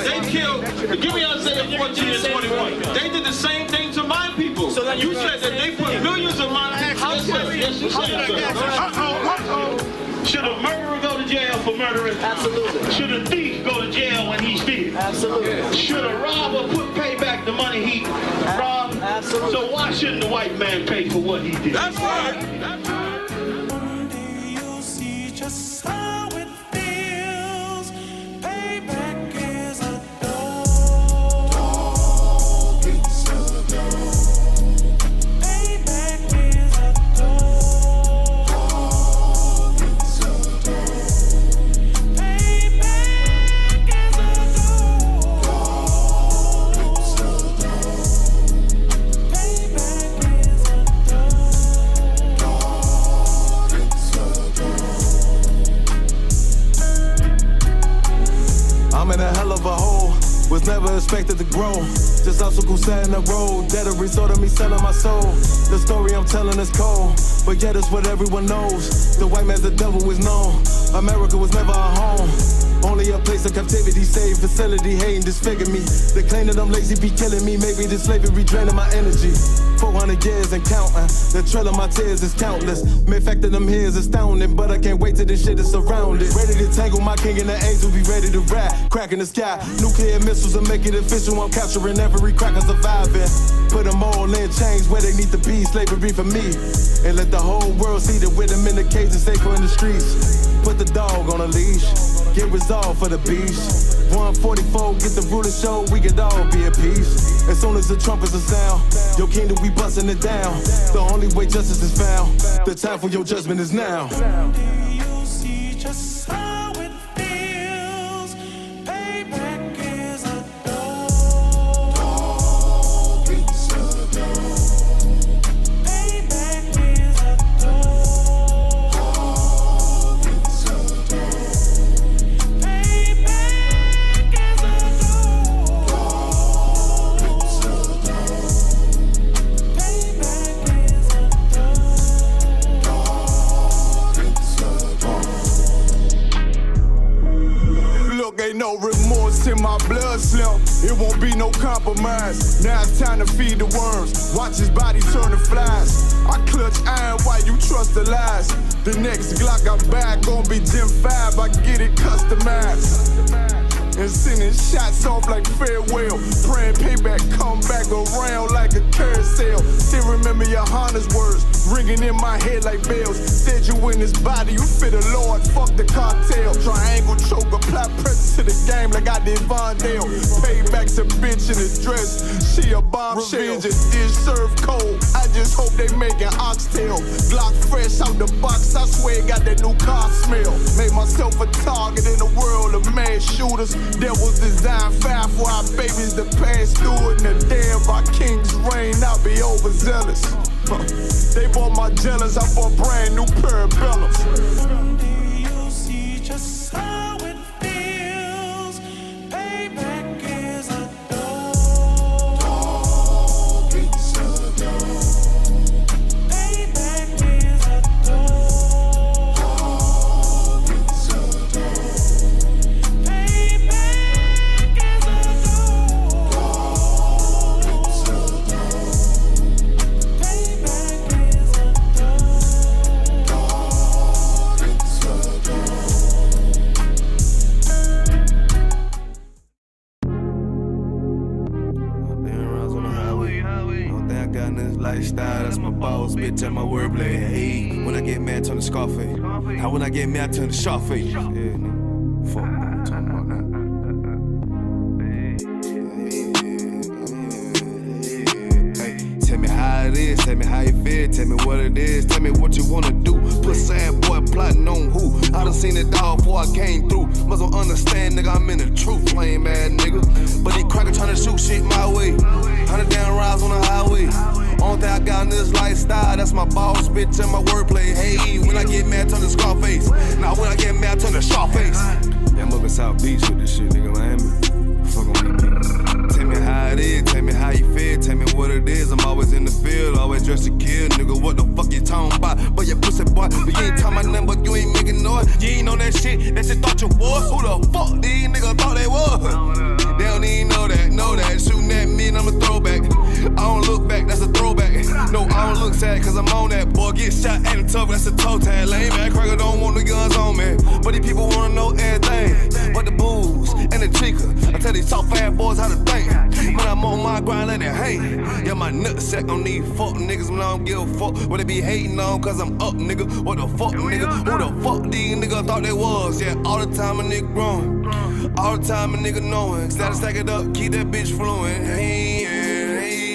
They killed, give me Isaiah 14 and 21. They did the same thing to my people. So you said that they put millions of my people. Yes, you said. Should a murderer go to jail for murdering? Absolutely. Should a thief go to jail when he steals? Absolutely. Should a robber pay back the money he robbed? Absolutely. So why shouldn't the white man pay for what he did? That's right. That's right. One day you'll see just how it feels. Payback is a dog. It's a dog. Payback is a dog. It's a dog. Payback is a dog. It's a dog. Payback is a I'm in a hell of a hole, was never expected to grow. Just obstacles set in the road, that a result of me selling my soul. The story I'm telling is cold, but yet it's what everyone knows. The white man's the devil is known. America was never our home. Only a place of captivity, safe facility, hating, disfigure me. They claim that I'm lazy, be killing me. Maybe the slavery draining my energy. 400 years and counting. The trail of my tears is countless. Main fact that I'm here is astounding, but I can't wait till this shit is surrounded. Ready to tangle my king and the angel, be ready to rap. Crack in the sky, nuclear missiles and make it official. I'm capturing every cracker surviving. Put them all in chains where they need to be. Slavery for me. And let the whole world see that with them in the cage and safer in the streets. Put the dog on a leash. Get resolved for the beast. 144, get the ruler show, we could all be at peace. As soon as the trumpets are sound, your kingdom we busting it down. The only way justice is found, the time for your judgment is now. You'll see just how it feels. Payback is a dog. It's a dog. Payback is a dog. It's a dog. Payback is a dog. It's a dog. Payback is a Look, ain't no remorse in my blood slim. It won't be no compromise. Now it's time to feed the worms. Watch his body turn to flies. I clutch iron while you trust the lies. The next Glock I buy gon' be Gen 5. I get it customized. And sending shots off like farewell. Praying payback come back around like a carousel. Still remember your Honda's words ringing in my head like bells. Said you in this body, you fit a Lord, fuck the cartel. Triangle choke, apply pressure to the game like I did Vondale. Payback's a bitch in a dress, she a bombshell. Revenge is served cold, I just hope they making oxtail. Glock fresh out the box, I swear it got that new car smell. Made myself a target in the world of mass shooters. Devils design fire for our babies to pass through it. And the day of our king's reign, I'll be overzealous. They bought my jealous, I bought brand new parabellums. Someday you'll see just how it feels. Payback is a dog. It's a dog. Payback is a dog. It's a dog. Payback is a dog. It's a dog. Payback is a dog. It's a dog. Don't think I got this lifestyle, that's my boss, bitch, and my wordplay. Hey, when I get mad, turn the Scarface. How when I get mad, turn the Sharface. Yeah, nigga. Fuck, what I'm talking about now. Hey, tell me how it is, tell me how you feel, tell me what it is, tell me what you wanna do. Put sad boy plotting on who? I done seen it all before I came through. Must don't understand, nigga, I'm in the truth, lame ass nigga. But these crackers tryna shoot shit my way. 100 down rides on the highway. Only thing I got in this lifestyle, that's my boss, bitch, and my wordplay. Hey, when I get mad, turn the Scarface. Now when I get mad, turn the Sharface. Yeah, I'm up in South Beach with this shit, nigga, Miami. Fuck on me. Tell me how it is, tell me how you feel, tell me what it is. I'm always in the field, always dressed to kill, nigga. What the fuck you talking about? But you pussy boy, but you ain't talking about nothing, but you ain't making noise. You ain't on that shit thought you was. Who the fuck these niggas thought they was? looking at me and I'm a throwback. I don't look back, that's a throwback. No, I don't look sad cause I'm on that. Boy, get shot at the tough, that's a toe tag. Lame man, cracker don't want the guns on me. But these people wanna know everything. But the booze and the chica, I tell these soft ass boys how to think. Man, I'm on my grind, let it hang. Yeah, my nutsack on these fuck niggas, man, I don't give a fuck what they be hating on cause I'm up, nigga. What the fuck, nigga? Who the fuck these niggas thought they was? Yeah, all the time a nigga growing. All the time a nigga knowing. Gotta stack it up, keep that bitch flowing. Hey, hey,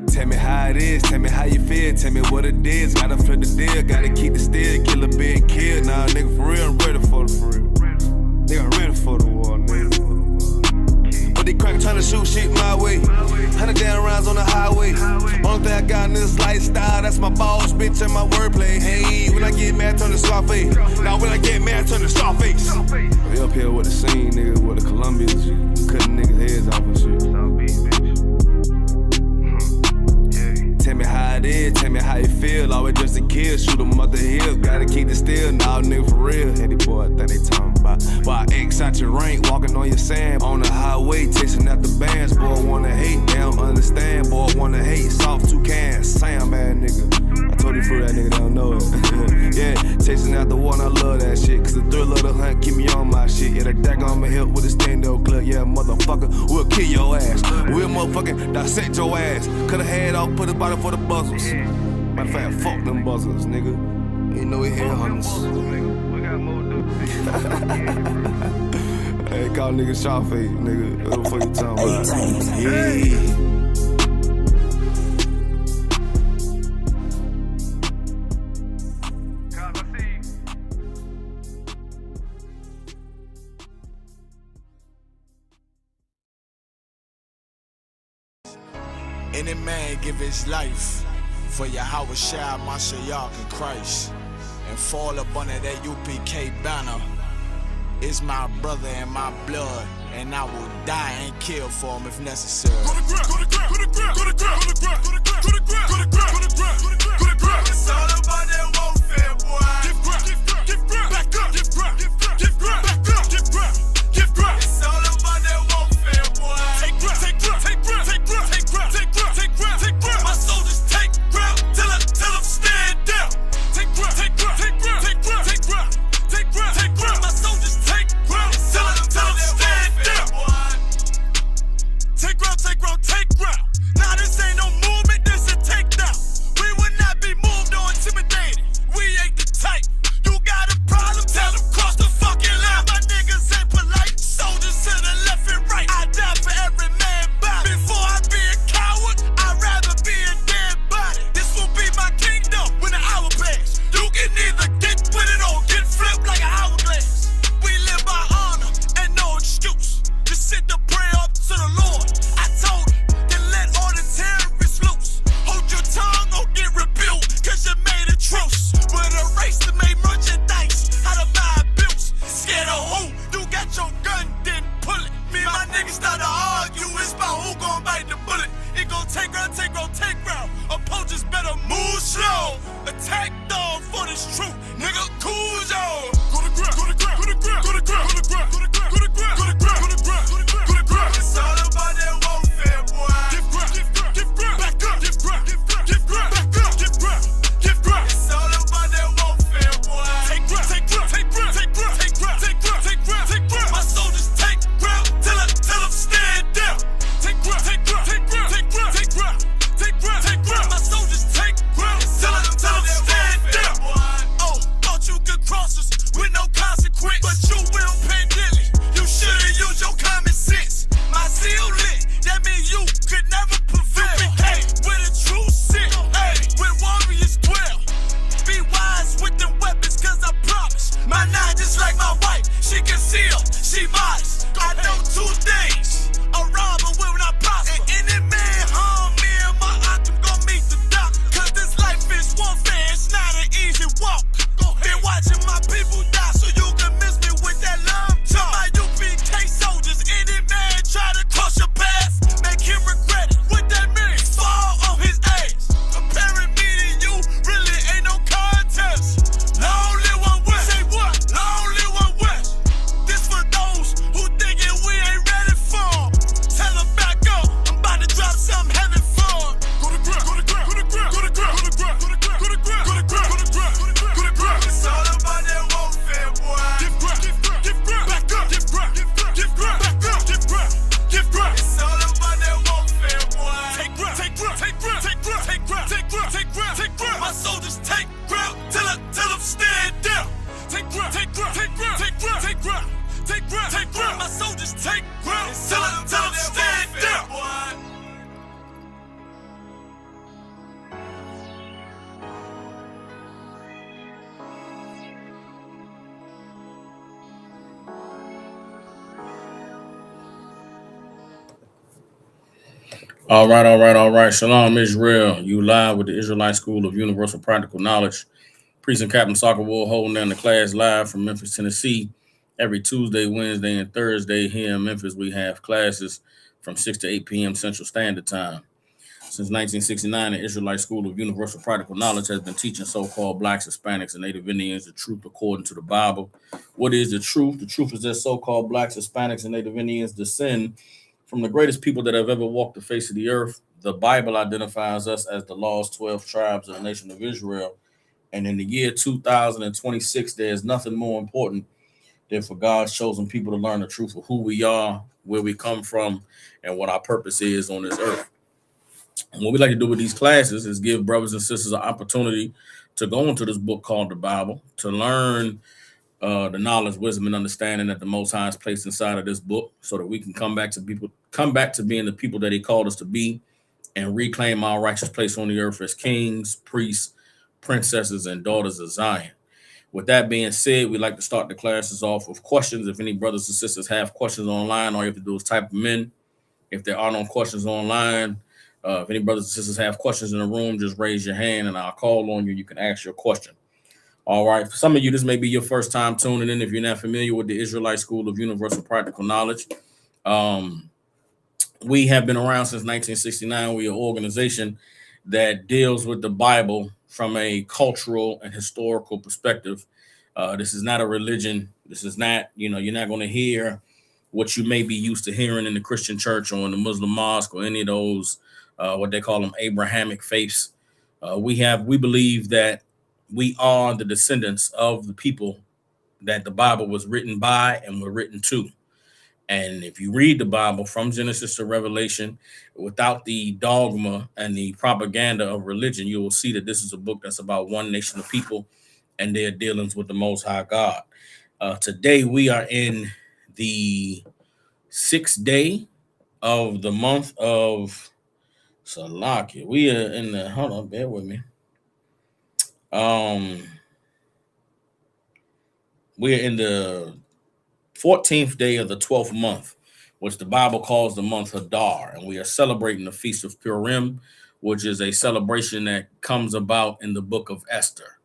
tell me how it is, tell me how you feel, tell me what it is. Gotta flip the deal, gotta keep the steel, kill a big kid. Nah, nigga, for real, I'm ready for real. Nigga, I'm ready for the war, nigga. But they crack tryna shoot shit my way. 100 damn rounds on the highway. Only thing I got in this lifestyle, that's my boss, bitch, and my wordplay. Hey, when I get mad, turn to Scarface. Now when I get mad, turn to Scarface. We up here with the scene, nigga, with the Colombians shit. Cutting niggas' heads off and shit. Tell me how it is, tell me how you feel. Always just a kid, shoot 'em up the hill. Gotta keep it still, nah, nigga, for real. Hey, these boys think they talking about. Why X out your rank, walking on your sand. On the highway, chasing out the bands. Boy, wanna hate, they don't understand. Boy, wanna hate, soft two cans. Sam, ass nigga. I told you for that nigga, don't know it. Yeah, chasing out the one, I love that shit. Cause the thrill of the hunt keep me on my shit. Yeah, the deck on my hip with a stand-up clip. Yeah, motherfucker, we'll kill your ass. We'll motherfucking dissect your ass. Cut a head off, put a body for the buzzers. Matter of fact, fuck them buzzers, nigga. You know we head hunters. Hey, call nigga Scarface, nigga. What the fuck you talking about? Yeah. Any man give his life for Yahweh Shai, Mashiach, and Christ, and fall up under that UPK banner. Is my brother and my blood, and I will die and kill for him if necessary. Go to ground, go to ground, go to ground, go to ground, go to ground, go to ground, go to ground, go to ground, go to ground, go to ground. It's all about that warfare, boy. Give ground, give ground, back up, give ground, give ground, back up, give ground, give ground. It's all about that warfare, boy. Take ground, take ground, take ground, take ground, take ground, take ground, take ground, take ground. My soldiers take ground till them stand down. Take ground, take ground, take ground, take ground, take ground, take ground, take ground. My soldiers take ground till them stand down. Take ground, take ground, take ground. Now this ain't no movement, this a takedown. We will not be moved or intimidated. We ain't the type. You got a problem, tell them cross the fucking line. My niggas ain't polite. Soldiers to the left and right. I die for every man body. Before I be a coward, I'd rather be a dead body. This will be my kingdom when the hour pass. You can either get with it or get flipped like an hourglass. We live by honor and no excuse. Just sit to pray up to the Lord. I told him, then let all the terrorists loose. Hold your tongue or get rebuked, cause you made a truce. With a race to make merchandise, how to buy bills. Scared of who? You got your gun, then pull it. Me and my niggas start to argue, it's about who gon' bite the bullet. It gon' take round, take round, take round. Opponents better move slow. Attack dog for this truth, nigga, cool zone. Go to ground, go to ground, go to ground, go to ground, go to ground, go to ground, go to ground, go to ground, go to ground, go to ground, go to ground. It's all about that warfare, boy. Give ground, give ground, give ground, back up, give ground, give ground, give ground, back up, give ground, give ground. It's all about that warfare, boy. Take ground, take ground, take ground, take ground, take ground, take ground, take ground, take ground. My soldiers take ground till them stand down. Take ground, take ground, take ground, take ground, take ground, take ground, take ground. My soldiers take ground till them stand down. Oh, thought you could cross us with no consequence, but you will pay dearly. You should've used your common sense. My zeal lit, that means you could never prevail. Hey, with a true sit, hey, with warriors dwell. Be wise with them weapons, cause I promise. My nine just like my wife, she concealed, she modest. I know two things, a robber will not prosper. And any man harm me and my octave gon' meet the doctor. Cause this life is warfare, it's not an easy walk. Been watching my people die so you can miss me with that love talk. My UPK soldiers, any man try to cross your path, make him regret it. What that mean? Fall on his ass. Comparing me to you really ain't no contest. Long live one West. Say what? Long live one West. This for All right. Shalom, Israel. You live with the Israelite School of Universal Practical Knowledge. Priest and Captain Soccer Wool holding down the class live from Memphis, Tennessee. Every Tuesday, Wednesday, and Thursday here in Memphis, we have classes from 6 to 8 p.m. Central Standard Time. Since 1969, the Israelite School of Universal Practical Knowledge has been teaching so-called Blacks, Hispanics, and Native Indians the truth according to the Bible. What is the truth? The truth is that so-called Blacks, Hispanics, and Native Indians descend from the greatest people that have ever walked the face of the earth. The Bible identifies us as the lost 12 tribes of the nation of Israel. And in the year 2026, there's nothing more important than for God's chosen people to learn the truth of who we are, where we come from, and what our purpose is on this earth. And what we like to do with these classes is give brothers and sisters an opportunity to go into this book called the Bible, to learn the knowledge, wisdom, and understanding that the Most High has placed inside of this book, so that we can come back to being the people that He called us to be, and reclaim our righteous place on the earth as kings, priests, princesses, and daughters of Zion. With that being said, we like to start the classes off with questions. If any brothers and sisters have questions online, all you have to do is type them in. If there are no questions online, if any brothers and sisters have questions in the room, just raise your hand and I'll call on you. You can ask your question. All right. For some of you, this may be your first time tuning in. If you're not familiar with the Israelite School of Universal Practical Knowledge, we have been around since 1969. We're an organization that deals with the Bible from a cultural and historical perspective. This is not a religion. This is not, you're not going to hear what you may be used to hearing in the Christian church or in the Muslim mosque or any of those, what they call them, Abrahamic faiths. We believe that we are the descendants of the people that the Bible was written by and were written to. And if you read the Bible from Genesis to Revelation without the dogma and the propaganda of religion, you will see that this is a book that's about one nation of people and their dealings with the Most High God. Today, we are in the 6th day of the month of Salakia. We are in the, hold on, bear with me. We are in the 14th day of the 12th month, which the Bible calls the month Hadar, and we are celebrating the Feast of Purim, which is a celebration that comes about in the book of Esther.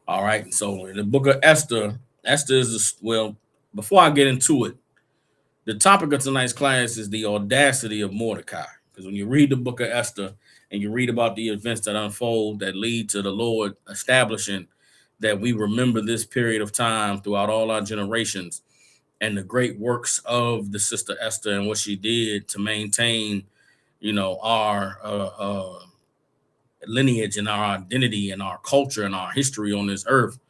All right, so in the book of Esther is, before I get into it, the topic of tonight's class is the audacity of Mordecai, because when you read the book of Esther and you read about the events that unfold that lead to the Lord establishing that we remember this period of time throughout all our generations, and the great works of the sister Esther and what she did to maintain, our lineage and our identity and our culture and our history on this earth.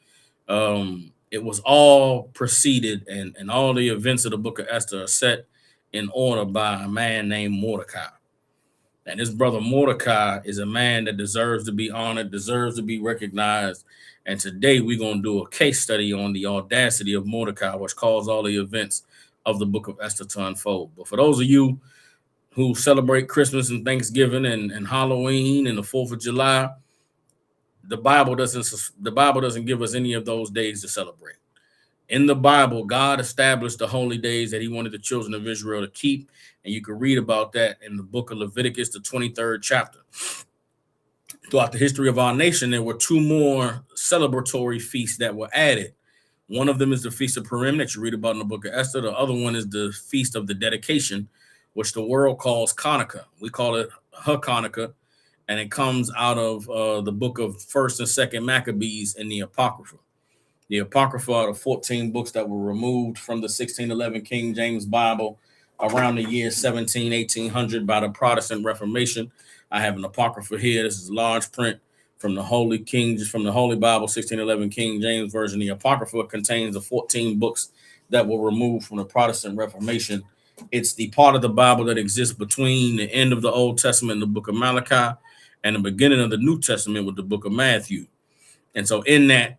It was all preceded and all the events of the book of Esther are set in order by a man named Mordecai. And his brother Mordecai is a man that deserves to be honored, deserves to be recognized. And today we're going to do a case study on the audacity of Mordecai, which caused all the events of the book of Esther to unfold. But for those of you who celebrate Christmas and Thanksgiving and Halloween and the 4th of July, the Bible doesn't give us any of those days to celebrate. In the Bible, God established the holy days that He wanted the children of Israel to keep. And you can read about that in the book of Leviticus, the 23rd chapter. Throughout the history of our nation, there were 2 more celebratory feasts that were added. One of them is the Feast of Purim that you read about in the book of Esther. The other one is the Feast of the Dedication, which the world calls Hanukkah. We call it Hanukkah, and it comes out of the book of 1st and 2nd Maccabees in the Apocrypha. The Apocrypha are the 14 books that were removed from the 1611 King James Bible around the year 1800 by the Protestant Reformation. I have an Apocrypha here. This is large print from the Holy Bible, 1611 King James Version. The Apocrypha contains the 14 books that were removed from the Protestant Reformation. It's the part of the Bible that exists between the end of the Old Testament and the book of Malachi and the beginning of the New Testament with the book of Matthew. And so in that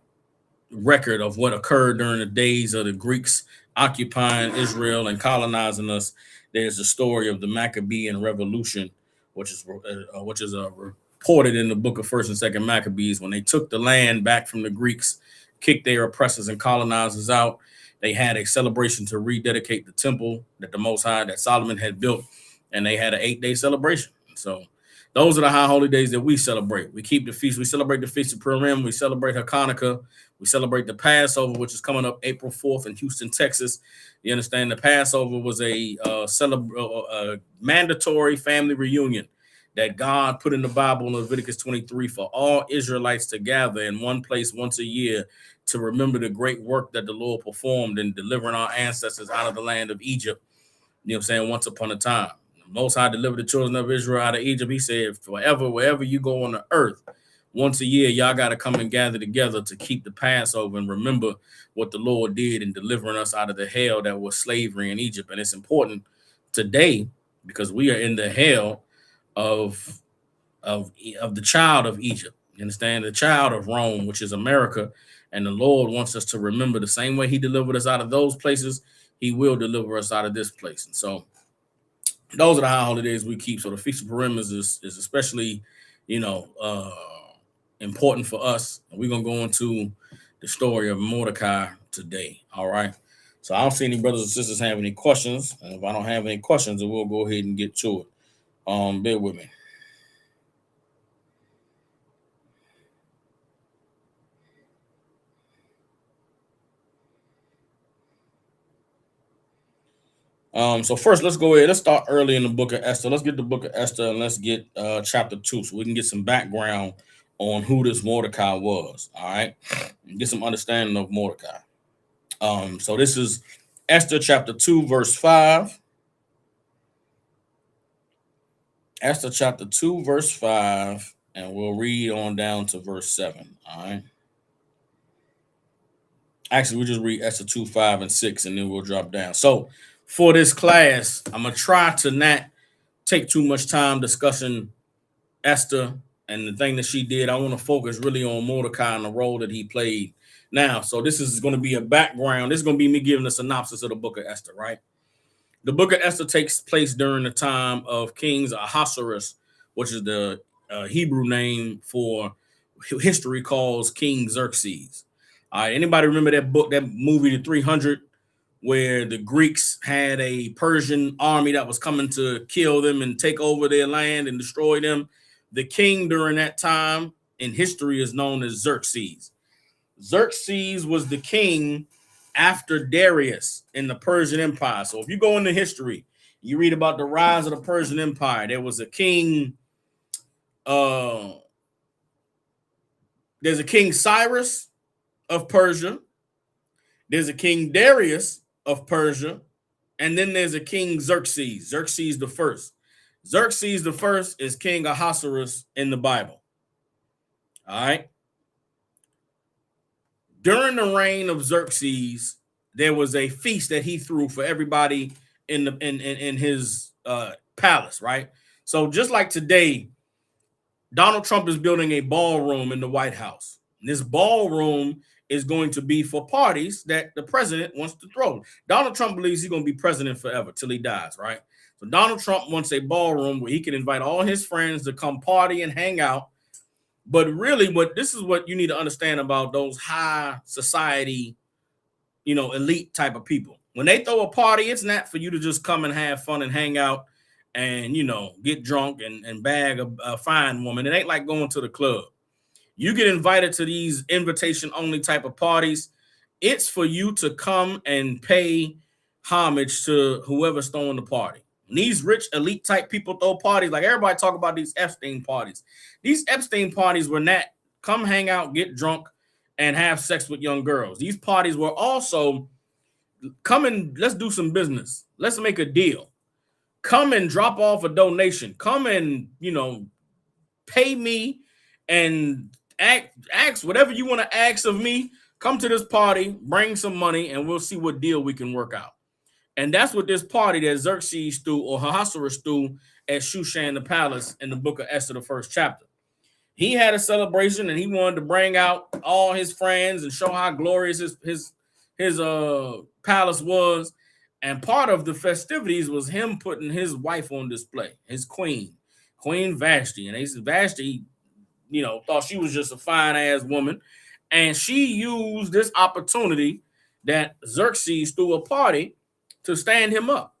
record of what occurred during the days of the Greeks occupying Israel and colonizing us, there's the story of the Maccabean Revolution, which is reported in the book of 1st and 2nd Maccabees. When they took the land back from the Greeks, kicked their oppressors and colonizers out, they had a celebration to rededicate the temple that the Most High, that Solomon had built, and they had an 8-day celebration. So those are the high holy days that we celebrate. We keep the feast. We celebrate the Feast of Purim. We celebrate Hanukkah. We celebrate the Passover, which is coming up April 4th in Houston, Texas. You understand, the Passover was a mandatory family reunion that God put in the Bible in Leviticus 23 for all Israelites to gather in one place once a year to remember the great work that the Lord performed in delivering our ancestors out of the land of Egypt. You know what I'm saying? Once upon a time. Most High delivered the children of Israel out of Egypt. He said, forever, wherever you go on the earth, once a year, y'all got to come and gather together to keep the Passover and remember what the Lord did in delivering us out of the hell that was slavery in Egypt. And it's important today because we are in the hell of the child of Egypt. You understand? The child of Rome, which is America. And the Lord wants us to remember the same way he delivered us out of those places, he will deliver us out of this place. And so those are the high holidays we keep. So the Feast of Purim is especially, important for us. And we're going to go into the story of Mordecai today. All right. So I don't see any brothers and sisters have any questions. And if I don't have any questions, then we'll go ahead and get to it. Bear with me. So first, let's go ahead. Let's start early in the book of Esther. Let's get the book of Esther and let's get chapter 2 so we can get some background on who this Mordecai was. All right. And get some understanding of Mordecai. So this is Esther chapter 2, verse 5. Esther chapter 2, verse 5, and we'll read on down to verse 7. All right. Actually, we'll just read Esther 2, 5, and 6, and then we'll drop down. So for this class, I'm going to try to not take too much time discussing Esther and the thing that she did. I want to focus really on Mordecai and the role that he played. Now, so this is going to be a background. This is going to be me giving a synopsis of the book of Esther, right? The book of Esther takes place during the time of King Ahasuerus, which is the Hebrew name for history calls King Xerxes. All right, anybody remember that book, that movie, The 300, where the Greeks had a Persian army that was coming to kill them and take over their land and destroy them? The king during that time in history is known as Xerxes. Xerxes was the king after Darius in the Persian Empire. So if you go into history, you read about the rise of the Persian Empire. There was a king, there's a King Cyrus of Persia. There's a King Darius of Persia. And then there's a King Xerxes, Xerxes the first. Xerxes the first is King Ahasuerus in the Bible. All right. During the reign of Xerxes, there was a feast that he threw for everybody in his palace, right? So just like today, Donald Trump is building a ballroom in the White House. And this ballroom is going to be for parties that the president wants to throw. Donald Trump believes he's going to be president forever till he dies, right? So Donald Trump wants a ballroom where he can invite all his friends to come party and hang out. But really, this is what you need to understand about those high society, elite type of people. When they throw a party, it's not for you to just come and have fun and hang out and, get drunk and bag a fine woman. It ain't like going to the club. You get invited to these invitation only type of parties. It's for you to come and pay homage to whoever's throwing the party. And these rich elite type people throw parties. Like everybody talk about these Epstein parties. These Epstein parties were not come hang out, get drunk, and have sex with young girls. These parties were also come and let's do some business. Let's make a deal. Come and drop off a donation. Come and, pay me and ask whatever you want to ask of me. Come to this party, bring some money, and we'll see what deal we can work out. And that's what this party that Xerxes threw or Ahasuerus threw at Shushan the palace in the book of Esther, the first chapter. He had a celebration and he wanted to bring out all his friends and show how glorious his palace was. And part of the festivities was him putting his wife on display, his Queen Vashti. And they said Vashti, thought she was just a fine ass woman. And she used this opportunity that Xerxes threw a party to stand him up.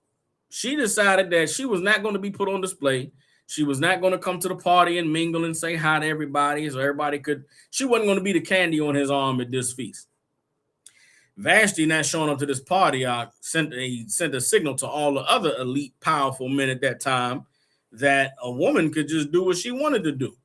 She decided that she was not going to be put on display. She was not going to come to the party and mingle and say hi to everybody so everybody could. She wasn't going to be the candy on his arm at this feast. Vashti not showing up to this party sent a signal to all the other elite, powerful men at that time that a woman could just do what she wanted to do.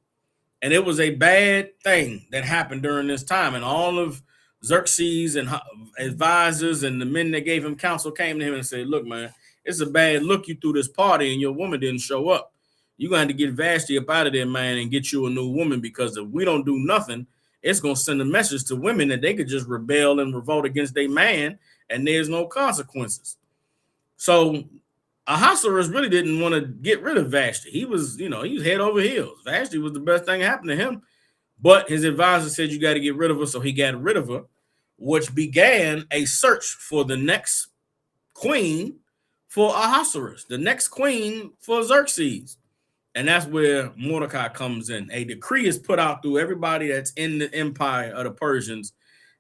And it was a bad thing that happened during this time. And all of Xerxes and advisors and the men that gave him counsel came to him and said, look, man, it's a bad look you threw this party and your woman didn't show up. You're going to have to get Vashti up out of there, man, and get you a new woman, because if we don't do nothing, it's going to send a message to women that they could just rebel and revolt against their man, and there's no consequences. So Ahasuerus really didn't want to get rid of Vashti. He was head over heels. Vashti was the best thing that happened to him. But his advisor said, you got to get rid of her. So he got rid of her, which began a search for the next queen for Ahasuerus, the next queen for Xerxes. And that's where Mordecai comes in. A decree is put out through everybody that's in the empire of the Persians.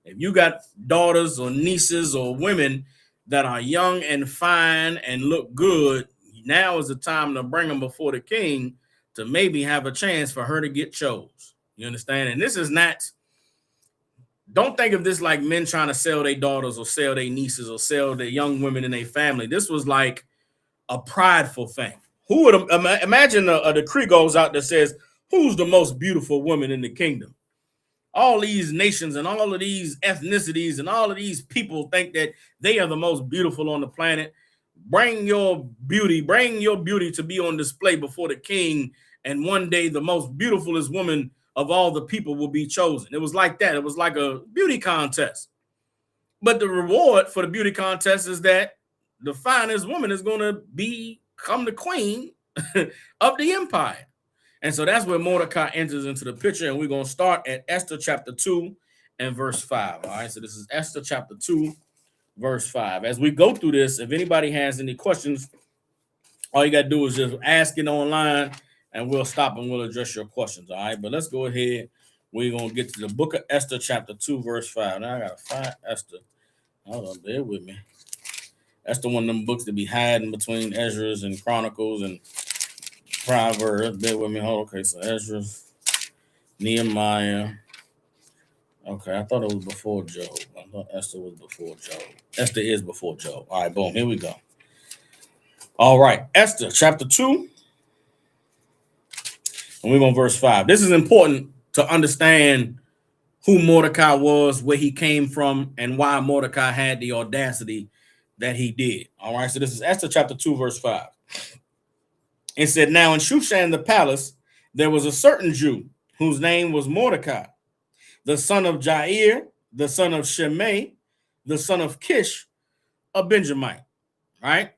If you got daughters or nieces or women that are young and fine and look good, now is the time to bring them before the king to maybe have a chance for her to get chose. You understand? And this is not, don't think of this like men trying to sell their daughters or sell their nieces or sell their young women in their family. This was like a prideful thing. Who would imagine a decree goes out that says, who's the most beautiful woman in the kingdom? All these nations and all of these ethnicities and all of these people think that they are the most beautiful on the planet. Bring your beauty to be on display before the king. And one day the most beautifulest woman of all the people will be chosen. It was like that. It was like a beauty contest. But the reward for the beauty contest is that the finest woman is going to become the queen of the empire. And so that's where Mordecai enters into the picture. And we're going to start at Esther chapter 2 and verse 5. All right, so this is Esther chapter 2, verse 5. As we go through this, if anybody has any questions, all you got to do is just ask it online and we'll stop and we'll address your questions. All right, but let's go ahead. We're going to get to the book of Esther chapter 2, verse 5. Now I got to find Esther. Hold on, bear with me. That's the one of them books that be hiding between Ezra's and Chronicles and Proverbs. Bear with me. Hold on. Okay, so Ezra, Nehemiah. Okay, I thought it was before Job. I thought Esther was before Job. Esther is before Job. All right, boom. Here we go. All right, Esther chapter 2. And we're on verse 5. This is important to understand who Mordecai was, where he came from, and why Mordecai had the audacity that he did. All right, so this is Esther chapter 2, verse 5. It said, now in Shushan the palace, there was a certain Jew whose name was Mordecai, the son of Jair, the son of Shimei, the son of Kish, a Benjamite. Right?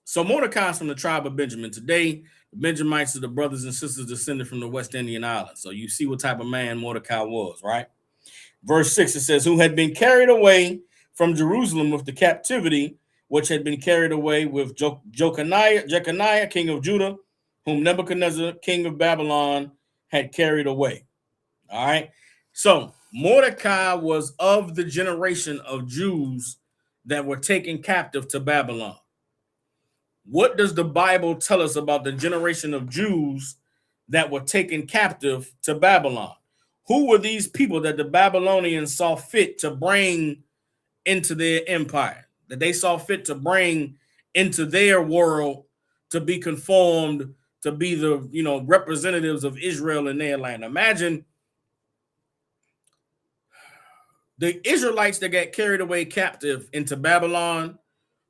So Mordecai is from the tribe of Benjamin. Today, the Benjamites are the brothers and sisters descended from the West Indian islands. So you see what type of man Mordecai was, right? Verse 6, it says, who had been carried away from Jerusalem with the captivity, which had been carried away with Jeconiah, king of Judah, whom Nebuchadnezzar, king of Babylon, had carried away. All right. So Mordecai was of the generation of Jews that were taken captive to Babylon. What does the Bible tell us about the generation of Jews that were taken captive to Babylon? Who were these people that the Babylonians saw fit to bring into their empire, that they saw fit to bring into their world to be conformed, to be the representatives of Israel in their land? Imagine the Israelites that got carried away captive into Babylon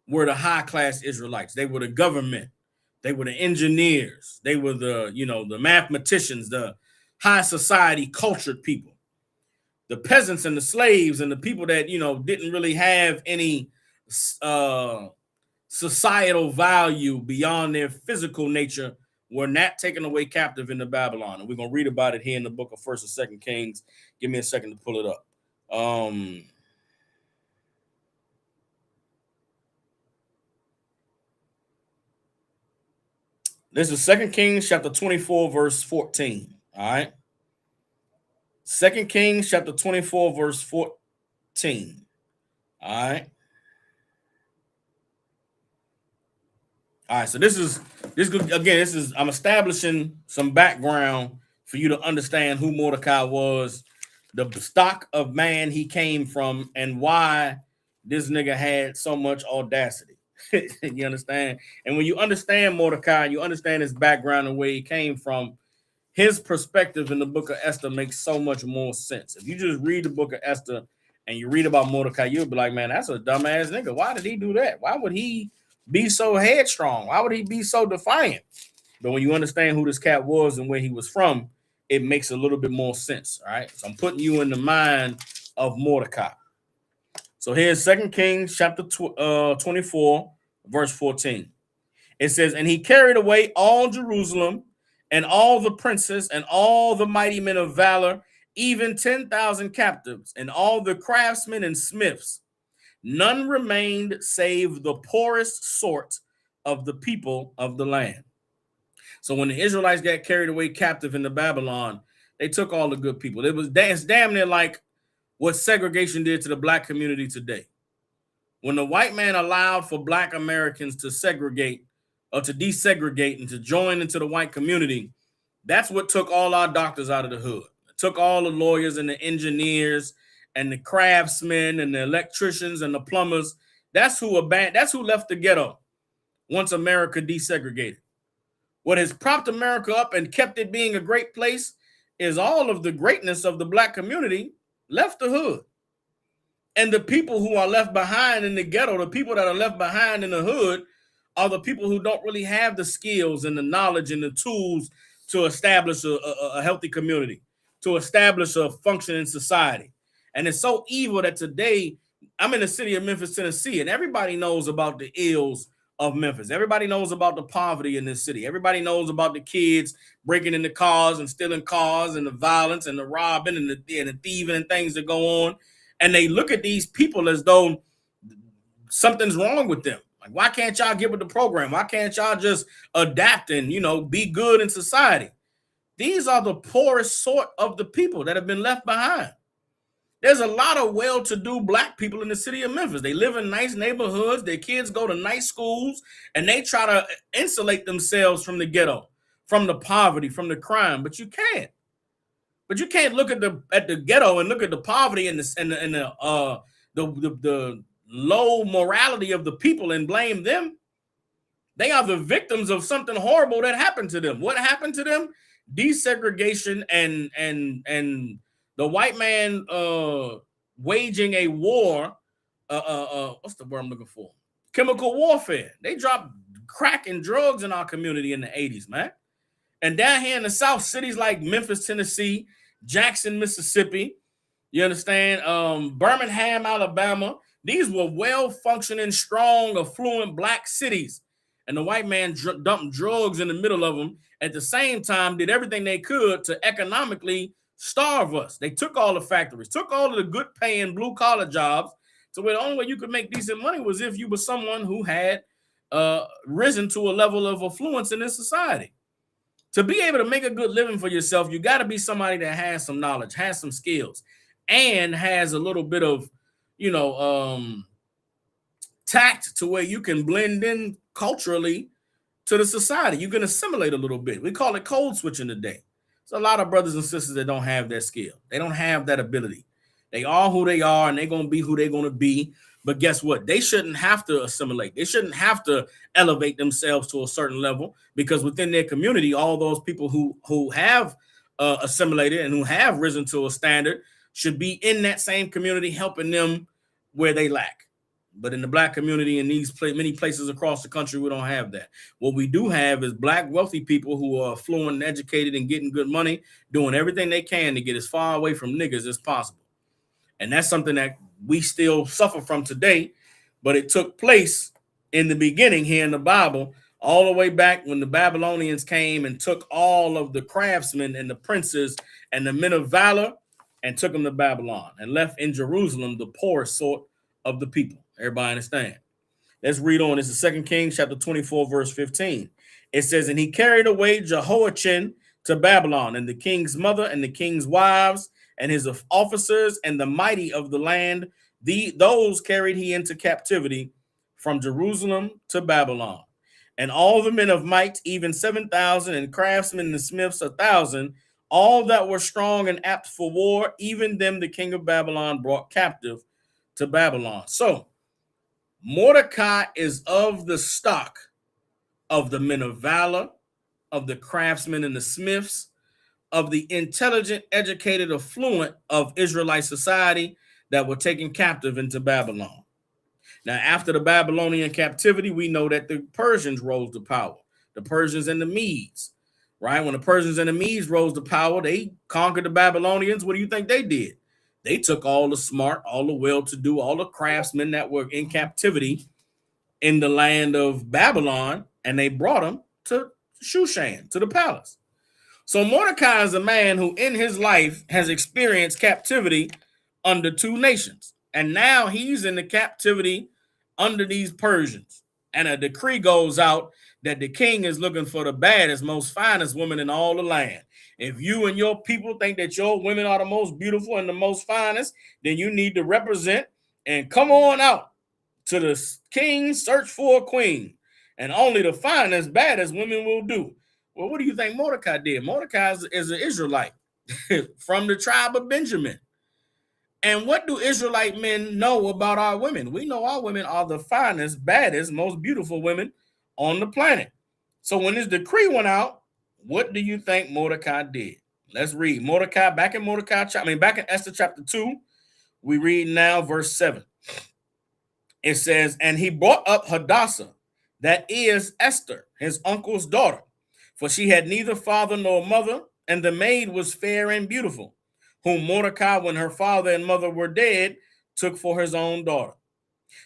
were the high-class Israelites. They were the government. They were the engineers. They were the mathematicians, the high society cultured people. The peasants and the slaves and the people that, didn't really have any societal value beyond their physical nature were not taken away captive into Babylon. And we're going to read about it here in the book of 1st and 2nd Kings. Give me a second to pull it up. This is 2 Kings chapter 24, verse 14. All right. 2 Kings chapter 24, verse 14. All right. All right, so this is I'm establishing some background for you to understand who Mordecai was, the stock of man he came from, and why this nigga had so much audacity. You understand? And when you understand Mordecai, you understand his background and where he came from, his perspective in the book of Esther makes so much more sense. If you just read the book of Esther and you read about Mordecai, you'll be like, man, that's a dumbass nigga. Why did he do that? Why would he be so headstrong? Why would he be so defiant? But when you understand who this cat was and where he was from, it makes a little bit more sense. All right. So I'm putting you in the mind of Mordecai. So here's 2 Kings chapter 24, verse 14. It says, and he carried away all Jerusalem and all the princes and all the mighty men of valor, even 10,000 captives, and all the craftsmen and smiths. None remained save the poorest sort of the people of the land. So when the Israelites got carried away captive into Babylon, they took all the good people. It's damn near like what segregation did to the black community today. When the white man allowed for black Americans to segregate or to desegregate and to join into the white community, that's what took all our doctors out of the hood. It took all the lawyers and the engineers and the craftsmen and the electricians and the plumbers. That's who left the ghetto once America desegregated. What has propped America up and kept it being a great place is all of the greatness of the black community left the hood. And the people who are left behind in the ghetto, the people that are left behind in the hood, are the people who don't really have the skills and the knowledge and the tools to establish a healthy community, to establish a functioning society. And it's so evil that today, I'm in the city of Memphis, Tennessee, and everybody knows about the ills of Memphis. Everybody knows about the poverty in this city. Everybody knows about the kids breaking into cars and stealing cars and the violence and the robbing and the thieving and things that go on. And they look at these people as though something's wrong with them. Like, why can't y'all get with the program? Why can't y'all just adapt and, be good in society? These are the poorest sort of the people that have been left behind. There's a lot of well-to-do black people in the city of Memphis. They live in nice neighborhoods. Their kids go to nice schools, and they try to insulate themselves from the ghetto, from the poverty, from the crime. But you can't. But you can't look at the ghetto and look at the poverty and the low morality of the people and blame them. They are the victims of something horrible that happened to them. What happened to them? Desegregation and the white man waging a war. What's the word I'm looking for? Chemical warfare. They dropped crack and drugs in our community in the 80s, man. And down here in the South, cities like Memphis, Tennessee, Jackson, Mississippi, you understand, Birmingham, Alabama, these were well-functioning, strong, affluent black cities. And the white man dumped drugs in the middle of them. At the same time, did everything they could to economically starve us. They took all the factories, took all of the good-paying blue-collar jobs, to where the only way you could make decent money was if you were someone who had risen to a level of affluence in this society. To be able to make a good living for yourself, you got to be somebody that has some knowledge, has some skills, and has a little bit of, tact to where you can blend in culturally to the society. You can assimilate a little bit. We call it code switching today. There's a lot of brothers and sisters that don't have that skill. They don't have that ability. They are who they are, and they're going to be who they're going to be. But guess what? They shouldn't have to assimilate. They shouldn't have to elevate themselves to a certain level, because within their community, all those people who have assimilated and who have risen to a standard should be in that same community, helping them where they lack. But in the black community, in these many places across the country, we don't have that. What we do have is black wealthy people who are affluent and educated and getting good money, doing everything they can to get as far away from niggas as possible. And that's something that we still suffer from today, but it took place in the beginning here in the Bible, all the way back when the Babylonians came and took all of the craftsmen and the princes and the men of valor and took them to Babylon and left in Jerusalem the poorest sort of the people. Everybody understand? Let's read on. This is 2 Kings chapter 24, verse 15. It says, and he carried away Jehoiachin to Babylon, and the king's mother and the king's wives and his officers and the mighty of the land. Those carried he into captivity from Jerusalem to Babylon. And all the men of might, even 7,000, and craftsmen and smiths 1,000, all that were strong and apt for war, even them the king of Babylon brought captive to Babylon. So Mordecai is of the stock of the men of valor, of the craftsmen and the smiths, of the intelligent, educated, affluent of Israelite society that were taken captive into Babylon. Now, after the Babylonian captivity, we know that the Persians rose to power. The Persians and the Medes, right? When the Persians and the Medes rose to power, they conquered the Babylonians. What do you think they did? They took all the smart, all the well-to-do, all the craftsmen that were in captivity in the land of Babylon, and they brought them to Shushan, to the palace. So Mordecai is a man who in his life has experienced captivity under two nations. And now he's in the captivity under these Persians. And a decree goes out that the king is looking for the baddest, most finest woman in all the land. If you and your people think that your women are the most beautiful and the most finest, then you need to represent and come on out to the king, search for a queen. And only the finest, baddest women will do. Well, what do you think Mordecai did? Mordecai is an Israelite from the tribe of Benjamin. And what do Israelite men know about our women? We know our women are the finest, baddest, most beautiful women on the planet. So when this decree went out, what do you think Mordecai did? Let's read Mordecai, back in Esther chapter 2, we read now verse 7. It says, and he brought up Hadassah, that is Esther, his uncle's daughter, for she had neither father nor mother, and the maid was fair and beautiful, whom Mordecai, when her father and mother were dead, took for his own daughter.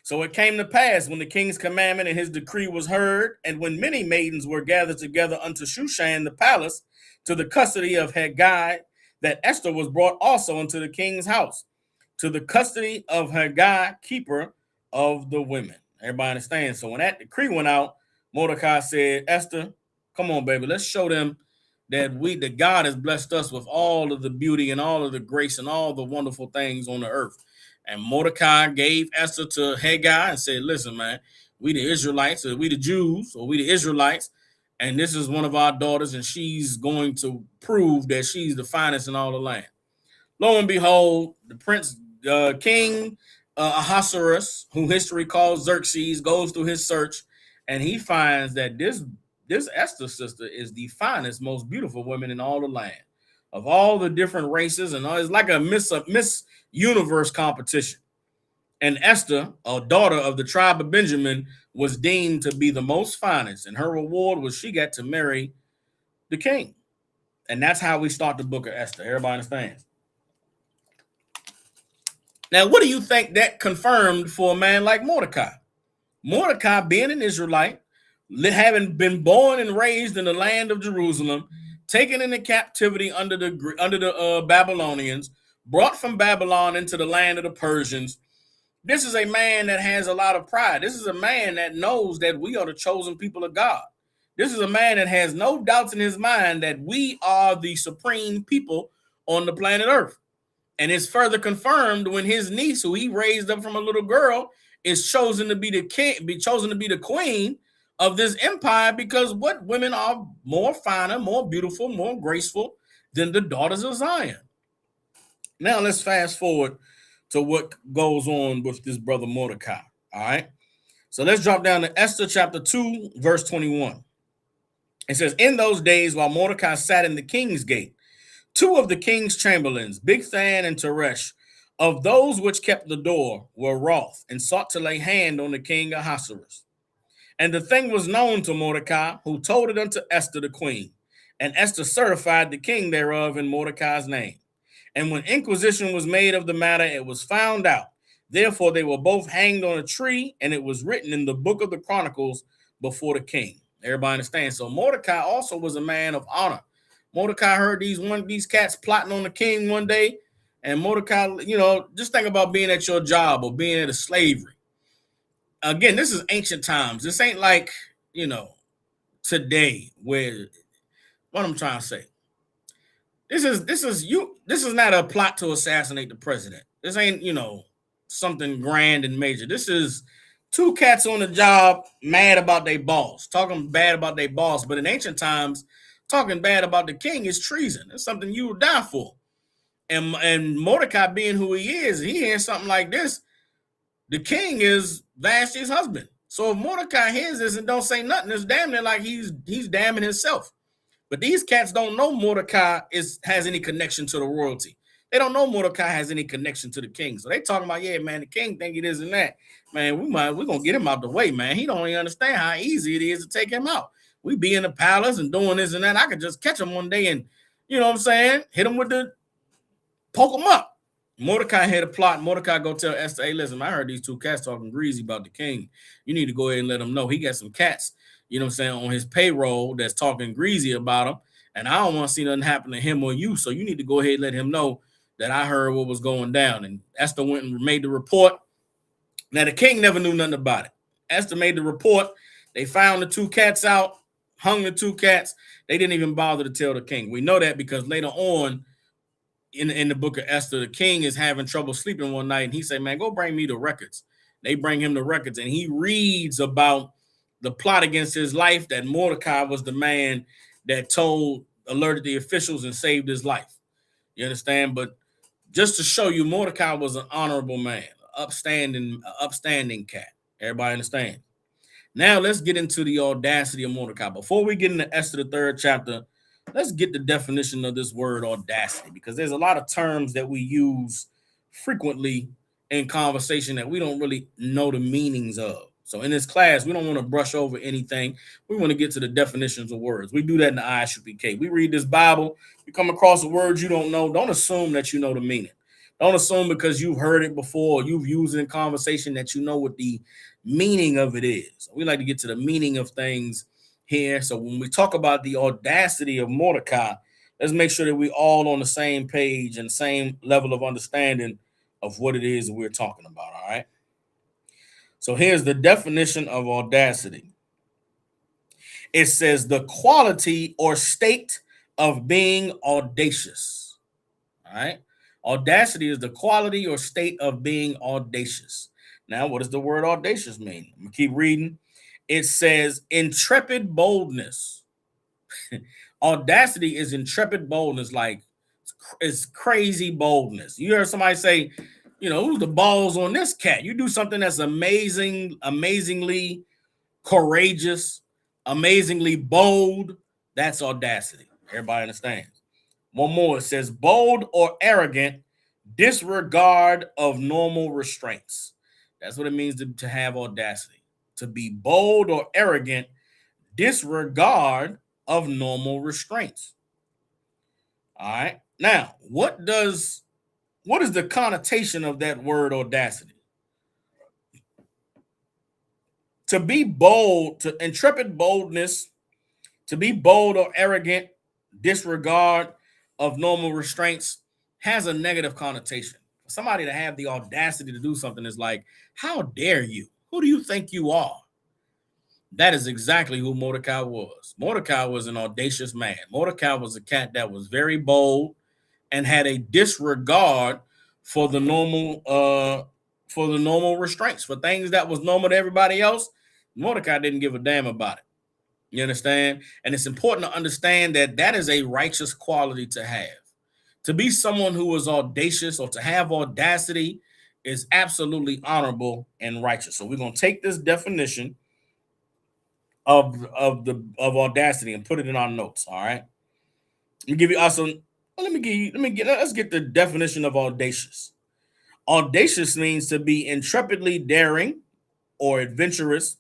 So it came to pass, when the king's commandment and his decree was heard, and when many maidens were gathered together unto Shushan the palace, to the custody of Haggai, that Esther was brought also into the king's house, to the custody of Haggai, keeper of the women. Everybody understands? So when that decree went out, Mordecai said, Esther, come on, baby, let's show them that God has blessed us with all of the beauty and all of the grace and all the wonderful things on the earth. And Mordecai gave Esther to Haggai and said, listen, man, we the Israelites, or we the Jews, or we the Israelites, and this is one of our daughters, and she's going to prove that she's the finest in all the land. Lo and behold, the prince, King Ahasuerus, who history calls Xerxes, goes through his search, and he finds that this Esther sister is the finest, most beautiful woman in all the land, of all the different races, and it's like a Miss Universe competition. And Esther, a daughter of the tribe of Benjamin, was deemed to be the most finest, and her reward was she got to marry the king. And that's how we start the book of Esther. Everybody understands? Now, what do you think that confirmed for a man like Mordecai? Mordecai, being an Israelite, having been born and raised in the land of Jerusalem, taken into captivity under the Babylonians, brought from Babylon into the land of the Persians. This is a man that has a lot of pride. This is a man that knows that we are the chosen people of God. This is a man that has no doubts in his mind that we are the supreme people on the planet Earth. And it's further confirmed when his niece, who he raised up from a little girl, is chosen to be the king, chosen to be the queen of this empire, because what women are more finer, more beautiful, more graceful than the daughters of Zion. Now let's fast forward to what goes on with this brother Mordecai. All right. So let's drop down to Esther chapter 2, verse 21. It says, in those days, while Mordecai sat in the king's gate, two of the king's chamberlains, Bigthan and Teresh, of those which kept the door, were wroth and sought to lay hand on the king Ahasuerus. And the thing was known to Mordecai, who told it unto Esther the queen. And Esther certified the king thereof in Mordecai's name. And when inquisition was made of the matter, it was found out. Therefore they were both hanged on a tree, and it was written in the book of the Chronicles before the king. Everybody understands? So Mordecai also was a man of honor. Mordecai heard these cats plotting on the king one day, and Mordecai, just think about being at your job or being at a slavery. Again, this is ancient times. This ain't like, today, where, what I'm trying to say. This is not a plot to assassinate the president. This ain't, something grand and major. This is Two cats on the job, mad about their boss, talking bad about their boss. But in ancient times, talking bad about the king is treason. It's something you would die for. And Mordecai, being who he is, he hears something like this. The king is Vashti's husband. So if Mordecai hears this and don't say nothing, it's damn near like he's damning himself. But these cats don't know Mordecai has any connection to the royalty. They don't know Mordecai has any connection to the king. So they talking about, yeah, man, the king think it is and that. Man, we're gonna get him out the way, man. He don't even understand how easy it is to take him out. We be in the palace and doing this and that. I could just catch him one day and, you know what I'm saying, hit him with the poke him up. Mordecai had a plot. Mordecai go tell Esther, hey, listen, I heard these two cats talking greasy about the king. You need to go ahead and let him know he got some cats, you know what I'm saying, on his payroll that's talking greasy about him. And I don't want to see nothing happen to him or you. So you need to go ahead and let him know that I heard what was going down. And Esther went and made the report. Now, the king never knew nothing about it. Esther made the report. They found the two cats out, hung the two cats. They didn't even bother to tell the king. We know that because later on, in the book of Esther, the king is having trouble sleeping one night, and he said, man, go bring me the records. They bring him the records, and he reads about the plot against his life, that Mordecai was the man that alerted the officials and saved his life. You understand? But just to show you, Mordecai was an honorable man, upstanding cat. Everybody understand? Now let's get into the audacity of Mordecai. Before we get into Esther, the 3rd chapter, let's get the definition of this word audacity, because there's a lot of terms that we use frequently in conversation that we don't really know the meanings of. So in this class, we don't want to brush over anything. We want to get to the definitions of words. We do that in the ISUPK. We read this Bible. You come across a word you don't know. Don't assume that you know the meaning. Don't assume because you've heard it before, or you've used it in conversation, that you know what the meaning of it is. We like to get to the meaning of things here. So when we talk about the audacity of Mordecai, let's make sure that we're all on the same page and same level of understanding of what it is that we're talking about. All right. So here's the definition of audacity. It says the quality or state of being audacious. All right. Audacity is the quality or state of being audacious. Now, what does the word audacious mean? I'm going to keep reading. It says intrepid boldness. Audacity is intrepid boldness, like it's crazy boldness. You heard somebody say, you know, who's the balls on this cat? You do something that's amazingly courageous, amazingly bold. That's audacity. Everybody understands. One more. It says bold or arrogant disregard of normal restraints. That's what it means to have audacity. To be bold or arrogant disregard of normal restraints. All right. Now, what is the connotation of that word audacity? To be bold, to intrepid boldness, to be bold or arrogant, disregard of normal restraints has a negative connotation. For somebody to have the audacity to do something is like, how dare you? Who do you think you are? That is exactly who Mordecai was. Mordecai was an audacious man. Mordecai was a cat that was very bold and had a disregard for the normal restraints, for things that was normal to everybody else. Mordecai didn't give a damn about it. You understand? And it's important to understand that is a righteous quality to have. To be someone who is audacious or to have audacity is absolutely honorable and righteous. So we're going to take this definition of audacity and put it in our notes. All right. Let me give you also. Let's get the definition of audacious. Audacious means to be intrepidly daring or adventurous,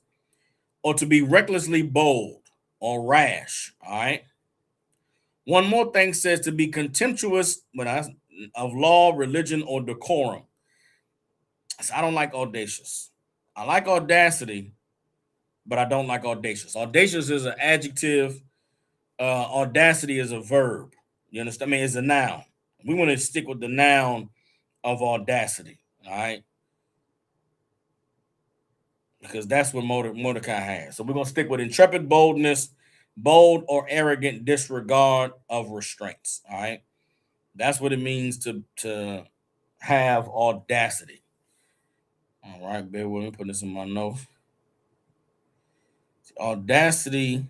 or to be recklessly bold or rash. All right. One more thing says to be contemptuous of law, religion, or decorum. So I don't like audacious. I like audacity, but I don't like audacious. Audacious is an adjective. Audacity is a verb. You understand? I mean, it's a noun. We want to stick with the noun of audacity. All right. Because that's what Mordecai has. So we're going to stick with intrepid boldness, bold or arrogant disregard of restraints. All right. That's what it means to have audacity. All right, bear with me. Put this in my notes. Audacity.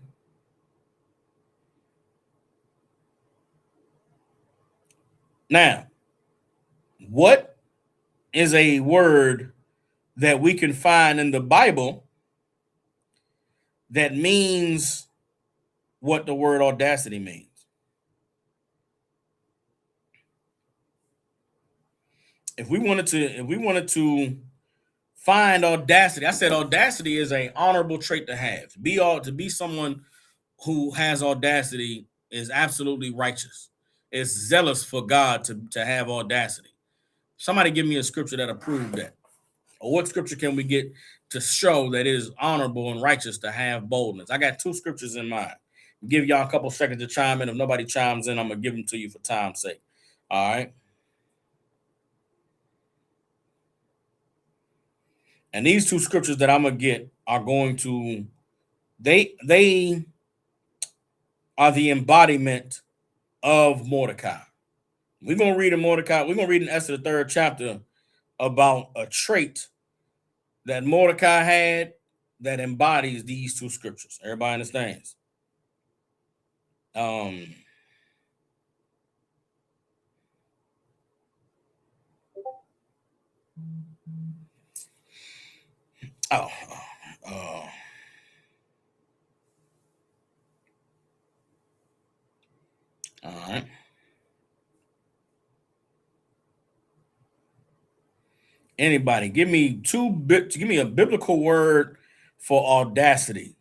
Now, what is a word that we can find in the Bible that means what the word audacity means? If we wanted to find audacity, I said audacity is an honorable trait to have. To be someone who has audacity is absolutely righteous. It's zealous for God to have audacity. Somebody give me a scripture that'll prove that. Or what scripture can we get to show that it is honorable and righteous to have boldness? I got two scriptures in mind. Give y'all a couple seconds to chime in. If nobody chimes in, I'm going to give them to you for time's sake. All right. And these two scriptures that I'm going to get are going to, they are the embodiment of Mordecai. We're going to read in Mordecai. We're going to read in Esther, the 3rd chapter, about a trait that Mordecai had that embodies these two scriptures. Everybody understands? All right. Anybody, give me a biblical word for audacity,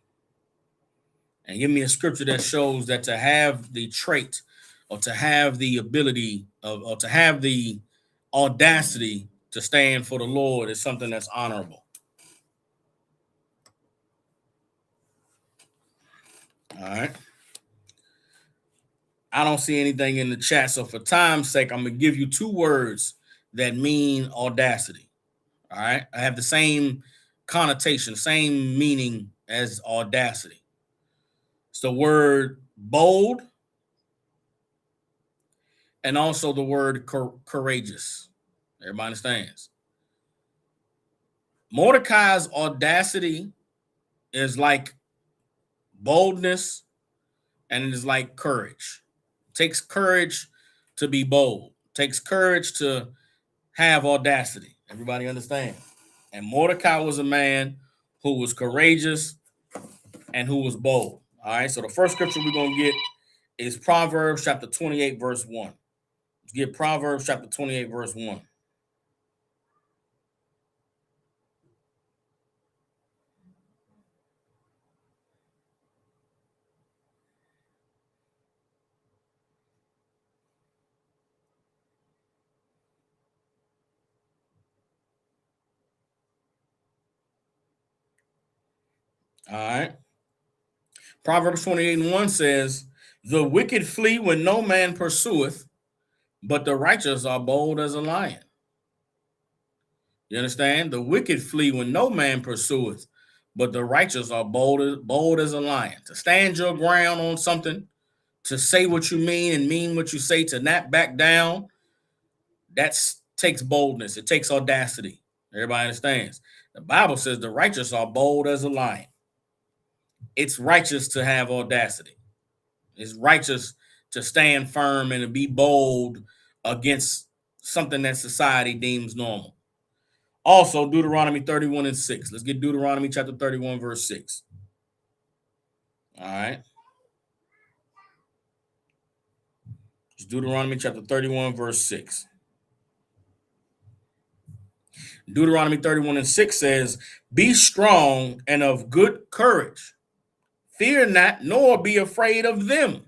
and give me a scripture that shows that to have the trait, or to have the ability of, or to have the audacity to stand for the Lord is something that's honorable. All right. I don't see anything in the chat, so for time's sake, I'm gonna give you two words that mean audacity. All right. I have the same connotation, same meaning as audacity. It's the word bold and also the word courageous. Everybody understands? Mordecai's audacity is like boldness, and it is like courage. It takes courage to be bold. It takes courage to have audacity. Everybody understands? And Mordecai was a man who was courageous and who was bold. All right, so the first scripture we're going to get is Proverbs chapter 28, verse 1. Let's get Proverbs chapter 28, verse 1. All right. Proverbs 28 and 1 says, the wicked flee when no man pursueth, but the righteous are bold as a lion. You understand? The wicked flee when no man pursueth, but the righteous are bold as a lion. To stand your ground on something, to say what you mean and mean what you say, to not back down, that takes boldness. It takes audacity. Everybody understands? The Bible says the righteous are bold as a lion. It's righteous to have audacity. It's righteous to stand firm and to be bold against something that society deems normal. Also, Deuteronomy 31 and 6. Let's get Deuteronomy chapter 31, verse 6. All right. It's Deuteronomy chapter 31, verse 6. Deuteronomy 31 and 6 says, be strong and of good courage. Fear not, nor be afraid of them.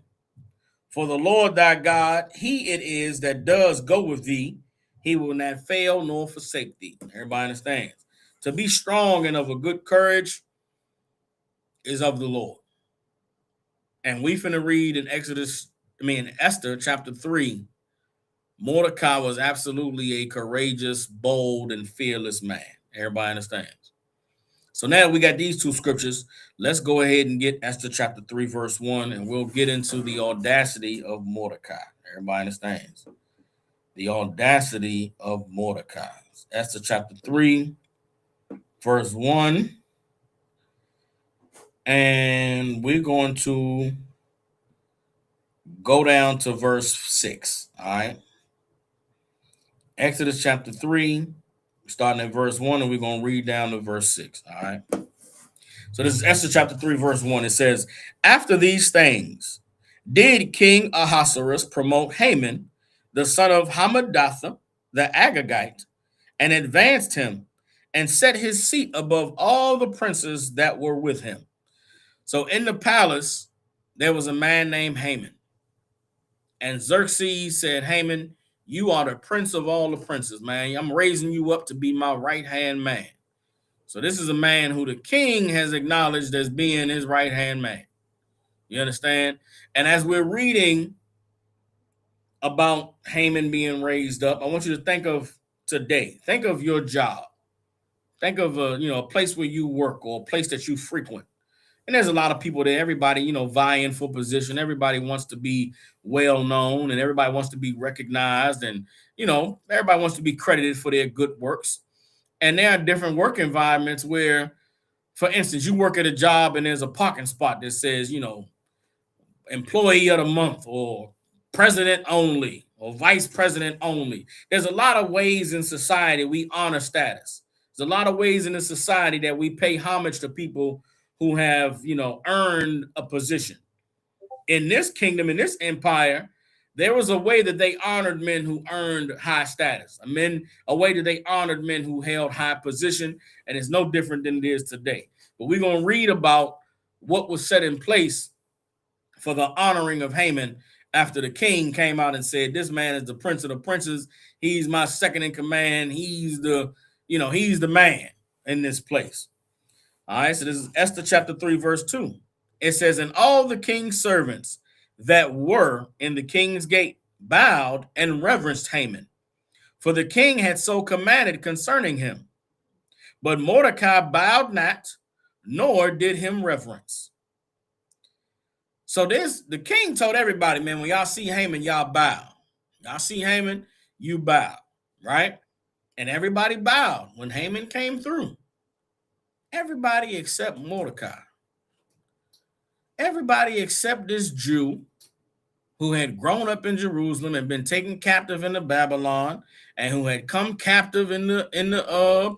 For the Lord thy God, he it is that does go with thee. He will not fail nor forsake thee. Everybody understands? To be strong and of a good courage is of the Lord. And we finna read in Esther chapter 3, Mordecai was absolutely a courageous, bold, and fearless man. Everybody understands? So now we got these two scriptures. Let's go ahead and get Esther chapter 3, verse 1, and we'll get into the audacity of Mordecai. Everybody understands? The audacity of Mordecai. Esther chapter 3, verse 1. And we're going to go down to verse 6. All right. Exodus chapter 3, starting at verse 1, and we're going to read down to verse 6. All right. So this is Esther chapter 3, verse 1. It says, after these things, did King Ahasuerus promote Haman, the son of Hammedatha, the Agagite, and advanced him and set his seat above all the princes that were with him. So in the palace, there was a man named Haman. And Xerxes said, Haman, you are the prince of all the princes, man. I'm raising you up to be my right-hand man. So this is a man who the king has acknowledged as being his right-hand man. You understand? And as we're reading about Haman being raised up, I want you to think of today. Think of your job. Think of a place where you work or a place that you frequent. And there's a lot of people there. Everybody, vying for position. Everybody wants to be well known, and everybody wants to be recognized, and everybody wants to be credited for their good works. And there are different work environments where, for instance, you work at a job and there's a parking spot that says, employee of the month or president only or vice president only. There's a lot of ways in society we honor status. There's a lot of ways in the society that we pay homage to people who have, earned a position. In this kingdom, in this empire, there was a way that they honored men who earned high status. A way that they honored men who held high position, and it's no different than it is today. But we're going to read about what was set in place for the honoring of Haman after the king came out and said, this man is the prince of the princes. He's my second in command. He's the man in this place. All right, so this is Esther chapter 3, verse 2. It says, and all the king's servants that were in the king's gate bowed and reverenced Haman, for the king had so commanded concerning him. But Mordecai bowed not, nor did him reverence. So the king told everybody, man, when y'all see Haman, y'all bow. Y'all see Haman, you bow, right? And everybody bowed when Haman came through. Everybody except Mordecai. Everybody except this Jew who had grown up in Jerusalem and been taken captive into Babylon, and who had come captive in the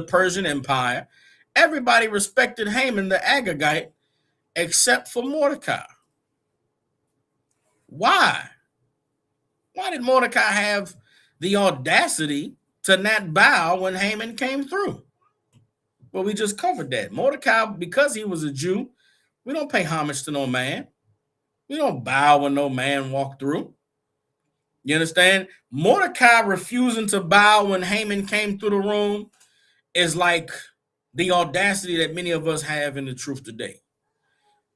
Persian Empire. Everybody respected Haman the Agagite except for Mordecai. Why? Why did Mordecai have the audacity to not bow when Haman came through? Well, we just covered that. Mordecai, because he was a Jew, we don't pay homage to no man. We don't bow when no man walked through. You understand? Mordecai refusing to bow when Haman came through the room is like the audacity that many of us have in the truth today.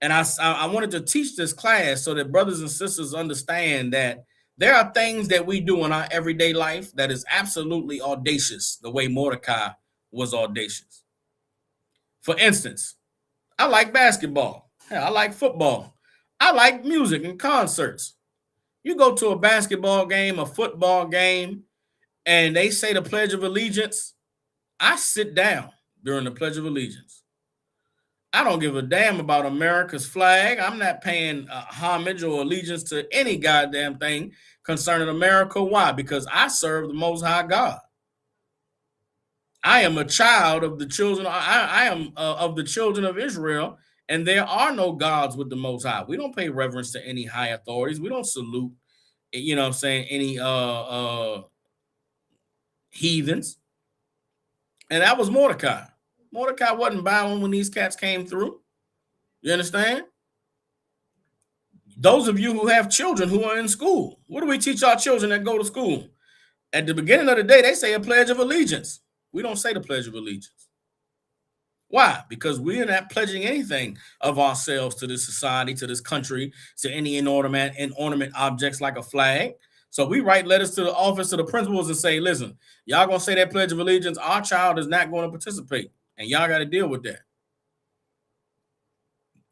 And I wanted to teach this class so that brothers and sisters understand that there are things that we do in our everyday life that is absolutely audacious, the way Mordecai was audacious. For instance, I like basketball. I like football. I like music and concerts. You go to a basketball game, a football game, and they say the Pledge of Allegiance. I sit down during the Pledge of Allegiance. I don't give a damn about America's flag. I'm not paying homage or allegiance to any goddamn thing concerning America. Why? Because I serve the Most High God. I am a child of the children. I am of the children of Israel, and there are no gods with the Most High. We don't pay reverence to any high authorities. We don't salute, any heathens. And that was Mordecai. Mordecai wasn't bowing when these cats came through. You understand? Those of you who have children who are in school, what do we teach our children that go to school? At the beginning of the day, they say a Pledge of Allegiance. We don't say the Pledge of Allegiance. Why? Because we are not pledging anything of ourselves to this society, to this country, to any inordinate objects like a flag. So we write letters to the office of the principals and say, listen, y'all going to say that Pledge of Allegiance. Our child is not going to participate, and y'all got to deal with that.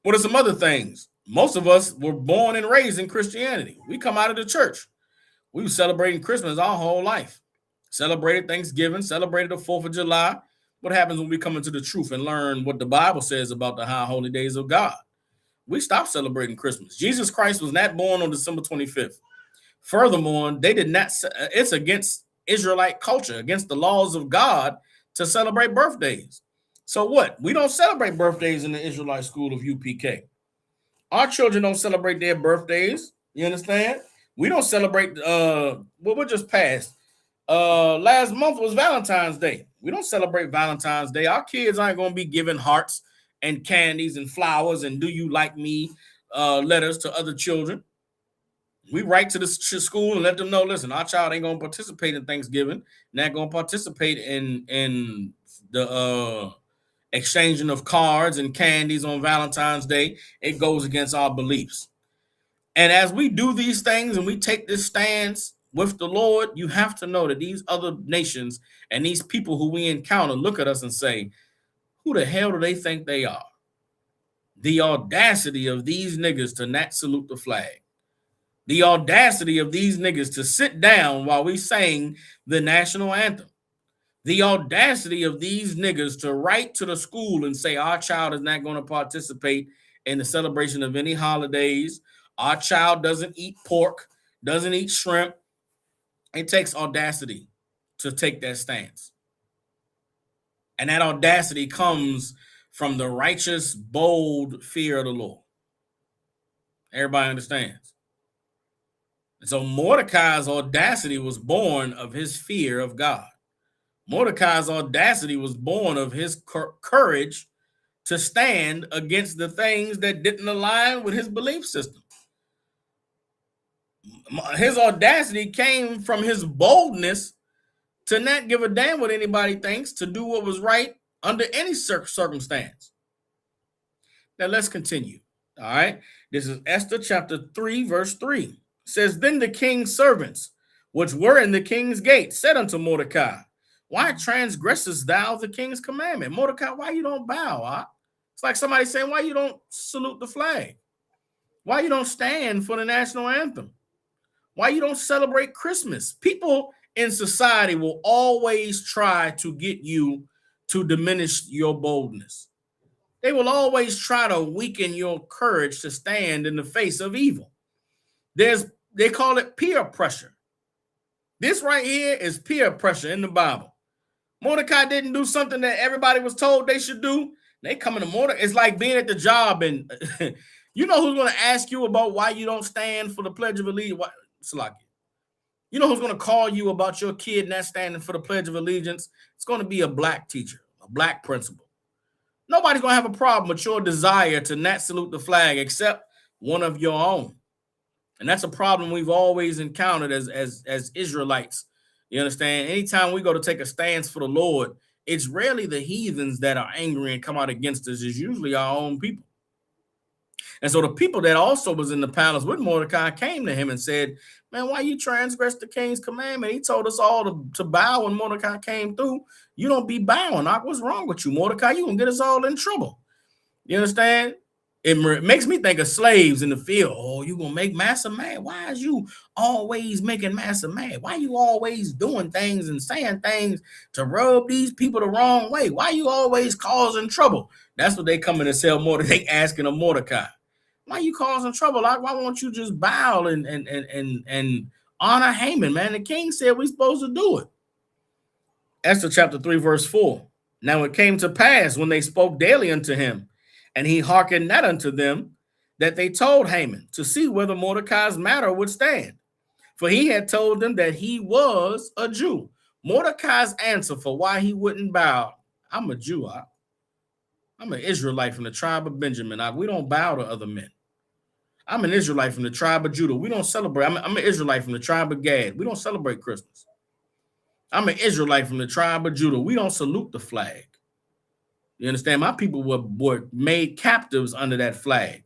What are some other things? Most of us were born and raised in Christianity. We come out of the church. We were celebrating Christmas our whole life. Celebrated Thanksgiving, celebrated the 4th of July. What happens when we come into the truth and learn what the Bible says about the high holy days of God? We stop celebrating Christmas. Jesus Christ was not born on December 25th. Furthermore, they did not. It's against Israelite culture, against the laws of God to celebrate birthdays. So what? We don't celebrate birthdays in the Israelite school of UPK. Our children don't celebrate their birthdays. You understand? We don't celebrate what we just passed. Last month was Valentine's Day. We don't celebrate Valentine's Day. Our kids aren't going to be giving hearts and candies and flowers and do you like me letters to other children. We write to the school and let them know, listen, our child ain't going to participate in Thanksgiving, not going to participate in the exchanging of cards and candies on Valentine's Day. It goes against our beliefs. And as we do these things and we take this stance with the Lord, you have to know that these other nations and these people who we encounter look at us and say, who the hell do they think they are? The audacity of these niggas to not salute the flag. The audacity of these niggas to sit down while we sing the national anthem. The audacity of these niggas to write to the school and say our child is not going to participate in the celebration of any holidays. Our child doesn't eat pork, doesn't eat shrimp. It takes audacity to take that stance. And that audacity comes from the righteous, bold fear of the Lord. Everybody understands. And so Mordecai's audacity was born of his fear of God. Mordecai's audacity was born of his courage to stand against the things that didn't align with his belief system. His audacity came from his boldness to not give a damn what anybody thinks, to do what was right under any circumstance. Now let's continue. All right. This is Esther chapter 3, verse 3. It says, then the king's servants, which were in the king's gate, said unto Mordecai, why transgressest thou the king's commandment? Mordecai, why you don't bow? Huh? It's like somebody saying, why you don't salute the flag? Why you don't stand for the national anthem? Why you don't celebrate Christmas? People in society will always try to get you to diminish your boldness. They will always try to weaken your courage to stand in the face of evil. They call it peer pressure. This right here is peer pressure in the Bible. Mordecai didn't do something that everybody was told they should do. They come into Mordecai. It's like being at the job and you know who's going to ask you about why you don't stand for the Pledge of Allegiance? You know who's going to call you about your kid not standing for the Pledge of Allegiance? It's going to be a black teacher, a black principal. Nobody's going to have a problem with your desire to not salute the flag except one of your own. And that's a problem we've always encountered as Israelites. You understand? Anytime we go to take a stance for the Lord, it's rarely the heathens that are angry and come out against us. It's usually our own people. And so the people that also was in the palace with Mordecai came to him and said, man, why you transgress the king's commandment? He told us all to bow when Mordecai came through. You don't be bowing. What's wrong with you, Mordecai? You gonna get us all in trouble. You understand? It makes me think of slaves in the field. Oh, you gonna make massa mad? Why is you always making massa mad? Why you always doing things and saying things to rub these people the wrong way? Why you always causing trouble? That's what they come in and sell Mordecai. They asking of Mordecai. Why you causing trouble? Like, why won't you just bow and honor Haman, man? The king said we're supposed to do it. Esther chapter 3, verse 4. Now it came to pass when they spoke daily unto him, and he hearkened not unto them, that they told Haman to see whether Mordecai's matter would stand. For he had told them that he was a Jew. Mordecai's answer for why he wouldn't bow, I'm a Jew. I'm an Israelite from the tribe of Benjamin. We don't bow to other men. I'm an Israelite from the tribe of Judah. We don't celebrate. I'm an Israelite from the tribe of Gad. We don't celebrate Christmas. I'm an Israelite from the tribe of Judah. We don't salute the flag. You understand? My people were made captives under that flag.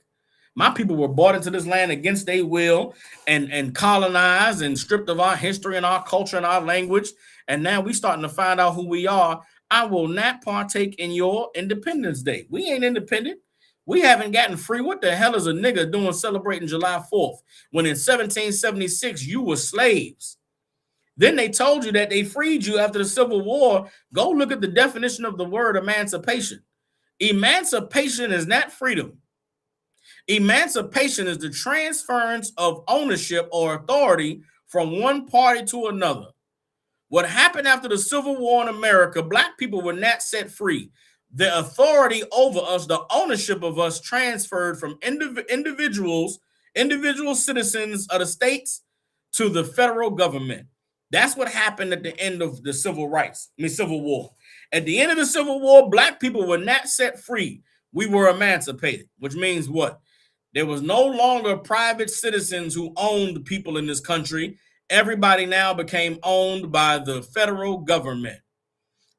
My people were brought into this land against their will and colonized and stripped of our history and our culture and our language. And now we starting to find out who we are. I will not partake in your Independence Day. We ain't independent. We haven't gotten free. What the hell is a nigga doing celebrating July 4th when in 1776 you were slaves? Then they told you that they freed you after the Civil War. Go look at the definition of the word emancipation. Emancipation is not freedom. Emancipation is the transference of ownership or authority from one party to another. What happened after the Civil War in America, black people were not set free. The authority over us, the ownership of us transferred from individual citizens of the states to the federal government. That's what happened at the end of the Civil War. At the end of the Civil War, black people were not set free. We were emancipated, which means what? There was no longer private citizens who owned people in this country. Everybody now became owned by the federal government.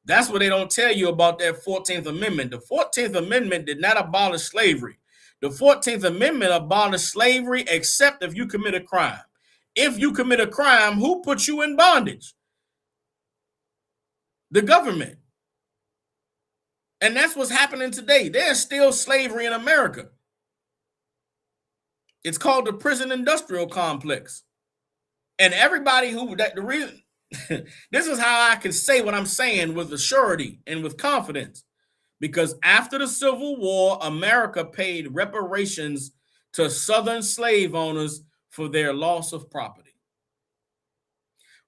That's what they don't tell you about that 14th Amendment. The 14th Amendment did not abolish slavery. The 14th Amendment abolished slavery except if you commit a crime. If you commit a crime, who puts you in bondage? The government. And that's what's happening today. There's still slavery in America. It's called the prison industrial complex. And everybody the reason, this is how I can say what I'm saying with assurity and with confidence. Because after the Civil War, America paid reparations to Southern slave owners for their loss of property.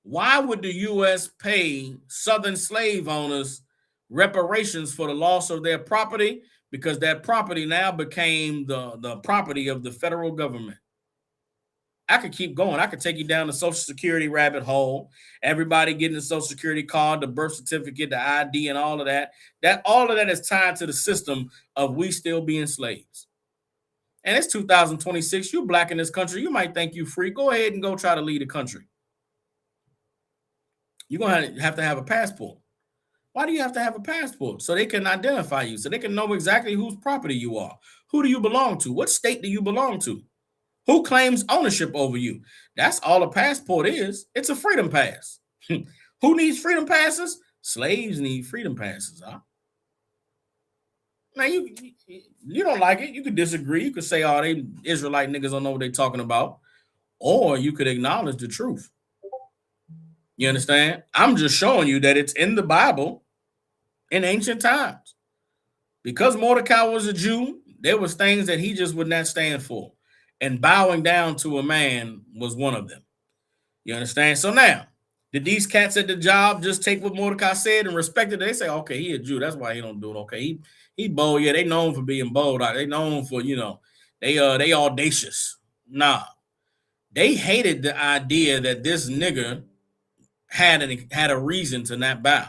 Why would the U.S. pay Southern slave owners reparations for the loss of their property? Because that property now became the property of the federal government. I could keep going. I could take you down the Social Security rabbit hole. Everybody getting the Social Security card, the birth certificate, the ID, and all of that. All of that is tied to the system of we still being slaves. And it's 2026. You black in this country. You might think you free. Go ahead and go try to lead the country. You're going to have a passport. Why do you have to have a passport? So they can identify you, so they can know exactly whose property you are. Who do you belong to? What state do you belong to? Who claims ownership over you? That's all a passport is. It's a freedom pass. Who needs freedom passes? Slaves need freedom passes. Huh? Now, you don't like it. You could disagree. You could say, oh, they Israelite niggas don't know what they're talking about. Or you could acknowledge the truth. You understand? I'm just showing you that it's in the Bible in ancient times. Because Mordecai was a Jew, there was things that he just would not stand for. And bowing down to a man was one of them. You understand? So now, did these cats at the job just take what Mordecai said and respect it? They say, okay, he a Jew. That's why he don't do it. Okay, he bold. Yeah, they known for being bold. They known for, they audacious. Nah. They hated the idea that this nigga had a reason to not bow.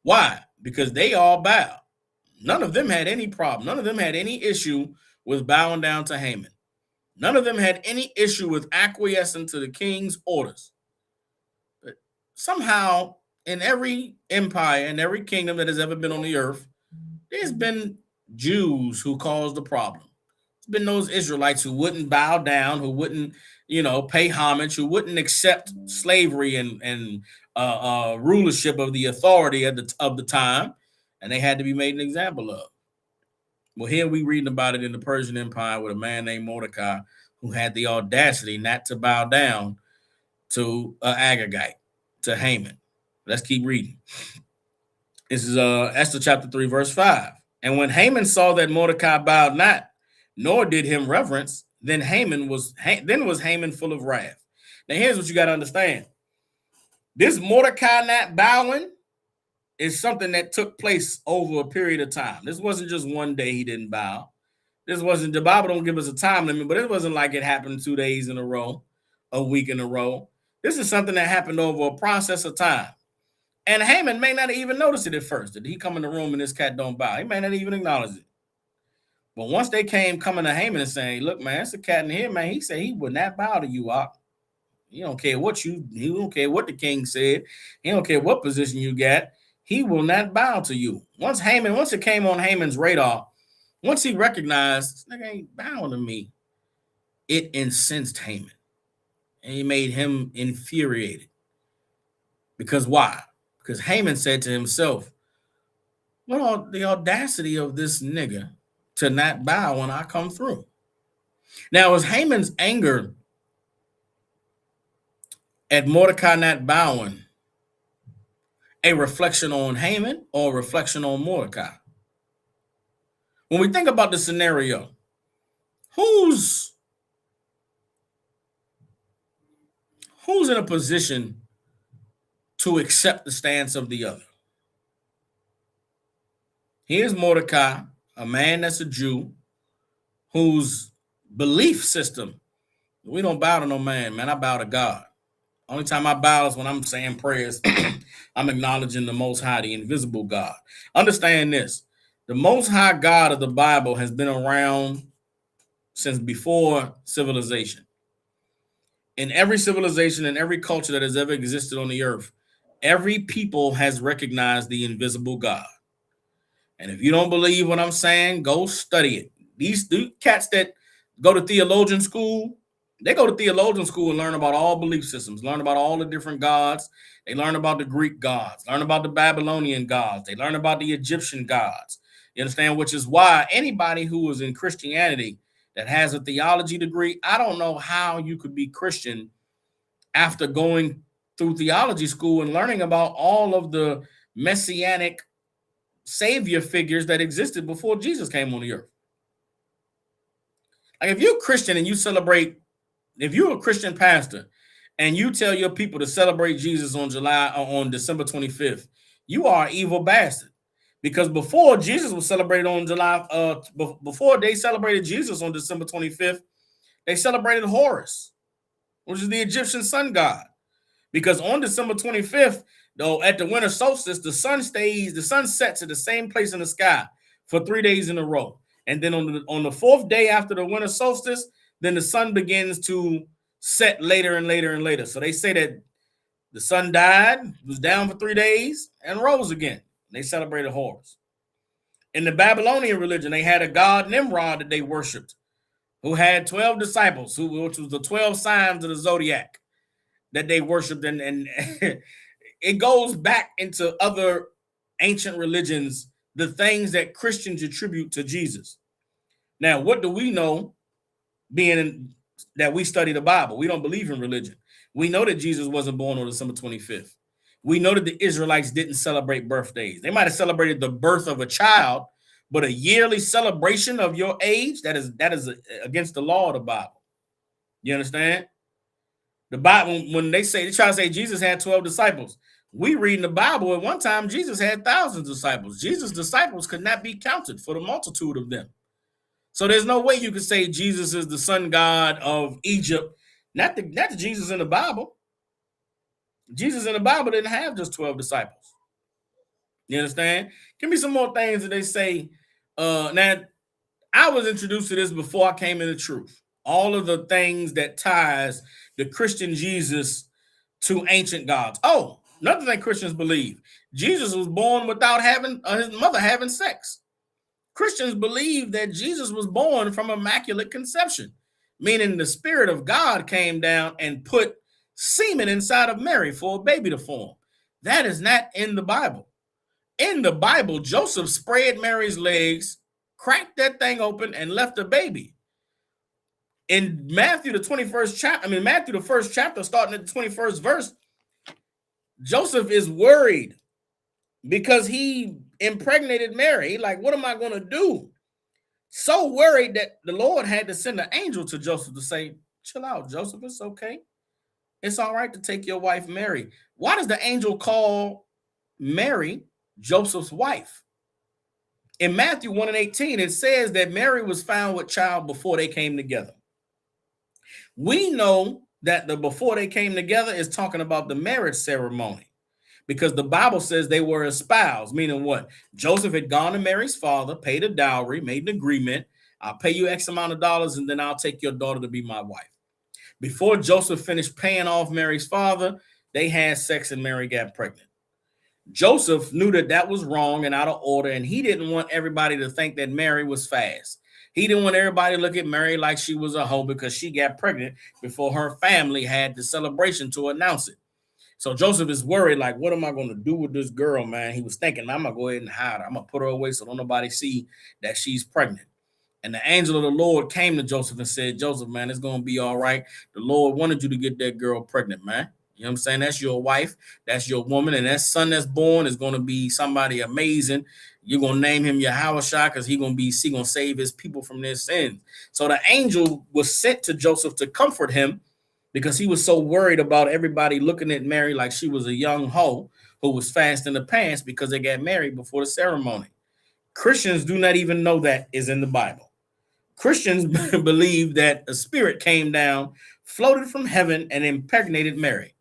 Why? Because they all bowed. None of them had any problem. None of them had any issue with bowing down to Haman. None of them had any issue with acquiescing to the king's orders. But somehow, in every empire and every kingdom that has ever been on the earth, there's been Jews who caused the problem. There's been those Israelites who wouldn't bow down, who wouldn't, pay homage, who wouldn't accept slavery and rulership of the authority of the time, and they had to be made an example of. Well, here we reading about it in the Persian Empire with a man named Mordecai who had the audacity not to bow down to Agagite, to Haman. Let's keep reading. This is Esther chapter 3, verse 5. And when Haman saw that Mordecai bowed not, nor did him reverence, then was Haman full of wrath. Now, here's what you got to understand. This Mordecai not bowing is something that took place over a period of time. This wasn't just one day he didn't bow. The Bible don't give us a time limit, but it wasn't like it happened 2 days in a row, a week in a row. This is something that happened over a process of time. And Haman may not even notice it at first. Did he come in the room and this cat don't bow? He may not even acknowledge it. But once they came coming to Haman and saying, look, man, it's a cat in here, man. He said he would not bow to you, Ak. He don't care what the king said. He don't care what position you got. He will not bow to you. Once it came on Haman's radar, once he recognized, this nigga ain't bowing to me, it incensed Haman. And he made him infuriated. Because why? Because Haman said to himself, what the audacity of this nigga to not bow when I come through? Now, was Haman's anger at Mordecai not bowing a reflection on Haman or a reflection on Mordecai? When we think about the scenario, who's in a position to accept the stance of the other? Here's Mordecai, a man that's a Jew, whose belief system, we don't bow to no man, I bow to God. Only time I bow is when I'm saying prayers. I'm acknowledging the Most High, the invisible God. Understand this. The Most High God of the Bible has been around since before civilization. In every civilization, in every culture that has ever existed on the earth, every people has recognized the invisible God. And if you don't believe what I'm saying, go study it. These cats that go to theologian school, they go to theologian school and learn about all belief systems, learn about all the different gods. They learn about the Greek gods, learn about the Babylonian gods. They learn about the Egyptian gods. You understand? Which is why anybody who is in Christianity that has a theology degree, I don't know how you could be Christian after going through theology school and learning about all of the messianic savior figures that existed before Jesus came on the earth. Like if you're a Christian and you celebrate, if you're a Christian pastor and you tell your people to celebrate Jesus on December 25th, you are an evil bastard. Because before Jesus was celebrated on before they celebrated Jesus on December 25th, they celebrated Horus, which is the Egyptian sun god. Because on December 25th, though, at the winter solstice, the sun sets at the same place in the sky for 3 days in a row. And then on the fourth day after the winter solstice, then the sun begins to set later and later and later. So they say that the sun died, was down for 3 days, and rose again. They celebrated Horus. In the Babylonian religion, they had a god Nimrod that they worshipped, who had 12 disciples, which was the 12 signs of the zodiac that they worshipped. And it goes back into other ancient religions, the things that Christians attribute to Jesus. Now, what do we know, being that we study the Bible? We don't believe in religion. We know that Jesus wasn't born on December 25th. We know that the Israelites didn't celebrate birthdays. They might have celebrated the birth of a child, but a yearly celebration of your age, that is against the law of the Bible. You understand? The Bible, when they try to say Jesus had 12 disciples, we read in the Bible at one time Jesus had thousands of disciples. Jesus' disciples could not be counted for the multitude of them. So there's no way you could say Jesus is the sun god of Egypt. Not the Jesus in the Bible. Jesus in the Bible didn't have just 12 disciples. You understand? Give me some more things that they say. Now, I was introduced to this before I came into truth. All of the things that ties the Christian Jesus to ancient gods. Oh, another thing Christians believe. Jesus was born without his mother having sex. Christians believe that Jesus was born from immaculate conception, meaning the Spirit of God came down and put semen inside of Mary for a baby to form. That is not in the Bible. In the Bible, Joseph spread Mary's legs, cracked that thing open, and left a baby. In Matthew, the 21st chapter, Matthew, the first chapter, starting at the 21st verse, Joseph is worried because he impregnated Mary. Like, what am I going to do? So worried that the Lord had to send an angel to Joseph to say, chill out, Joseph, it's okay. It's all right to take your wife, Mary. Why does the angel call Mary Joseph's wife? In Matthew 1:18, it says that Mary was found with child before they came together. We know that the before they came together is talking about the marriage ceremony, because the Bible says they were espoused, meaning what? Joseph had gone to Mary's father, paid a dowry, made an agreement. I'll pay you X amount of dollars, and then I'll take your daughter to be my wife. Before Joseph finished paying off Mary's father, they had sex and Mary got pregnant. Joseph knew that that was wrong and out of order, and he didn't want everybody to think that Mary was fast. He didn't want everybody to look at Mary like she was a hoe because she got pregnant before her family had the celebration to announce it. So Joseph is worried, like, what am I going to do with this girl, man? He was thinking, I'm going to go ahead and hide her. I'm going to put her away so don't nobody see that she's pregnant. And the angel of the Lord came to Joseph and said, Joseph, man, it's going to be all right. The Lord wanted you to get that girl pregnant, man. You know what I'm saying? That's your wife, that's your woman, and that son that's born is going to be somebody amazing. You're going to name him Yahushua because he going to save his people from their sins. So the angel was sent to Joseph to comfort him because he was so worried about everybody looking at Mary like she was a young hoe who was fast in the pants because they got married before the ceremony. Christians do not even know that is in the Bible. Christians believe that a spirit came down, floated from heaven, and impregnated Mary.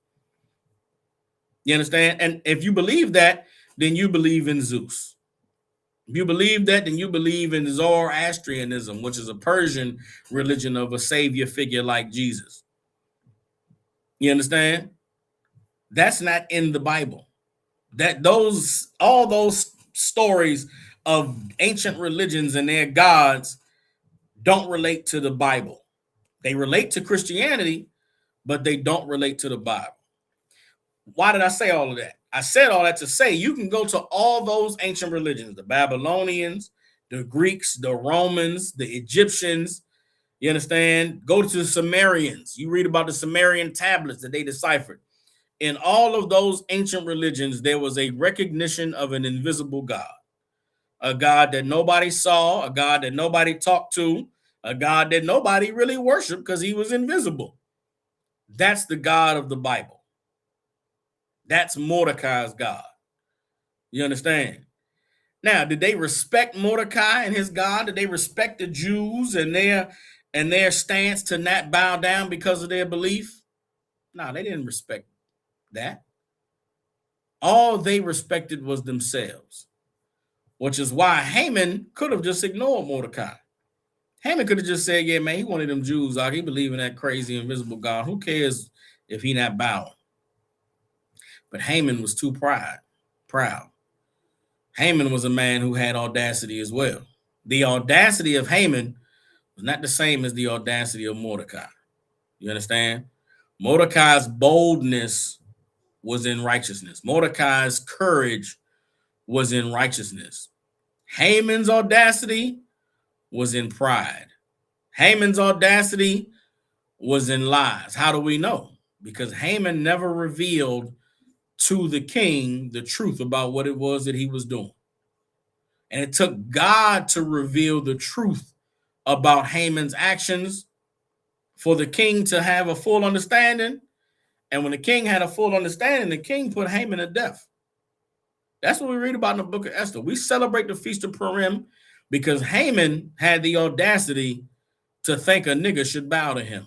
You understand? And if you believe that, then you believe in Zeus. If you believe that, then you believe in Zoroastrianism, which is a Persian religion of a savior figure like Jesus. You understand? That's not in the Bible. All those stories of ancient religions and their gods don't relate to the Bible. They relate to Christianity, but they don't relate to the Bible. Why did I say all of that? I said all that to say you can go to all those ancient religions, the Babylonians, the Greeks, the Romans, the Egyptians. You understand? Go to the Sumerians. You read about the Sumerian tablets that they deciphered. In all of those ancient religions, there was a recognition of an invisible God, a God that nobody saw, a God that nobody talked to, a God that nobody really worshiped because he was invisible. That's the God of the Bible. That's Mordecai's God. You understand? Now, did they respect Mordecai and his God? Did they respect the Jews and their stance to not bow down because of their belief? No, they didn't respect that. All they respected was themselves, which is why Haman could have just ignored Mordecai. Haman could have just said, yeah, man, he wanted them Jews. Like, he believed in that crazy invisible God. Who cares if he not bowing? But Haman was too proud. Haman was a man who had audacity as well. The audacity of Haman was not the same as the audacity of Mordecai. You understand? Mordecai's boldness was in righteousness. Mordecai's courage was in righteousness. Haman's audacity was in pride. Haman's audacity was in lies. How do we know? Because Haman never revealed to the king the truth about what it was that he was doing. And it took God to reveal the truth about Haman's actions for the king to have a full understanding. And when the king had a full understanding, the king put Haman to death. That's what we read about in the book of Esther. We celebrate the Feast of Purim because Haman had the audacity to think a nigga should bow to him.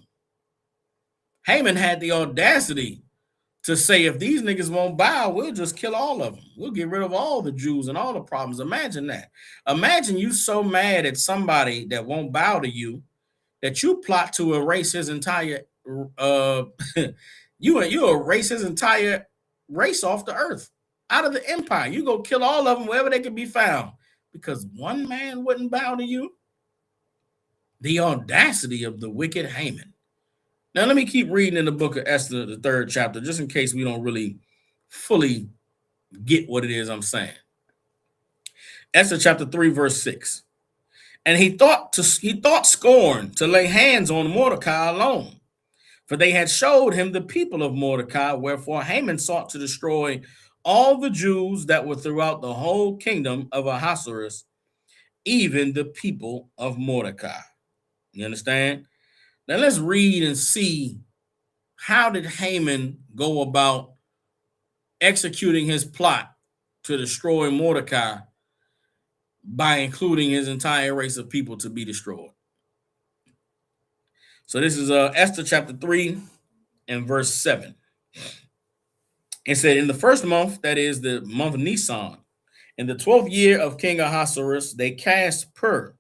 Haman had the audacity to say, if these niggas won't bow, we'll just kill all of them. We'll get rid of all the Jews and all the problems. Imagine that. Imagine you so mad at somebody that won't bow to you that you plot to erase his entire you erase his entire race off the earth, out of the empire. You go kill all of them wherever they can be found because one man wouldn't bow to you. The audacity of the wicked Haman. Now, let me keep reading in the book of Esther, the 3rd chapter, just in case we don't really fully get what it is I'm saying. Esther chapter 3, verse 6. And he thought scorn to lay hands on Mordecai alone, for they had showed him the people of Mordecai, wherefore Haman sought to destroy all the Jews that were throughout the whole kingdom of Ahasuerus, even the people of Mordecai. You understand? Now let's read and see, how did Haman go about executing his plot to destroy Mordecai by including his entire race of people to be destroyed. So this is Esther chapter 3 and verse 7. It said, in the first month, that is the month Nisan, in the 12th year of King Ahasuerus, they cast pur,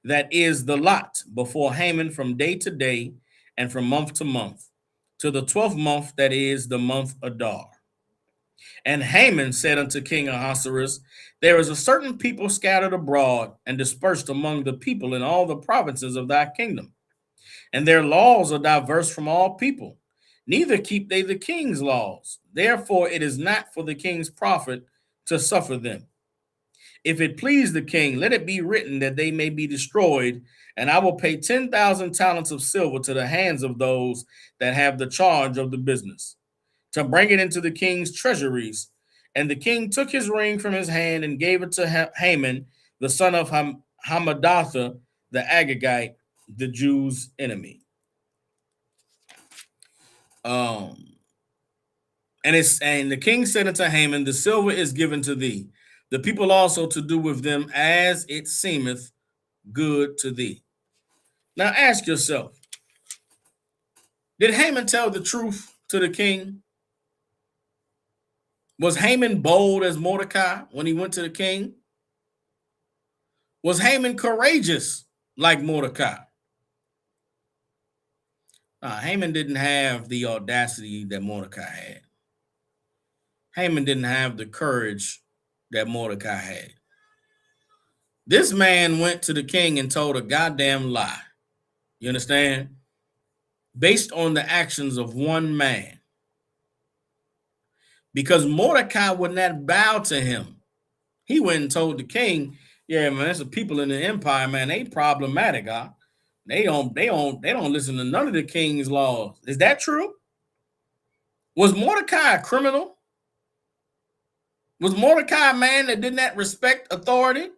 that is the lot, before Haman from day to day and from month to month, to the 12th month, that is the month Adar. And Haman said unto King Ahasuerus, there is a certain people scattered abroad and dispersed among the people in all the provinces of thy kingdom. And their laws are diverse from all people, neither keep they the king's laws. Therefore it is not for the king's profit to suffer them. If it please the king, let it be written that they may be destroyed, and I will pay 10,000 talents of silver to the hands of those that have the charge of the business. to bring it into the king's treasuries. And the king took his ring from his hand and gave it to Haman, the son of Hammedatha, the Agagite, the Jews' enemy. And the king said unto Haman, the silver is given to thee, the people also to do with them as it seemeth good to thee. Now ask yourself, did Haman tell the truth to the king? Was Haman bold as Mordecai when he went to the king? Was Haman courageous like Mordecai? Haman didn't have the audacity that Mordecai had. Haman didn't have the courage that Mordecai had. This man went to the king and told a goddamn lie. You understand? Based on the actions of one man. Because Mordecai would not bow to him. He went and told the king, yeah, man, there's some people in the empire, man, they problematic, huh? They don't listen to none of the king's laws. Is that true? Was Mordecai a criminal? Was Mordecai a man that did not respect authority?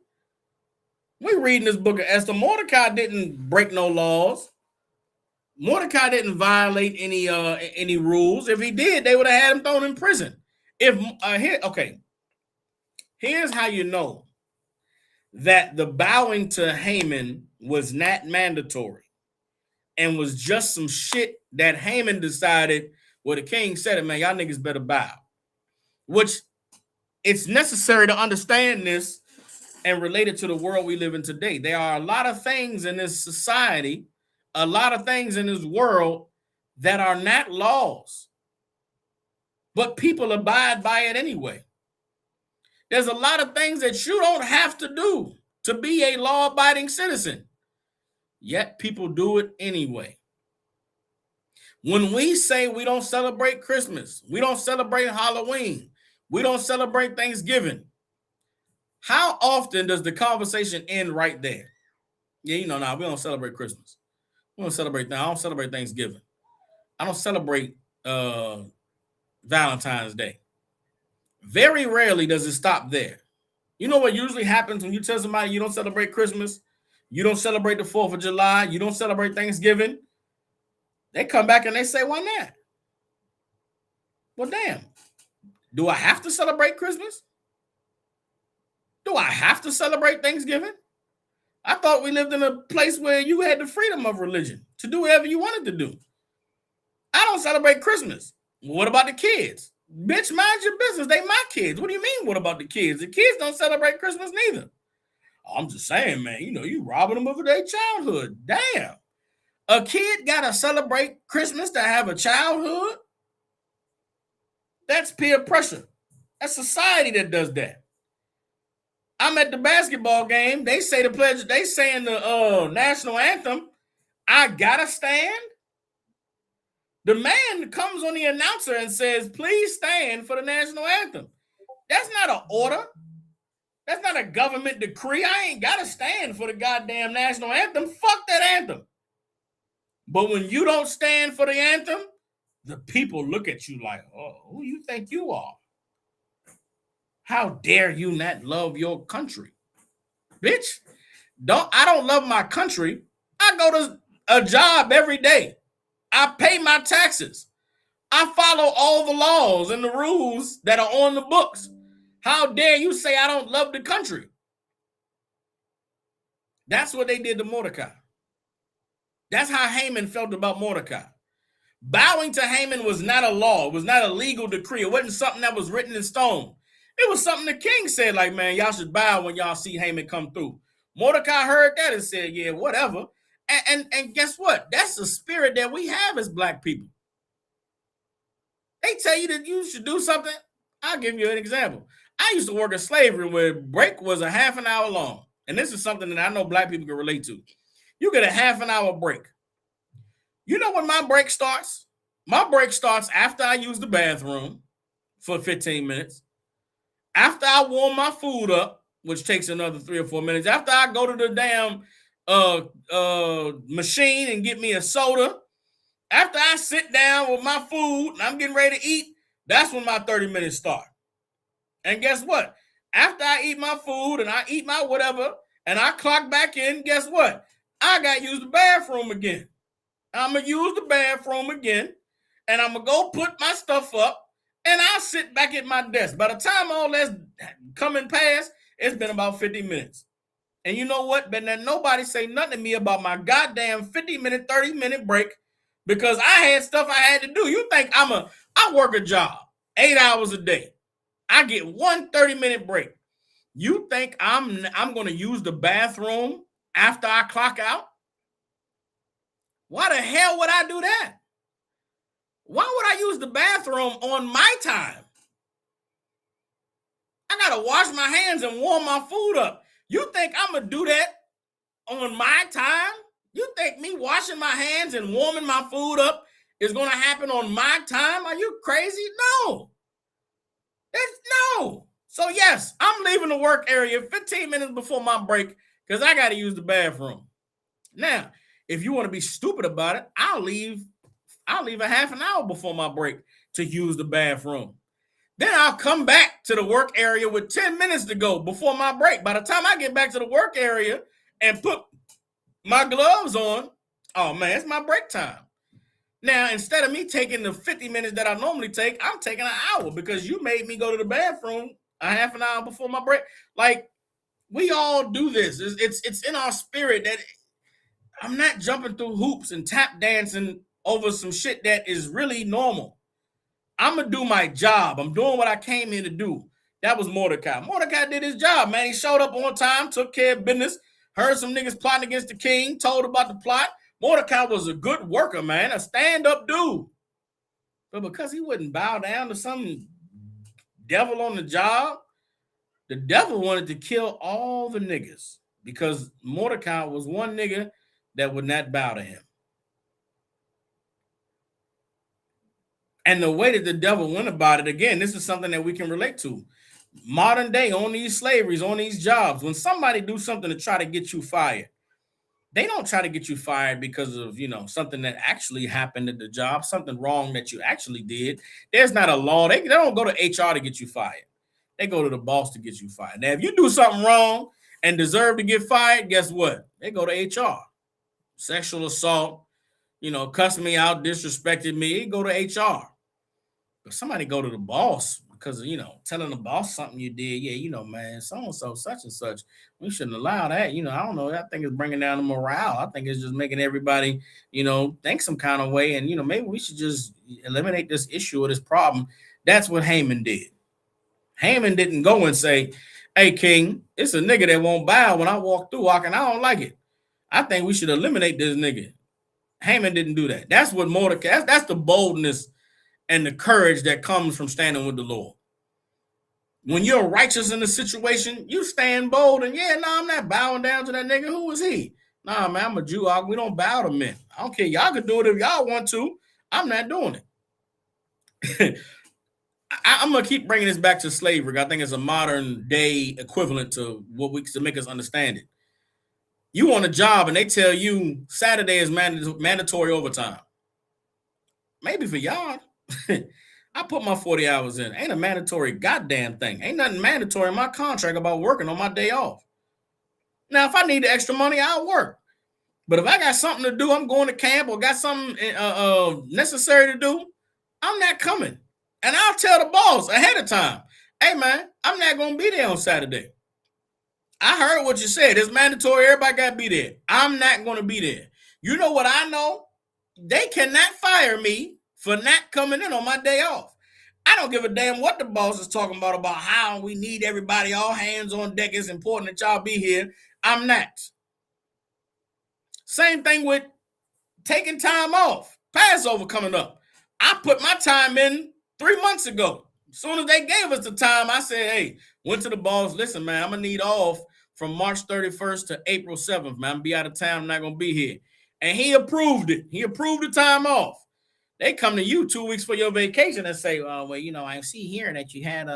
We read in this book of Esther, Mordecai didn't break no laws. Mordecai didn't violate any rules. If he did, they would have had him thrown in prison. Here's how you know that the bowing to Haman was not mandatory and was just some shit that Haman decided, well, the king said it, man, y'all niggas better bow. Which it's necessary to understand this and relate it to the world we live in today. There are a lot of things in this society, a lot of things in this world that are not laws, but people abide by it anyway. There's a lot of things that you don't have to do to be a law-abiding citizen, yet people do it anyway. When we say we don't celebrate Christmas, we don't celebrate Halloween, we don't celebrate Thanksgiving, how often does the conversation end right there? Yeah, we don't celebrate Christmas. We don't celebrate that. I don't celebrate Thanksgiving. I don't celebrate Valentine's Day. Very rarely does it stop there. You know what usually happens when you tell somebody you don't celebrate Christmas, you don't celebrate the 4th of July, you don't celebrate Thanksgiving? They come back and they say, why not? Well, damn. Do I have to celebrate Christmas? Do I have to celebrate Thanksgiving? I thought we lived in a place where you had the freedom of religion to do whatever you wanted to do. I don't celebrate Christmas. What about the kids? Bitch, mind your business. They my kids. What do you mean, what about the kids? The kids don't celebrate Christmas neither. I'm just saying, man, you robbing them of their childhood. Damn. A kid got to celebrate Christmas to have a childhood? That's peer pressure. That's society that does that. I'm at the basketball game. They say the pledge. They saying the national anthem. I gotta stand. The man comes on the announcer and says, "Please stand for the national anthem." That's not an order. That's not a government decree. I ain't gotta stand for the goddamn national anthem. Fuck that anthem. But when you don't stand for the anthem, the people look at you like, "Oh, who you think you are? How dare you not love your country? Bitch, I don't love my country. I go to a job every day. I pay my taxes. I follow all the laws and the rules that are on the books. How dare you say I don't love the country?" That's what they did to Mordecai. That's how Haman felt about Mordecai. Bowing to Haman was not a law. It was not a legal decree. It wasn't something that was written in stone. It was something the king said, like, man, y'all should bow when y'all see Haman come through. Mordecai heard that and said, yeah, whatever. And guess what? That's the spirit that we have as black people. They tell you that you should do something. I'll give you an example. I used to work in slavery where break was a half an hour long. And this is something that I know black people can relate to. You get a half an hour break. You know when my break starts? My break starts after I use the bathroom for 15 minutes. After I warm my food up, which takes another 3 or 4 minutes. After I go to the damn machine and get me a soda. After I sit down with my food and I'm getting ready to eat, That's when my 30 minutes start. And guess what? After I eat my food and I eat my whatever, and I clock back in, guess what? I got to use the bathroom again. I'm going to use the bathroom again, and I'm going to go put my stuff up, and I'll sit back at my desk. By the time all that's coming past, it's been about 50 minutes. And you know what? But then nobody say nothing to me about my goddamn 50-minute, 30-minute break because I had stuff I had to do. You think I work a job 8 hours a day. I get one 30-minute break. You think I'm going to use the bathroom after I clock out? Why the hell would I do that? Why would I use the bathroom on my time? I got to wash my hands and warm my food up. You think I'm going to do that on my time? You think me washing my hands and warming my food up is going to happen on my time? Are you crazy? No. No. So yes, I'm leaving the work area 15 minutes before my break because I got to use the bathroom. Now, if you want to be stupid about it, I'll leave a half an hour before my break to use the bathroom. Then I'll come back to the work area with 10 minutes to go before my break. By the time I get back to the work area and put my gloves on, oh man, it's my break time. Now, instead of me taking the 50 minutes that I normally take, I'm taking an hour because you made me go to the bathroom a half an hour before my break. Like, we all do this. It's in our spirit that I'm not jumping through hoops and tap dancing over some shit that is really normal. I'm going to do my job. I'm doing what I came here to do. That was Mordecai. Mordecai did his job, man. He showed up on time, took care of business, heard some niggas plotting against the king, told about the plot. Mordecai was a good worker, man, a stand-up dude. But because he wouldn't bow down to some devil on the job, the devil wanted to kill all the niggas because Mordecai was one nigga that would not bow to him. And the way that the devil went about it, again, this is something that we can relate to. Modern day, on these slaveries, on these jobs, when somebody do something to try to get you fired, they don't try to get you fired because of, something that actually happened at the job, something wrong that you actually did. There's not a law. They don't go to HR to get you fired. They go to the boss to get you fired. Now, if you do something wrong and deserve to get fired, guess what? They go to HR. Sexual assault, cussed me out, disrespected me, they go to HR. But somebody go to the boss because of, telling the boss something you did. Yeah, man, so-and-so, such and such. We shouldn't allow that. I don't know. I think it's bringing down the morale. I think it's just making everybody, think some kind of way. And, maybe we should just eliminate this issue or this problem. That's what Haman did. Haman didn't go and say, hey, king, it's a nigga that won't bow when I walk through. I don't like it. I think we should eliminate this nigga. Haman didn't do that. That's what Mordecai, that's the boldness and the courage that comes from standing with the Lord. When you're righteous in a situation, you stand bold and I'm not bowing down to that nigga. Who is he? Nah, man, I'm a Jew. We don't bow to men. I don't care. Y'all can do it if y'all want to. I'm not doing it. I'm going to keep bringing this back to slavery. I think it's a modern day equivalent to to make us understand it. You on a job and they tell you Saturday is mandatory overtime. Maybe for y'all. I put my 40 hours in. Ain't a mandatory goddamn thing. Ain't nothing mandatory in my contract about working on my day off. Now, if I need the extra money, I'll work. But if I got something to do, I'm going to camp or got something necessary to do, I'm not coming. And I'll tell the boss ahead of time, hey, man, I'm not going to be there on Saturday. I heard what you said. It's mandatory. Everybody got to be there. I'm not going to be there. You know what I know? They cannot fire me for not coming in on my day off. I don't give a damn what the boss is talking about how we need everybody, all hands on deck. It's important that y'all be here. I'm not. Same thing with taking time off. Passover coming up. I put my time in 3 months ago. As soon as they gave us the time, I said, hey, went to the boss. Listen, man, I'm going to need off from March 31st to April 7th, man. I'm going to be out of town. I'm not going to be here. And he approved it. He approved the time off. They come to you 2 weeks for your vacation and say, I see here that you had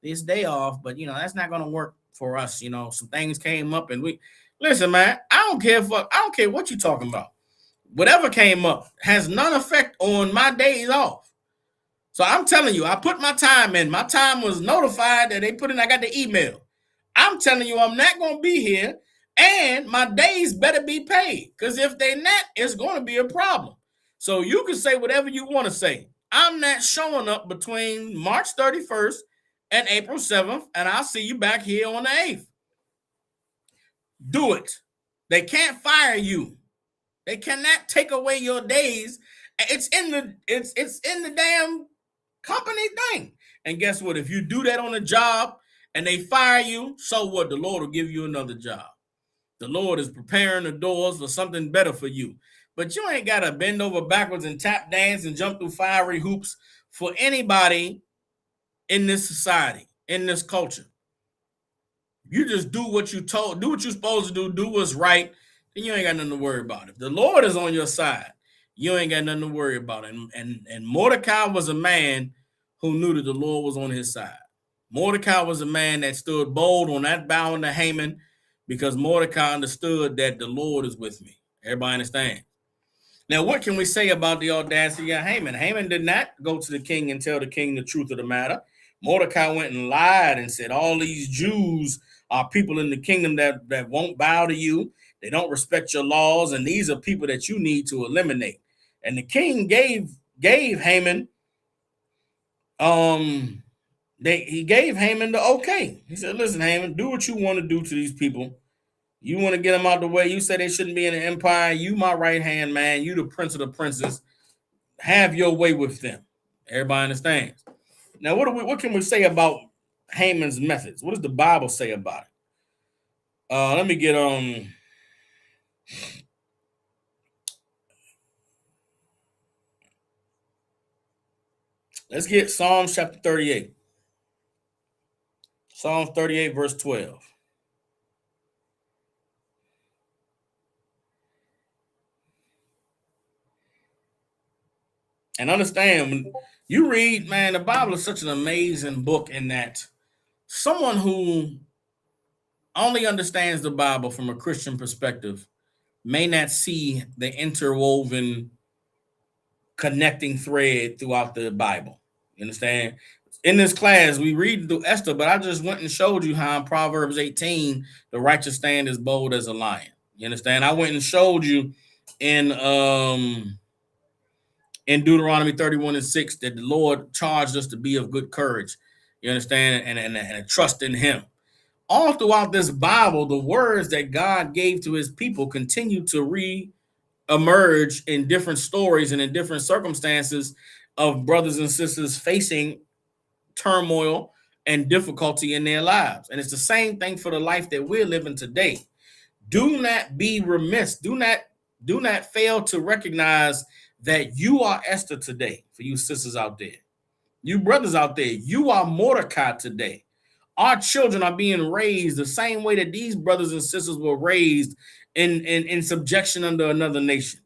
this day off, but, that's not going to work for us. Some things came up and listen, man, I don't care what you're talking about. Whatever came up has none effect on my days off. So I'm telling you, I put my time in. My time was notified that they put in, I got the email. I'm telling you, I'm not going to be here, and my days better be paid, because if they're not, it's going to be a problem. So you can say whatever you want to say. I'm not showing up between March 31st and April 7th, and I'll see you back here on the 8th. Do it. They can't fire you. They cannot take away your days. It's in the damn company thing. And guess what? If you do that on a job and they fire you, so what? The Lord will give you another job. The Lord is preparing the doors for something better for you. But you ain't got to bend over backwards and tap dance and jump through fiery hoops for anybody in this society, in this culture. You just do what you told, do what you're supposed to do what's right, then you ain't got nothing to worry about. If the Lord is on your side, you ain't got nothing to worry about. And Mordecai was a man who knew that the Lord was on his side. Mordecai was a man that stood bold on that bowing to Haman, because Mordecai understood that the Lord is with me. Everybody understand? Now, what can we say about the audacity of Haman? Haman did not go to the king and tell the king the truth of the matter. Mordecai went and lied and said, all these Jews are people in the kingdom that won't bow to you. They don't respect your laws, and these are people that you need to eliminate. And the king gave Haman, he gave Haman the okay. He said, listen, Haman, do what you want to do to these people. You want to get them out the way. You say they shouldn't be in the empire. You my right hand man. You the prince of the princes. Have your way with them. Everybody understands. Now, what can we say about Haman's methods? What does the Bible say about it? Let me get let's get Psalms chapter 38. Psalms 38, verse 12. And understand, when you read, man, the Bible is such an amazing book in that someone who only understands the Bible from a Christian perspective may not see the interwoven connecting thread throughout the Bible. You understand? In this class, we read through Esther, but I just went and showed you how in Proverbs 18, the righteous stand as bold as a lion. You understand? I went and showed you in Deuteronomy 31:6 that the Lord charged us to be of good courage. You understand? And trust in him. All throughout this Bible, the words that God gave to his people continue to re-emerge in different stories and in different circumstances of brothers and sisters facing turmoil and difficulty in their lives. And it's the same thing for the life that we're living today. Do not be remiss. Do not fail to recognize that you are Esther today. For you sisters out there, you brothers out there, you are Mordecai today. Our children are being raised the same way that these brothers and sisters were raised in subjection under another nation,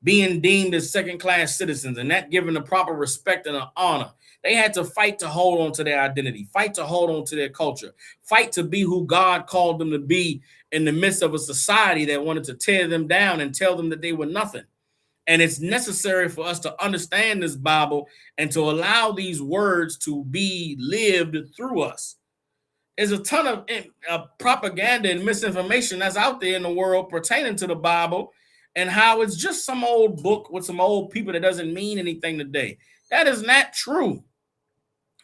being deemed as second-class citizens and not given the proper respect and honor. They had to fight to hold on to their identity, fight to hold on to their culture, fight to be who God called them to be in the midst of a society that wanted to tear them down and tell them that they were nothing. And it's necessary for us to understand this Bible and to allow these words to be lived through us. There's a ton of propaganda and misinformation that's out there in the world pertaining to the Bible and how it's just some old book with some old people that doesn't mean anything today. That is not true.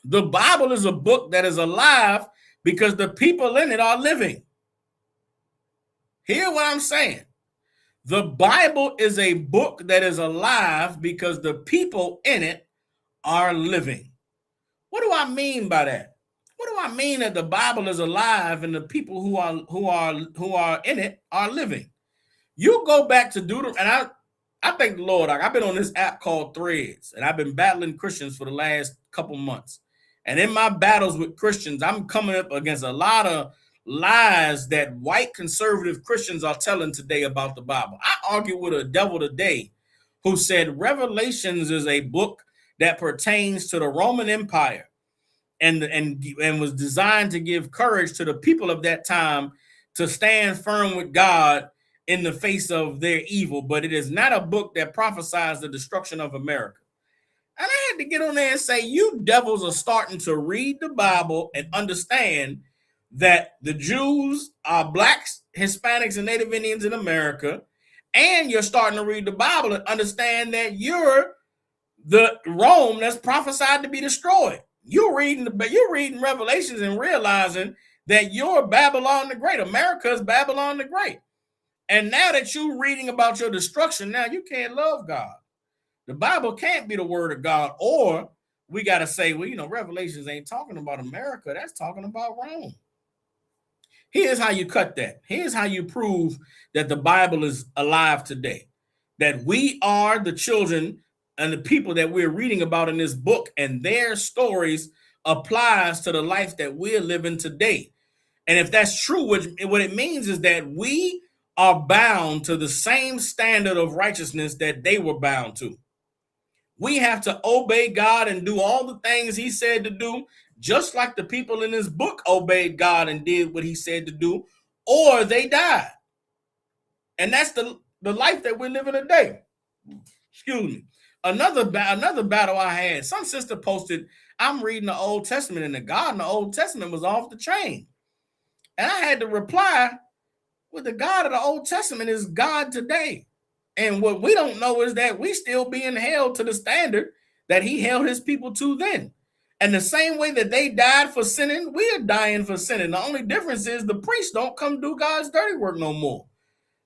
The Bible is a book that is alive because the people in it are living. Hear what I'm saying? The Bible is a book that is alive because the people in it are living. What do I mean by that? What do I mean that the Bible is alive and the people who are in it are living? You go back to Deuteronomy, and I thank the Lord. I've been on this app called Threads, and I've been battling Christians for the last couple months. And in my battles with Christians, I'm coming up against a lot of lies that white conservative Christians are telling today about the Bible. I argued with a devil today who said Revelations is a book that pertains to the Roman Empire and was designed to give courage to the people of that time to stand firm with God in the face of their evil, but it is not a book that prophesies the destruction of America. And I had to get on there and say, you devils are starting to read the Bible and understand that the Jews are blacks, Hispanics, and Native Indians in America. And you're starting to read the Bible and understand that you're the Rome that's prophesied to be destroyed. You're reading Revelations and realizing that you're Babylon the Great. America is Babylon the Great. And now that you're reading about your destruction, now you can't love God. The Bible can't be the word of God. Or we got to say, well, Revelations ain't talking about America. That's talking about Rome. Here's how you cut that. Here's how you prove that the Bible is alive today. That we are the children and the people that we're reading about in this book, and their stories applies to the life that we're living today. And if that's true, what it means is that we are bound to the same standard of righteousness that they were bound to. We have to obey God and do all the things he said to do, just like the people in this book obeyed God and did what he said to do, or they died. And that's the life that we're living today. Excuse me. Another battle I had, some sister posted, I'm reading the Old Testament, and the God in the Old Testament was off the chain. And I had to reply, well, the God of the Old Testament is God today. And what we don't know is that we still being held to the standard that he held his people to then. And the same way that they died for sinning, we are dying for sinning. The only difference is the priests don't come do God's dirty work no more.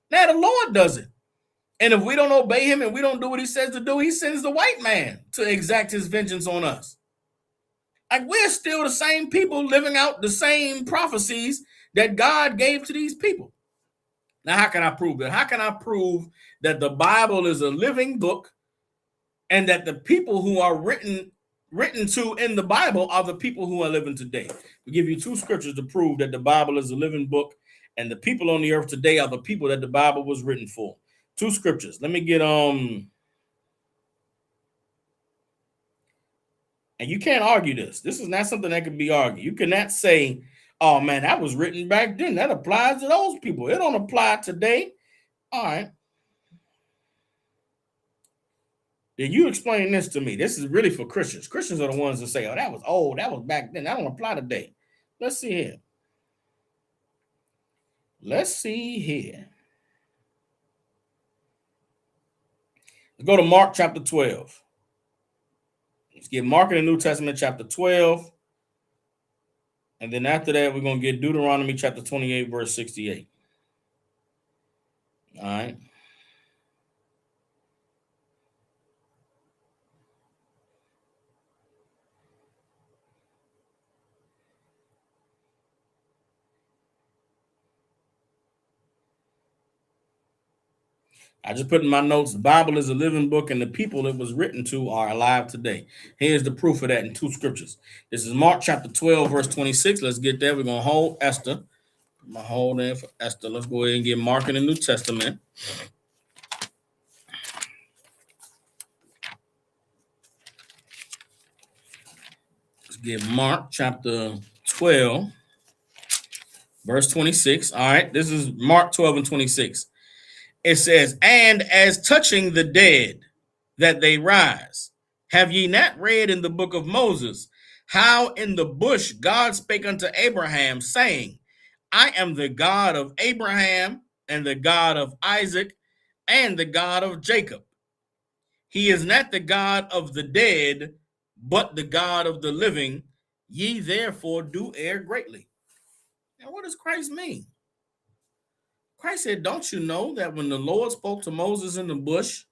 Now the Lord does it. And if we don't obey him and we don't do what he says to do, he sends the white man to exact his vengeance on us. Like, we're still the same people living out the same prophecies that God gave to these people. Now, how can I prove that? How can I prove that the Bible is a living book and that the people who are written to in the Bible are the people who are living today? We give you two scriptures to prove that the Bible is a living book and the people on the earth today are the people that the Bible was written for. Two scriptures. Let me get and you can't argue this. This is not something that can be argued. You cannot say, oh man, that was written back then. That applies to those people. It don't apply today. All right. Then you explain this to me. This is really for Christians. Christians are the ones that say, oh, that was old. That was back then. That don't apply today. Let's see here. Let's go to Mark chapter 12. Let's get Mark in the New Testament chapter 12. And then after that, we're going to get Deuteronomy chapter 28, verse 68. All right. I just put in my notes, the Bible is a living book and the people it was written to are alive today. Here's the proof of that in two scriptures. This is Mark chapter 12, verse 26. Let's get there. We're going to hold Esther. I'm going to hold in for Esther. Let's go ahead and get Mark in the New Testament. Let's get Mark chapter 12, verse 26. All right, this is Mark 12 and 26. It says, and as touching the dead, that they rise, have ye not read in the book of Moses, how in the bush God spake unto Abraham, saying, I am the God of Abraham, and the God of Isaac, and the God of Jacob. He is not the God of the dead, but the God of the living. Ye therefore do err greatly. Now, what does Christ mean? Christ said, don't you know that when the Lord spoke to Moses in the bush,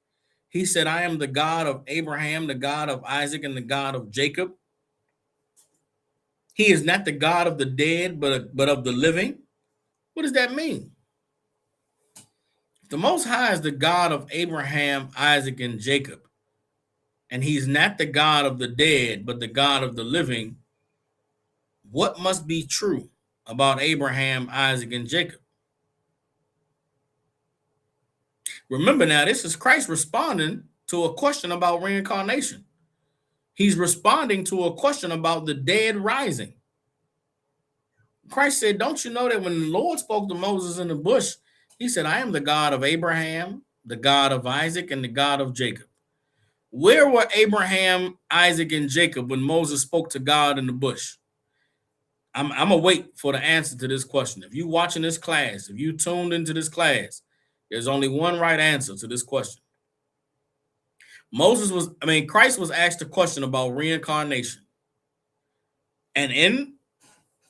he said, I am the God of Abraham, the God of Isaac, and the God of Jacob. He is not the God of the dead, but of the living. What does that mean? The Most High is the God of Abraham, Isaac, and Jacob. And he's not the God of the dead, but the God of the living. What must be true about Abraham, Isaac, and Jacob? Remember now, this is Christ responding to a question about reincarnation. He's responding to a question about the dead rising. Christ said, don't you know that when the Lord spoke to Moses in the bush, he said, I am the God of Abraham, the God of Isaac, and the God of Jacob. Where were Abraham, Isaac, and Jacob when Moses spoke to God in the bush? I'm gonna wait for the answer to this question. If you watching this class, if you tuned into this class, there's only one right answer to this question. Christ was asked a question about reincarnation. And in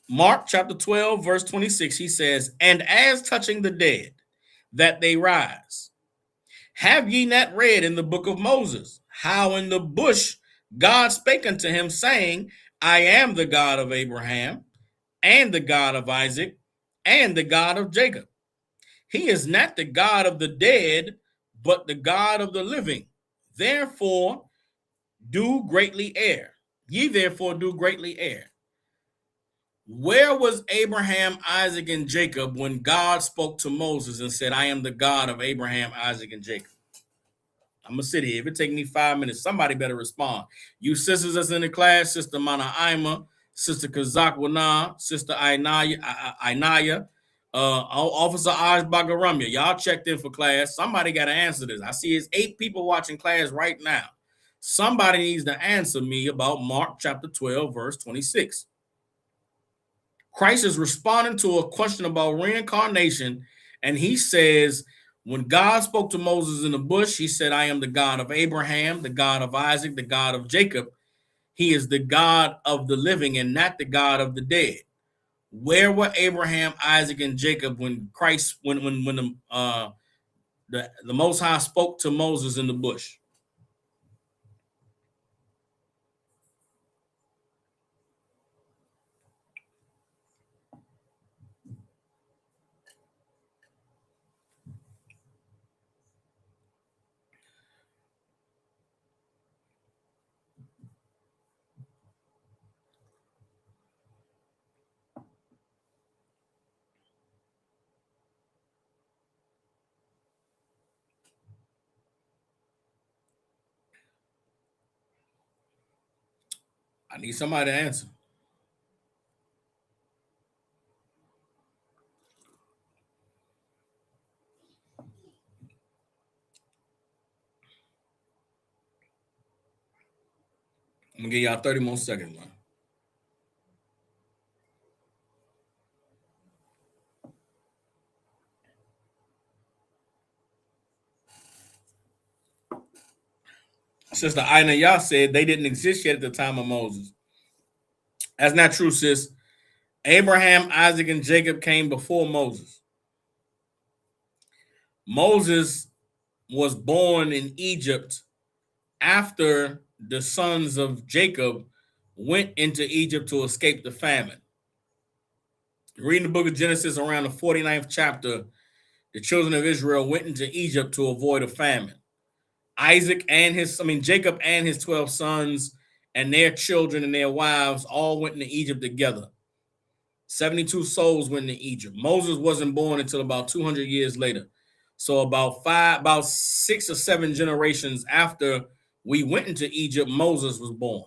Mark chapter 12, verse 26, he says, "And as touching the dead, that they rise, have ye not read in the book of Moses, how in the bush God spake unto him, saying, I am the God of Abraham, and the God of Isaac, and the God of Jacob. He is not the God of the dead, but the God of the living. Therefore, do greatly err. Ye therefore do greatly err." Where was Abraham, Isaac, and Jacob when God spoke to Moses and said, I am the God of Abraham, Isaac, and Jacob? I'm going to sit here. If it take me 5 minutes, somebody better respond. You sisters that's in the class, Sister Mana Ima, Sister Kazak Wana, Sister Ainaya, Officer Aj Bagaramya. Y'all checked in for class. Somebody got to answer this. I see it's 8 people watching class right now. Somebody needs to answer me about Mark chapter 12, verse 26. Christ is responding to a question about reincarnation, and he says, when God spoke to Moses in the bush, he said, I am the God of Abraham, the God of Isaac, the God of Jacob. He is the God of the living and not the God of the dead. Where were Abraham, Isaac, and Jacob when the Most High spoke to Moses in the bush? I need somebody to answer. I'm going to give y'all 30 more seconds, man. Sister Ina Yah said they didn't exist yet at the time of Moses. That's not true, sis. Abraham, Isaac, and Jacob came before Moses. Moses was born in Egypt after the sons of Jacob went into Egypt to escape the famine. Reading the book of Genesis around the 49th chapter, the children of Israel went into Egypt to avoid a famine. Jacob and his 12 sons and their children and their wives all went into Egypt together. 72 souls went into Egypt. Moses wasn't born until about 200 years later. So about 6 or 7 generations after we went into Egypt, Moses was born.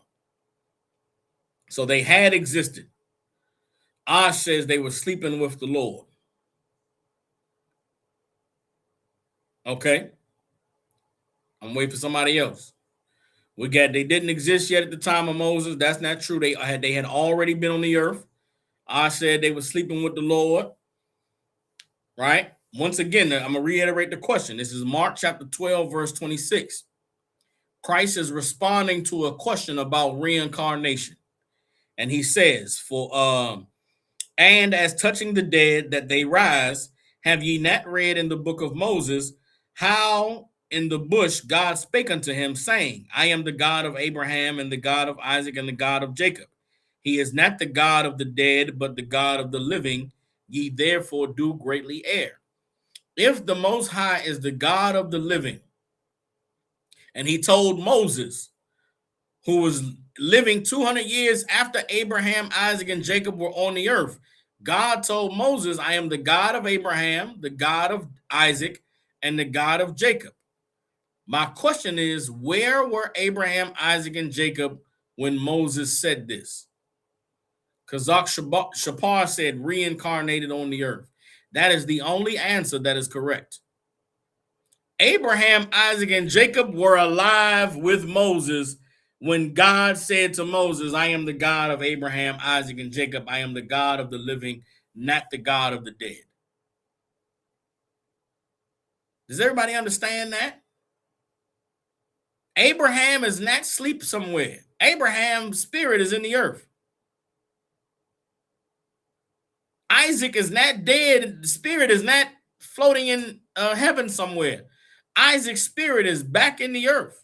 So they had existed. Osh says they were sleeping with the Lord. Okay. I'm waiting for somebody else. They didn't exist yet at the time of Moses. That's not true. They had already been on the earth. I said they were sleeping with the Lord. Right? Once again, I'm going to reiterate the question. This is Mark chapter 12, verse 26. Christ is responding to a question about reincarnation. And he says, and as touching the dead that they rise, have ye not read in the book of Moses, how in the bush God spake unto him, saying, I am the God of Abraham and the God of Isaac and the God of Jacob. He is not the God of the dead, but the God of the living. Ye therefore do greatly err. If the Most High is the God of the living, and he told Moses, who was living 200 years after Abraham, Isaac, and Jacob were on the earth, God told Moses, I am the God of Abraham, the God of Isaac, and the God of Jacob. My question is, where were Abraham, Isaac, and Jacob when Moses said this? Kazak Shapar said reincarnated on the earth. That is the only answer that is correct. Abraham, Isaac, and Jacob were alive with Moses when God said to Moses, I am the God of Abraham, Isaac, and Jacob. I am the God of the living, not the God of the dead. Does everybody understand that? Abraham is not asleep somewhere. Abraham's spirit is in the earth. Isaac is not dead. The spirit is not floating in heaven somewhere. Isaac's spirit is back in the earth.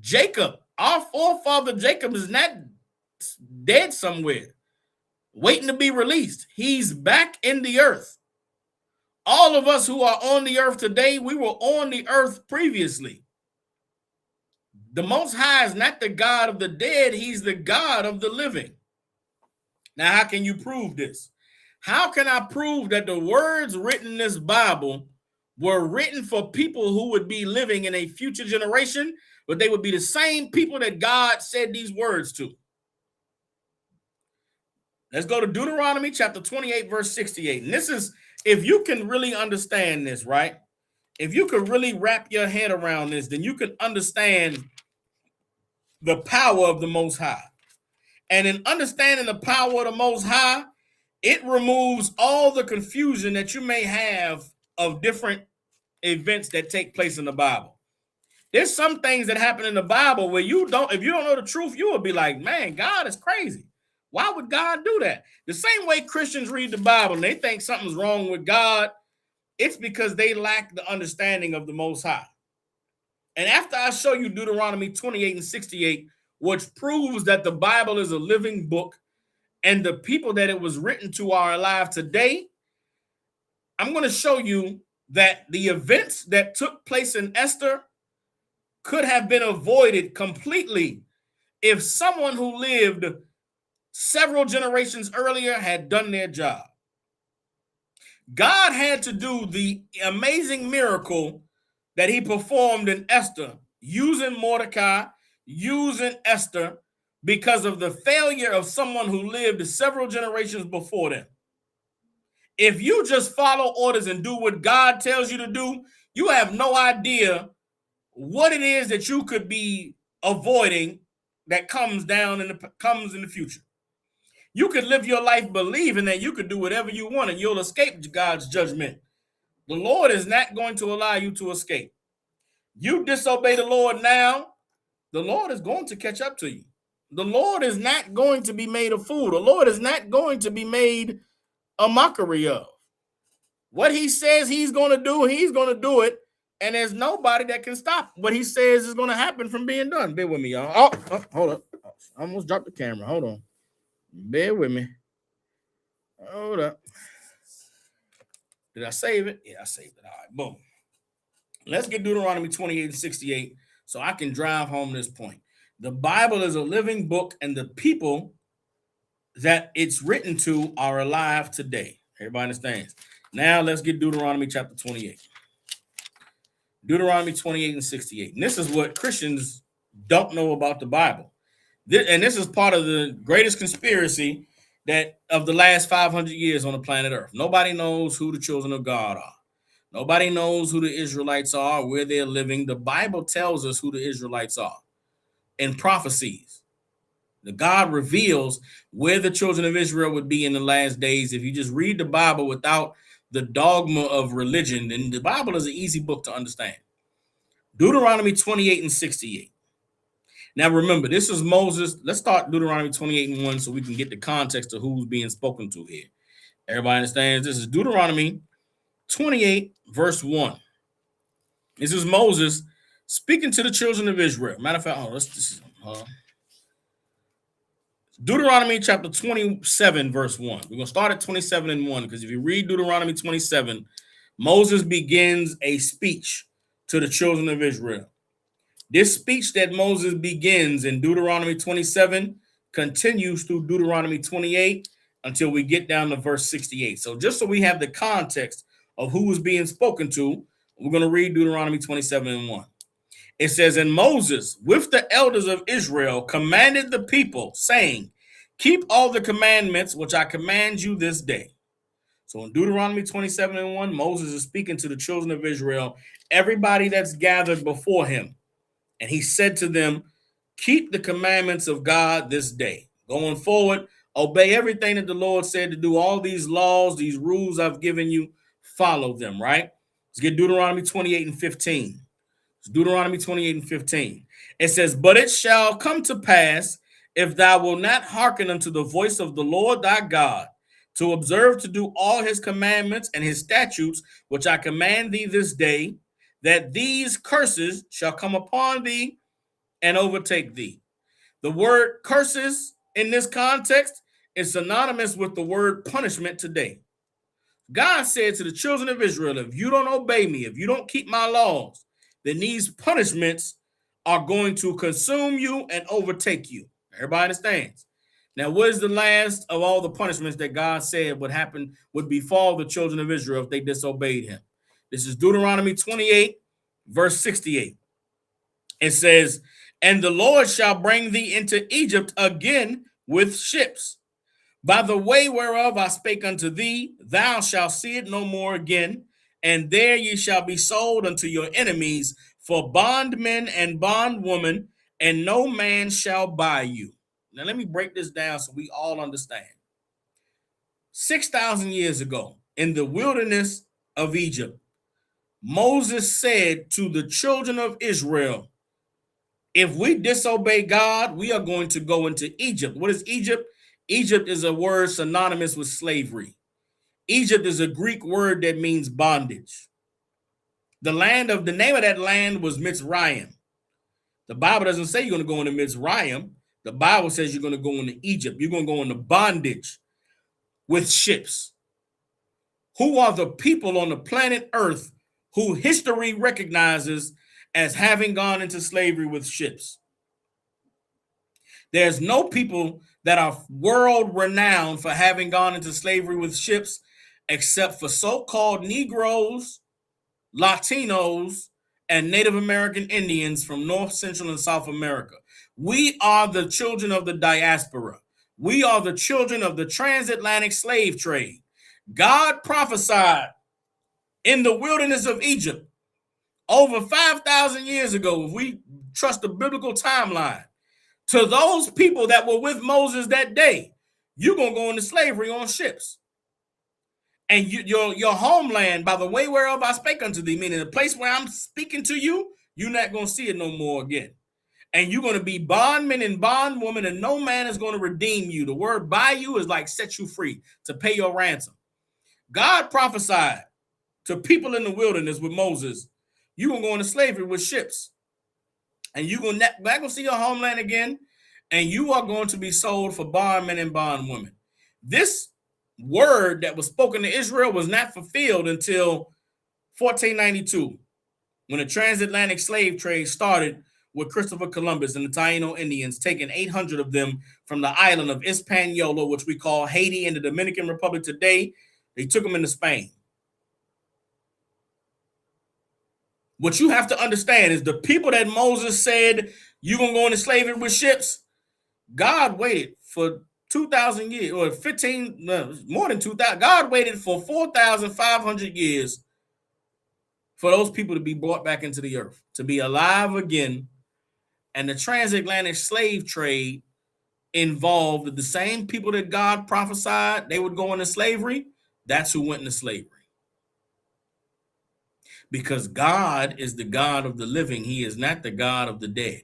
Jacob, our forefather Jacob, is not dead somewhere, waiting to be released. He's back in the earth. All of us who are on the earth today, we were on the earth previously. The Most High is not the God of the dead. He's the God of the living. Now, how can you prove this? How can I prove that the words written in this Bible were written for people who would be living in a future generation, but they would be the same people that God said these words to? Let's go to Deuteronomy chapter 28, verse 68. And this is, if you can really understand this, right? If you could really wrap your head around this, then you can understand the power of the Most High. And in understanding the power of the Most High, it removes all the confusion that you may have of different events that take place in the Bible. There's some things that happen in the Bible where if you don't know the truth, you will be like, man, God is crazy. Why would God do that? The same way Christians read the Bible and they think something's wrong with God, it's because they lack the understanding of the Most High. And after I show you Deuteronomy 28 and 68, which proves that the Bible is a living book and the people that it was written to are alive today, I'm going to show you that the events that took place in Esther could have been avoided completely if someone who lived several generations earlier had done their job. God had to do the amazing miracle that he performed in Esther, using Mordecai, using Esther, because of the failure of someone who lived several generations before them. If you just follow orders and do what God tells you to do, you have no idea what it is that you could be avoiding that comes in the future. You could live your life believing that you could do whatever you want and you'll escape God's judgment. The Lord is not going to allow you to escape. You disobey the Lord now, the Lord is going to catch up to you. The Lord is not going to be made a fool. The Lord is not going to be made a mockery of. What he says he's going to do it. And there's nobody that can stop what he says is going to happen from being done. Bear with me, y'all. Oh, hold up. I almost dropped the camera. Hold on. Bear with me. Hold up. Did I save it? Yeah, I saved it. All right, boom. Let's get Deuteronomy 28 and 68 so I can drive home this point. The Bible is a living book, and the people that it's written to are alive today. Everybody understands? Now let's get Deuteronomy chapter 28. Deuteronomy 28 and 68. And this is what Christians don't know about the Bible. And this is part of the greatest conspiracy that of the last 500 years on the planet Earth. Nobody knows who the children of God are. Nobody knows who the Israelites are, where they're living. The Bible tells us who the Israelites are in prophecies. The God reveals where the children of Israel would be in the last days. If you just read the Bible without the dogma of religion, then the Bible is an easy book to understand. Deuteronomy 28 and 68. Now remember, this is Moses. Let's start Deuteronomy 28 and 1 so we can get the context of who's being spoken to here. Everybody understands this is Deuteronomy 28, verse 1. This is Moses speaking to the children of Israel. Matter of fact, Deuteronomy chapter 27, verse 1. We're going to start at 27 and 1 because if you read Deuteronomy 27, Moses begins a speech to the children of Israel. This speech that Moses begins in Deuteronomy 27 continues through Deuteronomy 28 until we get down to verse 68. So just so we have the context of who is being spoken to, we're going to read Deuteronomy 27 and 1. It says, and Moses, with the elders of Israel, commanded the people, saying, keep all the commandments which I command you this day. So in Deuteronomy 27 and 1, Moses is speaking to the children of Israel, everybody that's gathered before him. And he said to them, keep the commandments of God this day. Going forward, obey everything that the Lord said to do. All these laws, these rules I've given you, follow them, right? Let's get Deuteronomy 28 and 15. It's Deuteronomy 28 and 15. It says, but it shall come to pass, if thou wilt not hearken unto the voice of the Lord thy God, to observe to do all his commandments and his statutes, which I command thee this day, that these curses shall come upon thee and overtake thee. The word curses in this context is synonymous with the word punishment today. God said to the children of Israel, if you don't obey me, if you don't keep my laws, then these punishments are going to consume you and overtake you. Everybody understands. Now, what is the last of all the punishments that God said would happen, would befall the children of Israel if they disobeyed him? This is Deuteronomy 28, verse 68. It says, and the Lord shall bring thee into Egypt again with ships. By the way whereof I spake unto thee, thou shalt see it no more again, and there ye shall be sold unto your enemies for bondmen and bondwomen, and no man shall buy you. Now let me break this down so we all understand. 6,000 years ago, in the wilderness of Egypt, Moses said to the children of Israel, if we disobey God, we are going to go into Egypt. What is Egypt? Egypt is a word synonymous with slavery. Egypt is a Greek word that means bondage. The name of that land was Mitzrayim. The Bible doesn't say you're going to go into Mitzrayim. The Bible says you're going to go into Egypt. You're going to go into bondage with ships. Who are the people on the planet Earth who history recognizes as having gone into slavery with ships? There's no people that are world renowned for having gone into slavery with ships except for so-called Negroes, Latinos, and Native American Indians from North, Central, and South America. We are the children of the diaspora. We are the children of the transatlantic slave trade. God prophesied in the wilderness of Egypt over 5,000 years ago, if we trust the biblical timeline, to those people that were with Moses that day, you're going to go into slavery on ships. And your homeland, by the way whereof I spake unto thee, meaning the place where I'm speaking to you, you're not going to see it no more again. And you're going to be bondmen and bondwomen, and no man is going to redeem you. The word buy you is like set you free, to pay your ransom. God prophesied to people in the wilderness with Moses, you're going to go into slavery with ships. And you're going to see your homeland again, and you are going to be sold for bondmen and bondwomen. This word that was spoken to Israel was not fulfilled until 1492, when the transatlantic slave trade started with Christopher Columbus and the Taino Indians, taking 800 of them from the island of Hispaniola, which we call Haiti, and the Dominican Republic today. They took them into Spain. What you have to understand is the people that Moses said, you're going to go into slavery with ships, God waited for 2,000 years, or more than 2,000. God waited for 4,500 years for those people to be brought back into the earth, to be alive again. And the transatlantic slave trade involved the same people that God prophesied they would go into slavery. That's who went into slavery. Because God is the God of the living. He is not the God of the dead.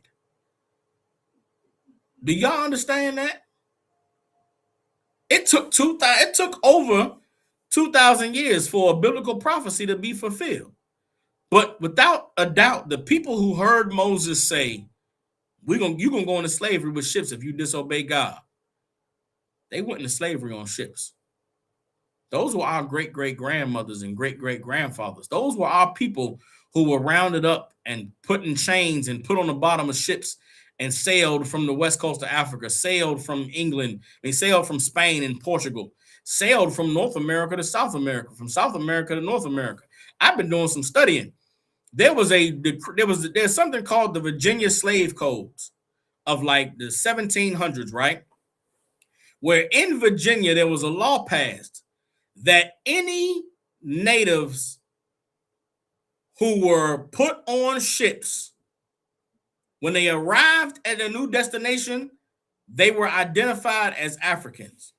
Do y'all understand that? It took over 2,000 years for a biblical prophecy to be fulfilled. But without a doubt, the people who heard Moses say, you're going to go into slavery with ships if you disobey God, they went into slavery on ships. Those were our great-great-grandmothers and great-great-grandfathers. Those were our people who were rounded up and put in chains and put on the bottom of ships and sailed from the west coast of Africa, sailed from England, they sailed from Spain and Portugal, sailed from North America to South America, from South America to North America. I've been doing some studying. There's something called the Virginia Slave Codes of like the 1700s, right? Where in Virginia, there was a law passed that any natives who were put on ships. When they arrived at their new destination, they were identified as Africans.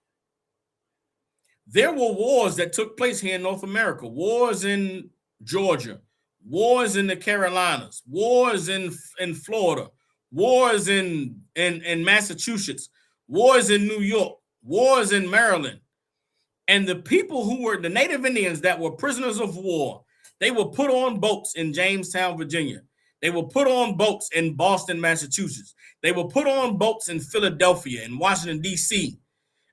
There were wars that took place here in North America, wars in Georgia, wars in the Carolinas, wars in Florida, wars in Massachusetts, wars in New York, wars in Maryland. And the people who were the Native Indians that were prisoners of war, they were put on boats in Jamestown, Virginia. They were put on boats in Boston, Massachusetts. They were put on boats in Philadelphia and Washington, D.C.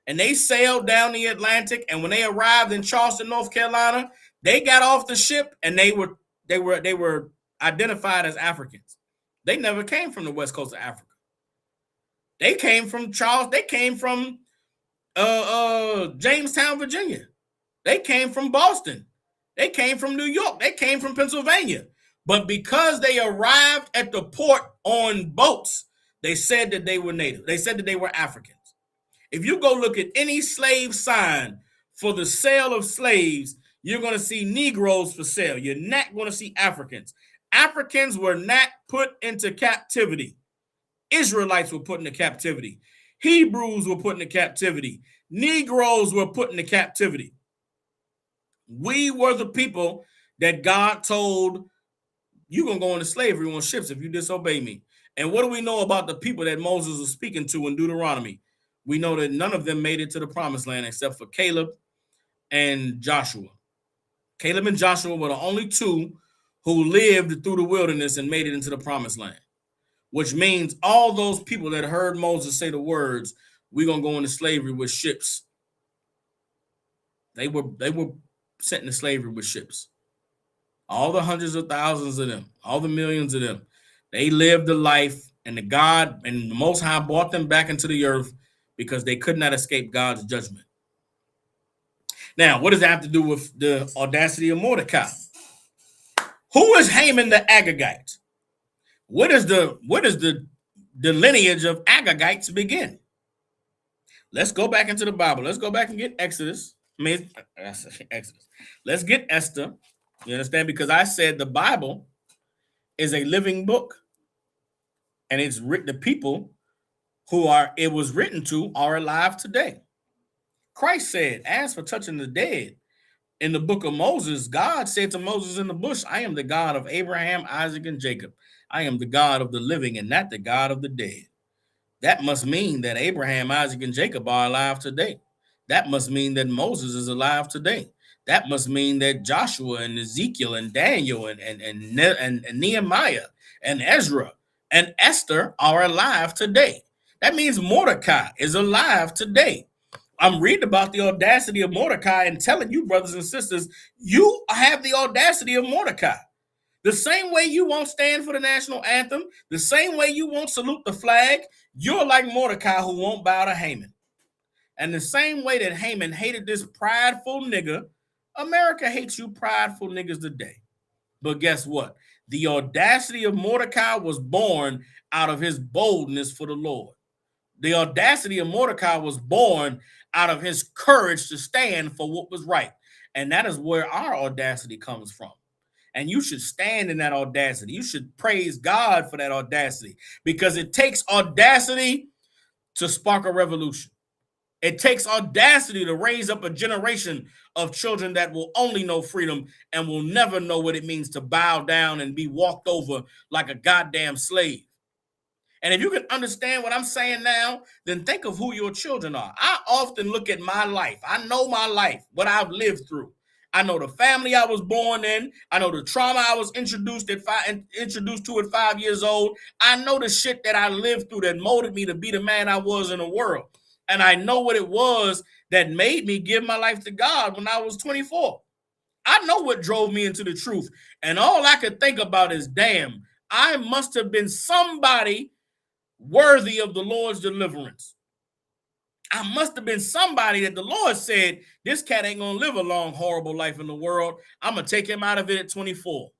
And they sailed down the Atlantic. And when they arrived in Charleston, North Carolina, they got off the ship and they were identified as Africans. They never came from the west coast of Africa. They came from Jamestown, Virginia. They came from Boston. They came from New York. They came from Pennsylvania. But because they arrived at the port on boats, they said that they were native. They said that they were Africans. If you go look at any slave sign for the sale of slaves, you're going to see Negroes for sale. You're not going to see Africans. Africans were not put into captivity. Israelites were put into captivity. Hebrews were put into captivity. Negroes were put into captivity. We were the people that God told, you're going to go into slavery on ships if you disobey me. And what do we know about the people that Moses was speaking to in Deuteronomy? We know that none of them made it to the promised land except for Caleb and Joshua. Caleb and Joshua were the only two who lived through the wilderness and made it into the promised land, which means all those people that heard Moses say the words, we're going to go into slavery with ships. They were sent into slavery with ships. All the hundreds of thousands of them, all the millions of them, they lived the life, and the God and the Most High brought them back into the earth because they could not escape God's judgment. Now, what does that have to do with the audacity of Mordecai? Who is Haman the Agagite? Where does the lineage of Agagites begin? Let's go back into the Bible. Let's go back and get Exodus. Exodus. Let's get Esther. You understand? Because I said the Bible is a living book, and it's written. The people it was written to are alive today. Christ said, as for touching the dead, in the book of Moses, God said to Moses in the bush, I am the God of Abraham, Isaac, and Jacob. I am the God of the living and not the God of the dead. That must mean that Abraham, Isaac, and Jacob are alive today. That must mean that Moses is alive today. That must mean that Joshua and Ezekiel and Daniel and Nehemiah and Ezra and Esther are alive today. That means Mordecai is alive today. I'm reading about the audacity of Mordecai and telling you, brothers and sisters, you have the audacity of Mordecai. The same way you won't stand for the national anthem, the same way you won't salute the flag, you're like Mordecai who won't bow to Haman. And the same way that Haman hated this prideful nigga, America hates you prideful niggas today. But guess what? The audacity of Mordecai was born out of his boldness for the Lord. The audacity of Mordecai was born out of his courage to stand for what was right. And that is where our audacity comes from. And you should stand in that audacity. You should praise God for that audacity, because it takes audacity to spark a revolution. It takes audacity to raise up a generation of children that will only know freedom and will never know what it means to bow down and be walked over like a goddamn slave. And if you can understand what I'm saying now, then think of who your children are. I often look at my life. I know my life, what I've lived through. I know the family I was born in. I know the trauma I was introduced to at 5 years old. I know the shit that I lived through that molded me to be the man I was in the world. And I know what it was that made me give my life to God when I was 24. I know what drove me into the truth. And all I could think about is, damn, I must have been somebody worthy of the Lord's deliverance. I must have been somebody that the Lord said, this cat ain't going to live a long, horrible life in the world. I'm going to take him out of it at 24.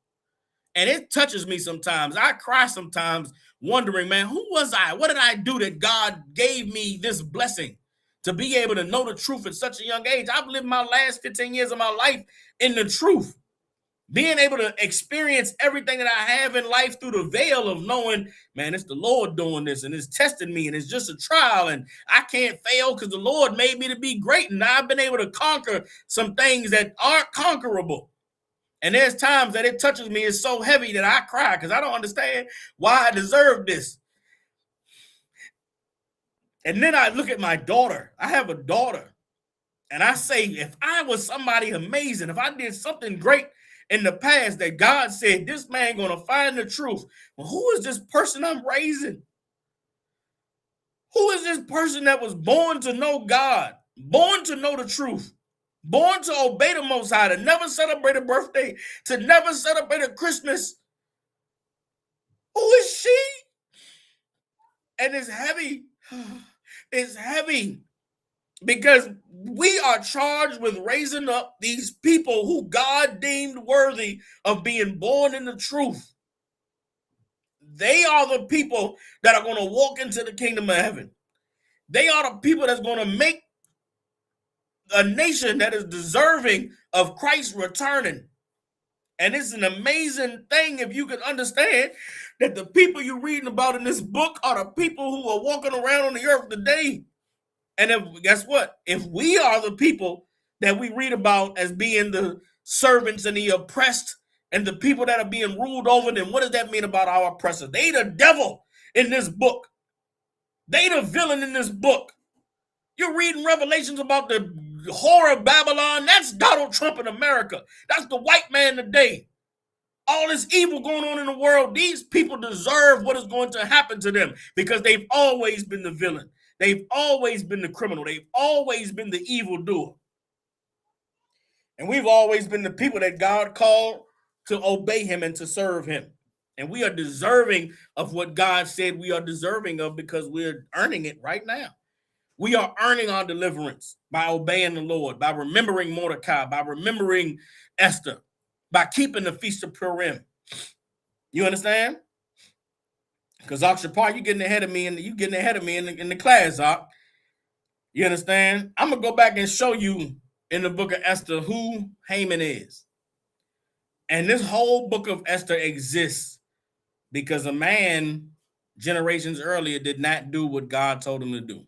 And it touches me sometimes. I cry sometimes wondering, man, who was I? What did I do that God gave me this blessing to be able to know the truth at such a young age? I've lived my last 15 years of my life in the truth. being able to experience everything that I have in life through the veil of knowing, man, it's the Lord doing this and it's testing me and it's just a trial and I can't fail because the Lord made me to be great and I've been able to conquer some things that aren't conquerable. And there's times that it touches me, it's so heavy that I cry because I don't understand why I deserve this. And then I look at my daughter. I have a daughter. And I say, if I was somebody amazing, if I did something great in the past that God said, this man going to find the truth. Well, who is this person I'm raising? Who is this person that was born to know God, born to know the truth, born to obey the Most High, to never celebrate a birthday, to never celebrate a Christmas? Who is she? And it's heavy. It's heavy. Because we are charged with raising up these people who God deemed worthy of being born in the truth. They are the people that are going to walk into the kingdom of heaven. They are the people that's going to make a nation that is deserving of Christ returning. And it's an amazing thing if you can understand that the people you're reading about in this book are the people who are walking around on the earth today. And guess what? If we are the people that we read about as being the servants and the oppressed and the people that are being ruled over, then what does that mean about our oppressor? They the devil in this book. They the villain in this book. You're reading Revelations about the horror of Babylon. That's Donald Trump in America. That's the white man today. All this evil going on in the world, these people deserve what is going to happen to them because they've always been the villain. They've always been the criminal. They've always been the evildoer. And we've always been the people that God called to obey him and to serve him. And we are deserving of what God said we are deserving of because we're earning it right now. We are earning our deliverance by obeying the Lord, by remembering Mordecai, by remembering Esther, by keeping the Feast of Purim. You understand? Because Akshapar, you're getting ahead of me, and you getting ahead of me in the class, Ak. You understand? I'm gonna go back and show you in the book of Esther who Haman is. And this whole book of Esther exists because a man generations earlier did not do what God told him to do.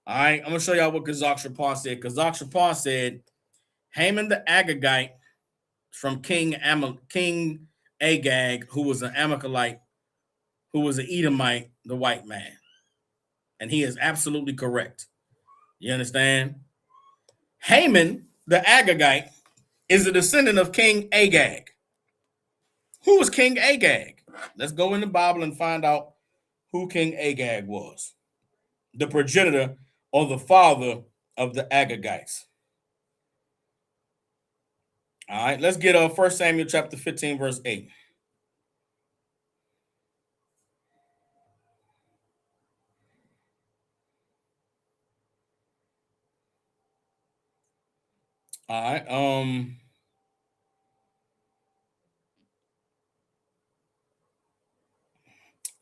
All right, I'm gonna show y'all what Kazak Shapar said. Kazak Shapar said, Haman the Agagite from King Agag, who was an Amalekite, who was an Edomite, the white man. And he is absolutely correct. You understand? Haman, the Agagite, is a descendant of King Agag. Who was King Agag? Let's go in the Bible and find out who King Agag was. The progenitor or the father of the Agagites. All right, let's get 1 Samuel chapter 15, verse 8. All right.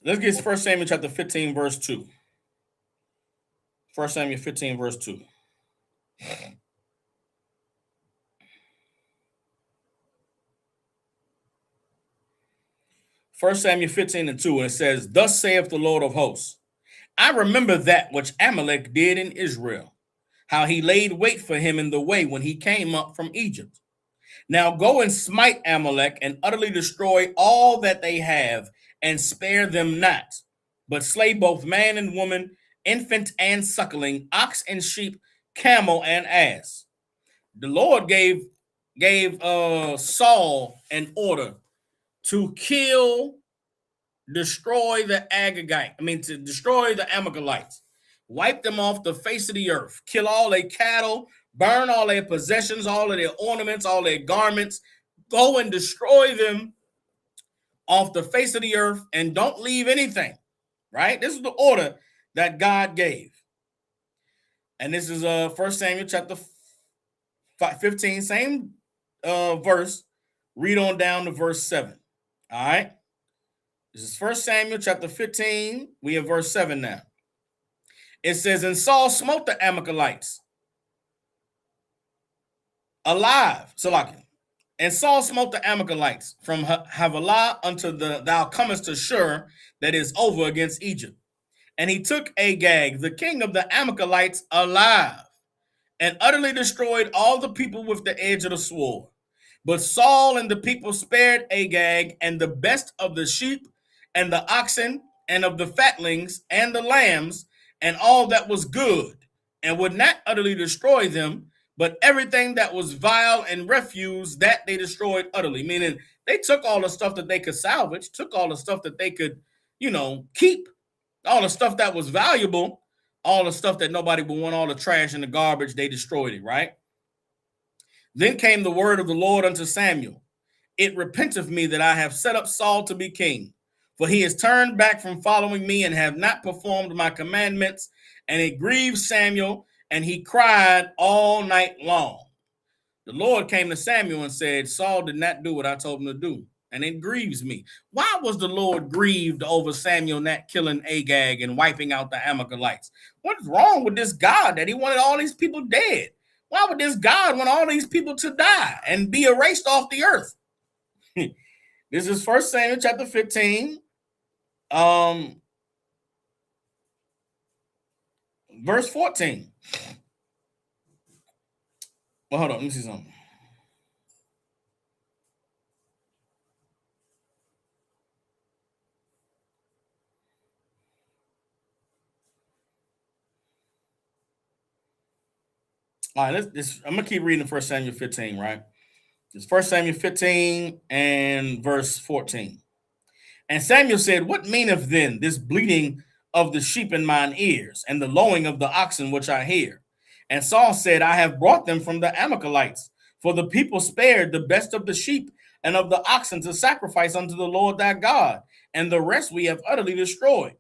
Let's get 1 Samuel chapter 15, verse 2. 1 Samuel 15, verse 2. First Samuel 15 and 2, and it says, Thus saith the Lord of hosts, I remember that which Amalek did in Israel, how he laid wait for him in the way when he came up from Egypt. Now go and smite Amalek and utterly destroy all that they have and spare them not, but slay both man and woman, infant and suckling, ox and sheep, camel and ass. The Lord gave Saul an order to destroy the to destroy the Amalekites, wipe them off the face of the earth, kill all their cattle, burn all their possessions, all of their ornaments, all their garments, go and destroy them off the face of the earth and don't leave anything, right? This is the order that God gave. And this is 1 Samuel chapter 15, same verse. Read on down to verse 7. All right. This is 1 Samuel chapter 15. We have verse 7 now. It says, And Saul smote the Amalekites alive, And Saul smote the Amalekites from Havilah unto thou comest to Shur, that is over against Egypt. And he took Agag, the king of the Amalekites, alive, and utterly destroyed all the people with the edge of the sword. But Saul and the people spared Agag and the best of the sheep and the oxen and of the fatlings and the lambs and all that was good, and would not utterly destroy them, but everything that was vile and refuse, that they destroyed utterly. Meaning they took all the stuff that they could salvage, took all the stuff that they could, keep, all the stuff that was valuable, all the stuff that nobody would want, all the trash and the garbage, they destroyed it, right? Then came the word of the Lord unto Samuel. It repenteth me that I have set up Saul to be king, for he has turned back from following me and have not performed my commandments. And it grieved Samuel, and he cried all night long. The Lord came to Samuel and said, Saul did not do what I told him to do, and it grieves me. Why was the Lord grieved over Samuel not killing Agag and wiping out the Amalekites? What's wrong with this God that he wanted all these people dead? Why would this God want all these people to die and be erased off the earth? This is 1 Samuel chapter 15, verse 14. Well, hold on, let me see something. All right, I'm going to keep reading 1 Samuel 15, right? It's 1 Samuel 15 and verse 14. And Samuel said, what meaneth then this bleating of the sheep in mine ears, and the lowing of the oxen which I hear? And Saul said, I have brought them from the Amalekites, for the people spared the best of the sheep and of the oxen to sacrifice unto the Lord thy God, and the rest we have utterly destroyed.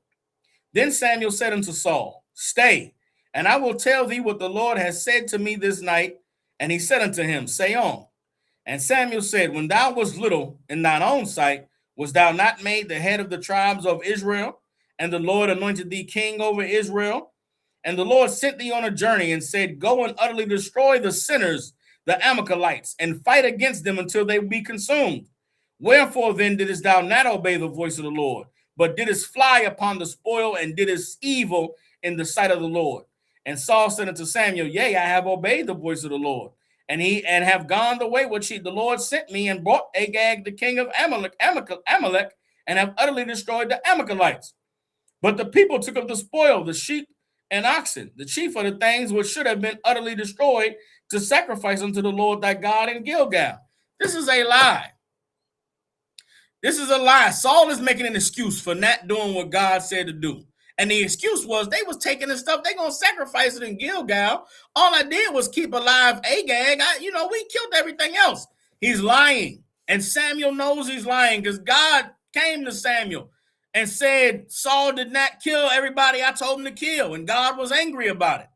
Then Samuel said unto Saul, stay, and I will tell thee what the Lord has said to me this night. And he said unto him, say on. And Samuel said, when thou wast little in thine own sight, wast thou not made the head of the tribes of Israel? And the Lord anointed thee king over Israel. And the Lord sent thee on a journey and said, go and utterly destroy the sinners, the Amalekites, and fight against them until they be consumed. Wherefore then didst thou not obey the voice of the Lord, but didst fly upon the spoil and didst evil in the sight of the Lord? And Saul said unto Samuel, yea, I have obeyed the voice of the Lord, and have gone the way which the Lord sent me, and brought Agag the king of Amalek, and have utterly destroyed the Amalekites. But the people took of the spoil, the sheep and oxen, the chief of the things which should have been utterly destroyed, to sacrifice unto the Lord thy God in Gilgal. This is a lie. This is a lie. Saul is making an excuse for not doing what God said to do. And the excuse was they was taking the stuff, they going to sacrifice it in Gilgal. All I did was keep alive Agag. We killed everything else. He's lying. And Samuel knows he's lying because God came to Samuel and said, Saul did not kill everybody I told him to kill. And God was angry about it.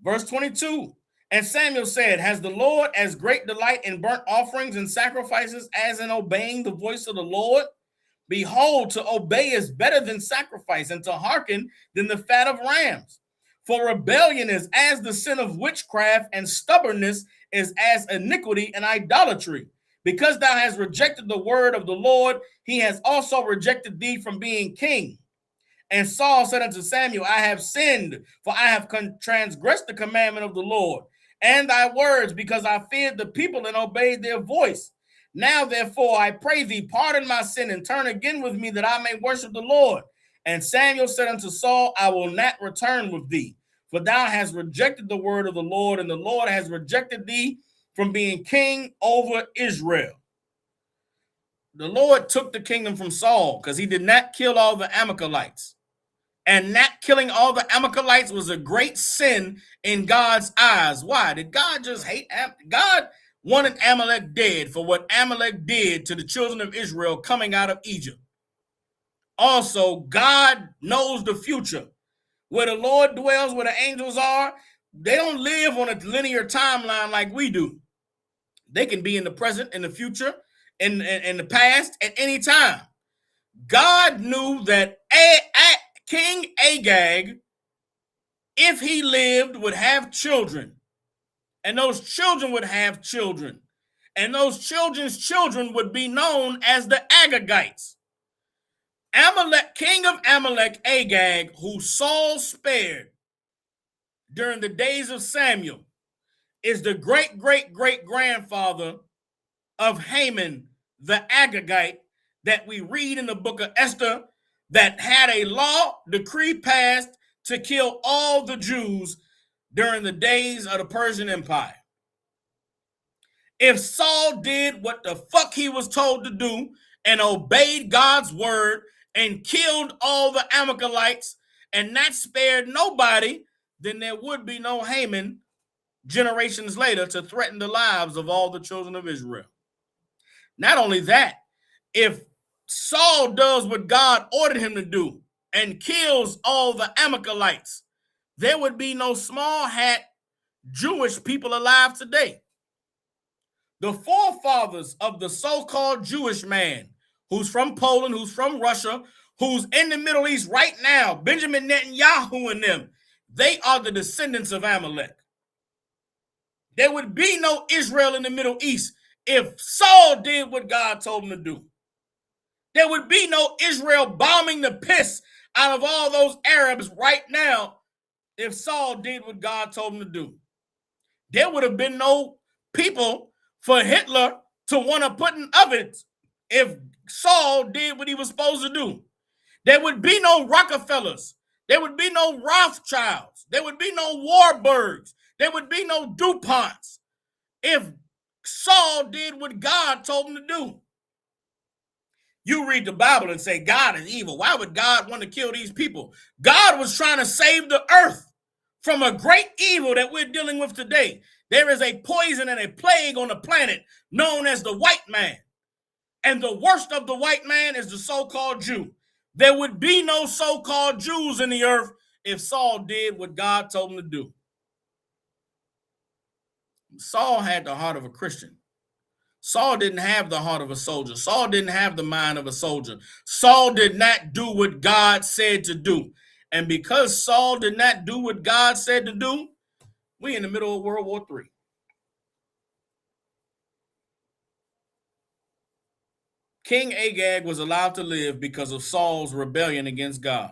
Verse 22. And Samuel said, has the Lord as great delight in burnt offerings and sacrifices as in obeying the voice of the Lord? Behold, to obey is better than sacrifice, and to hearken than the fat of rams. For rebellion is as the sin of witchcraft, and stubbornness is as iniquity and idolatry. Because thou hast rejected the word of the Lord, he has also rejected thee from being king. And Saul said unto Samuel, I have sinned, for I have transgressed the commandment of the Lord, and thy words, because I feared the people and obeyed their voice. Now, therefore, I pray thee, pardon my sin and turn again with me, that I may worship the Lord. And Samuel said unto Saul, I will not return with thee, for thou hast rejected the word of the Lord, and the Lord has rejected thee from being king over Israel. The Lord took the kingdom from Saul because he did not kill all the Amalekites. And not killing all the Amalekites was a great sin in God's eyes. Why? Did God just hate God? Wanted Amalek dead for what Amalek did to the children of Israel coming out of Egypt. Also, God knows the future. Where the Lord dwells, where the angels are, they don't live on a linear timeline like we do. They can be in the present, in the future, in the past, at any time. God knew that King Agag, if he lived, would have children. And those children would have children. And those children's children would be known as the Agagites. Amalek, king of Amalek, Agag, who Saul spared during the days of Samuel, is the great-great-great-grandfather of Haman, the Agagite, that we read in the book of Esther, that had a law decree passed to kill all the Jews during the days of the Persian Empire. If Saul did what the fuck he was told to do and obeyed God's word and killed all the Amalekites and not spared nobody, then there would be no Haman generations later to threaten the lives of all the children of Israel. Not only that, if Saul does what God ordered him to do and kills all the Amalekites, there would be no small hat Jewish people alive today. The forefathers of the so-called Jewish man who's from Poland, who's from Russia, who's in the Middle East right now, Benjamin Netanyahu and them, they are the descendants of Amalek. There would be no Israel in the Middle East if Saul did what God told him to do. There would be no Israel bombing the piss out of all those Arabs right now if Saul did what God told him to do. There would have been no people for Hitler to want to put in ovens if Saul did what he was supposed to do. There would be no Rockefellers. There would be no Rothschilds. There would be no Warburgs. There would be no DuPonts if Saul did what God told him to do. You read the Bible and say God is evil. Why would God want to kill these people? God was trying to save the earth from a great evil that we're dealing with today. There is a poison and a plague on the planet known as the white man. And the worst of the white man is the so-called Jew. There would be no so-called Jews in the earth if Saul did what God told him to do. Saul had the heart of a Christian. Saul didn't have the heart of a soldier. Saul didn't have the mind of a soldier. Saul did not do what God said to do. And because Saul did not do what God said to do, we in the middle of World War III. King Agag was allowed to live because of Saul's rebellion against God.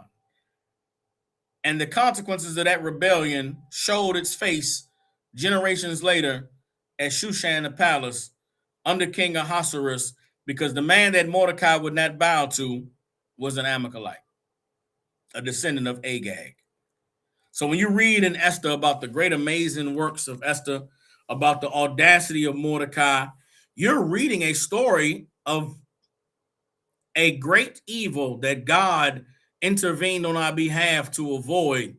And the consequences of that rebellion showed its face generations later at Shushan the palace under King Ahasuerus, because the man that Mordecai would not bow to was an Amalekite, a descendant of Agag. So when you read in Esther about the great amazing works of Esther, about the audacity of Mordecai, you're reading a story of a great evil that God intervened on our behalf to avoid,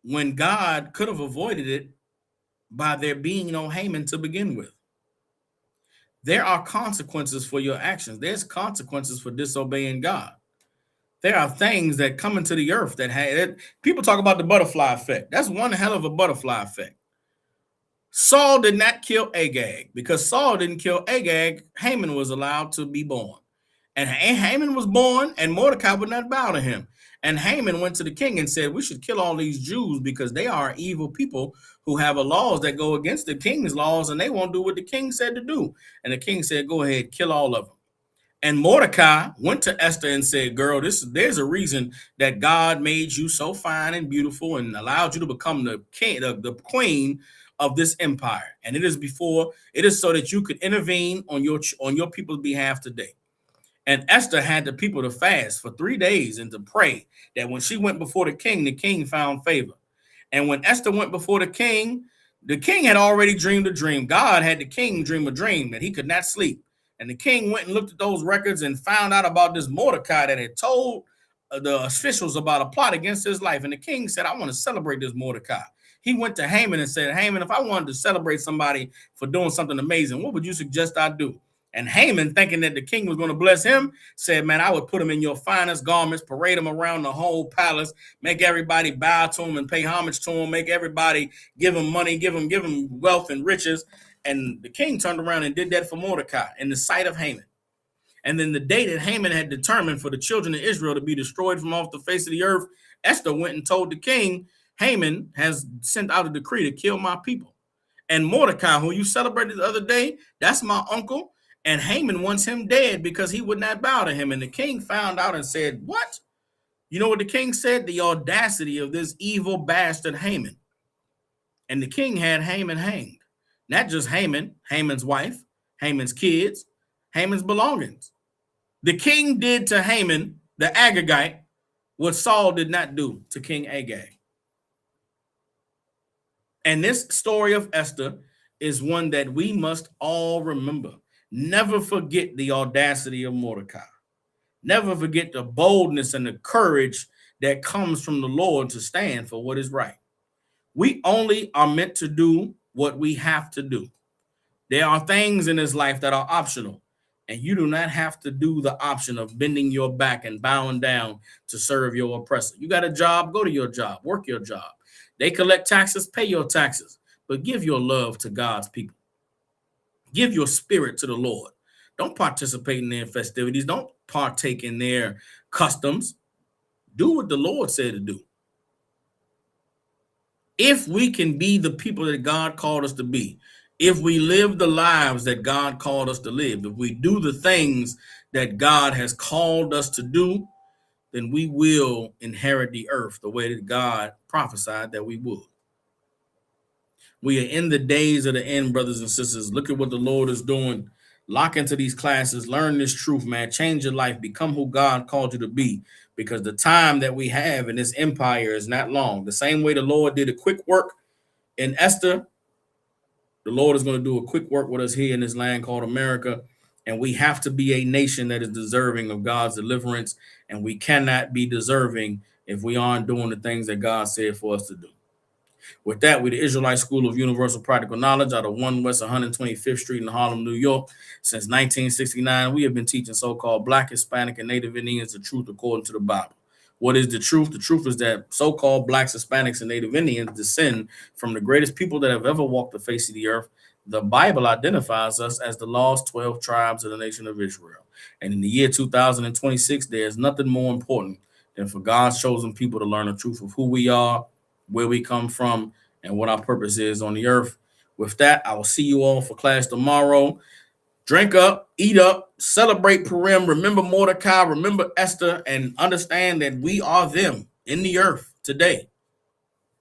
when God could have avoided it by there being no Haman to begin with. There are consequences for your actions. There's consequences for disobeying God. There are things that come into the earth that have, people talk about the butterfly effect. That's one hell of a butterfly effect. Saul did not kill Agag. Because Saul didn't kill Agag, Haman was allowed to be born. And Haman was born, and Mordecai would not bow to him. And Haman went to the king and said, we should kill all these Jews because they are evil people who have laws that go against the king's laws, and they won't do what the king said to do. And the king said, go ahead, kill all of them. And Mordecai went to Esther and said, girl, there's a reason that God made you so fine and beautiful and allowed you to become the king, the queen of this empire. And it is so that you could intervene on your people's behalf today. And Esther had the people to fast for 3 days and to pray that when she went before the king found favor. And when Esther went before the king had already dreamed a dream. God had the king dream a dream that he could not sleep. And the king went and looked at those records and found out about this Mordecai that had told the officials about a plot against his life. And the king said, I want to celebrate this Mordecai. He went to Haman and said, Haman, if I wanted to celebrate somebody for doing something amazing, what would you suggest I do? And Haman, thinking that the king was going to bless him, said, man, I would put him in your finest garments, parade him around the whole palace, make everybody bow to him and pay homage to him, make everybody give him money, give him wealth and riches. And the king turned around and did that for Mordecai in the sight of Haman. And then the day that Haman had determined for the children of Israel to be destroyed from off the face of the earth, Esther went and told the king, Haman has sent out a decree to kill my people. And Mordecai, who you celebrated the other day, that's my uncle. And Haman wants him dead because he would not bow to him. And the king found out and said, what? You know what the king said? The audacity of this evil bastard Haman. And the king had Haman hanged. Not just Haman, Haman's wife, Haman's kids, Haman's belongings. The king did to Haman, the Agagite, what Saul did not do to King Agag. And this story of Esther is one that we must all remember. Never forget the audacity of Mordecai. Never forget the boldness and the courage that comes from the Lord to stand for what is right. We only are meant to do what we have to do. There are things in this life that are optional, and you do not have to do the option of bending your back and bowing down to serve your oppressor. You got a job, go to your job, work your job. They collect taxes, pay your taxes, but give your love to God's people. Give your spirit to the Lord. Don't participate in their festivities. Don't partake in their customs. Do what the Lord said to do. If we can be the people that God called us to be, if we live the lives that God called us to live, if we do the things that God has called us to do, then we will inherit the earth the way that God prophesied that we would. We are in the days of the end, brothers and sisters. Look at what the Lord is doing. Lock into these classes, learn this truth, man. Change your life, become who God called you to be, because the time that we have in this empire is not long. The same way the Lord did a quick work in Esther, the Lord is going to do a quick work with us here in this land called America. And we have to be a nation that is deserving of God's deliverance. And we cannot be deserving if we aren't doing the things that God said for us to do. With that, we're the Israelite School of Universal Practical Knowledge out of 1 West 125th Street in Harlem, New York. Since 1969, we have been teaching so-called Black, Hispanic, and Native Indians the truth according to the Bible. What is the truth? The truth is that so-called Blacks, Hispanics, and Native Indians descend from the greatest people that have ever walked the face of the earth. The Bible identifies us as the lost 12 tribes of the nation of Israel. And in the year 2026, there's nothing more important than for God's chosen people to learn the truth of who we are, where we come from, and what our purpose is on the earth. With that, I will see you all for class tomorrow. Drink up, eat up, celebrate Purim, remember Mordecai, remember Esther, and understand that we are them in the earth today.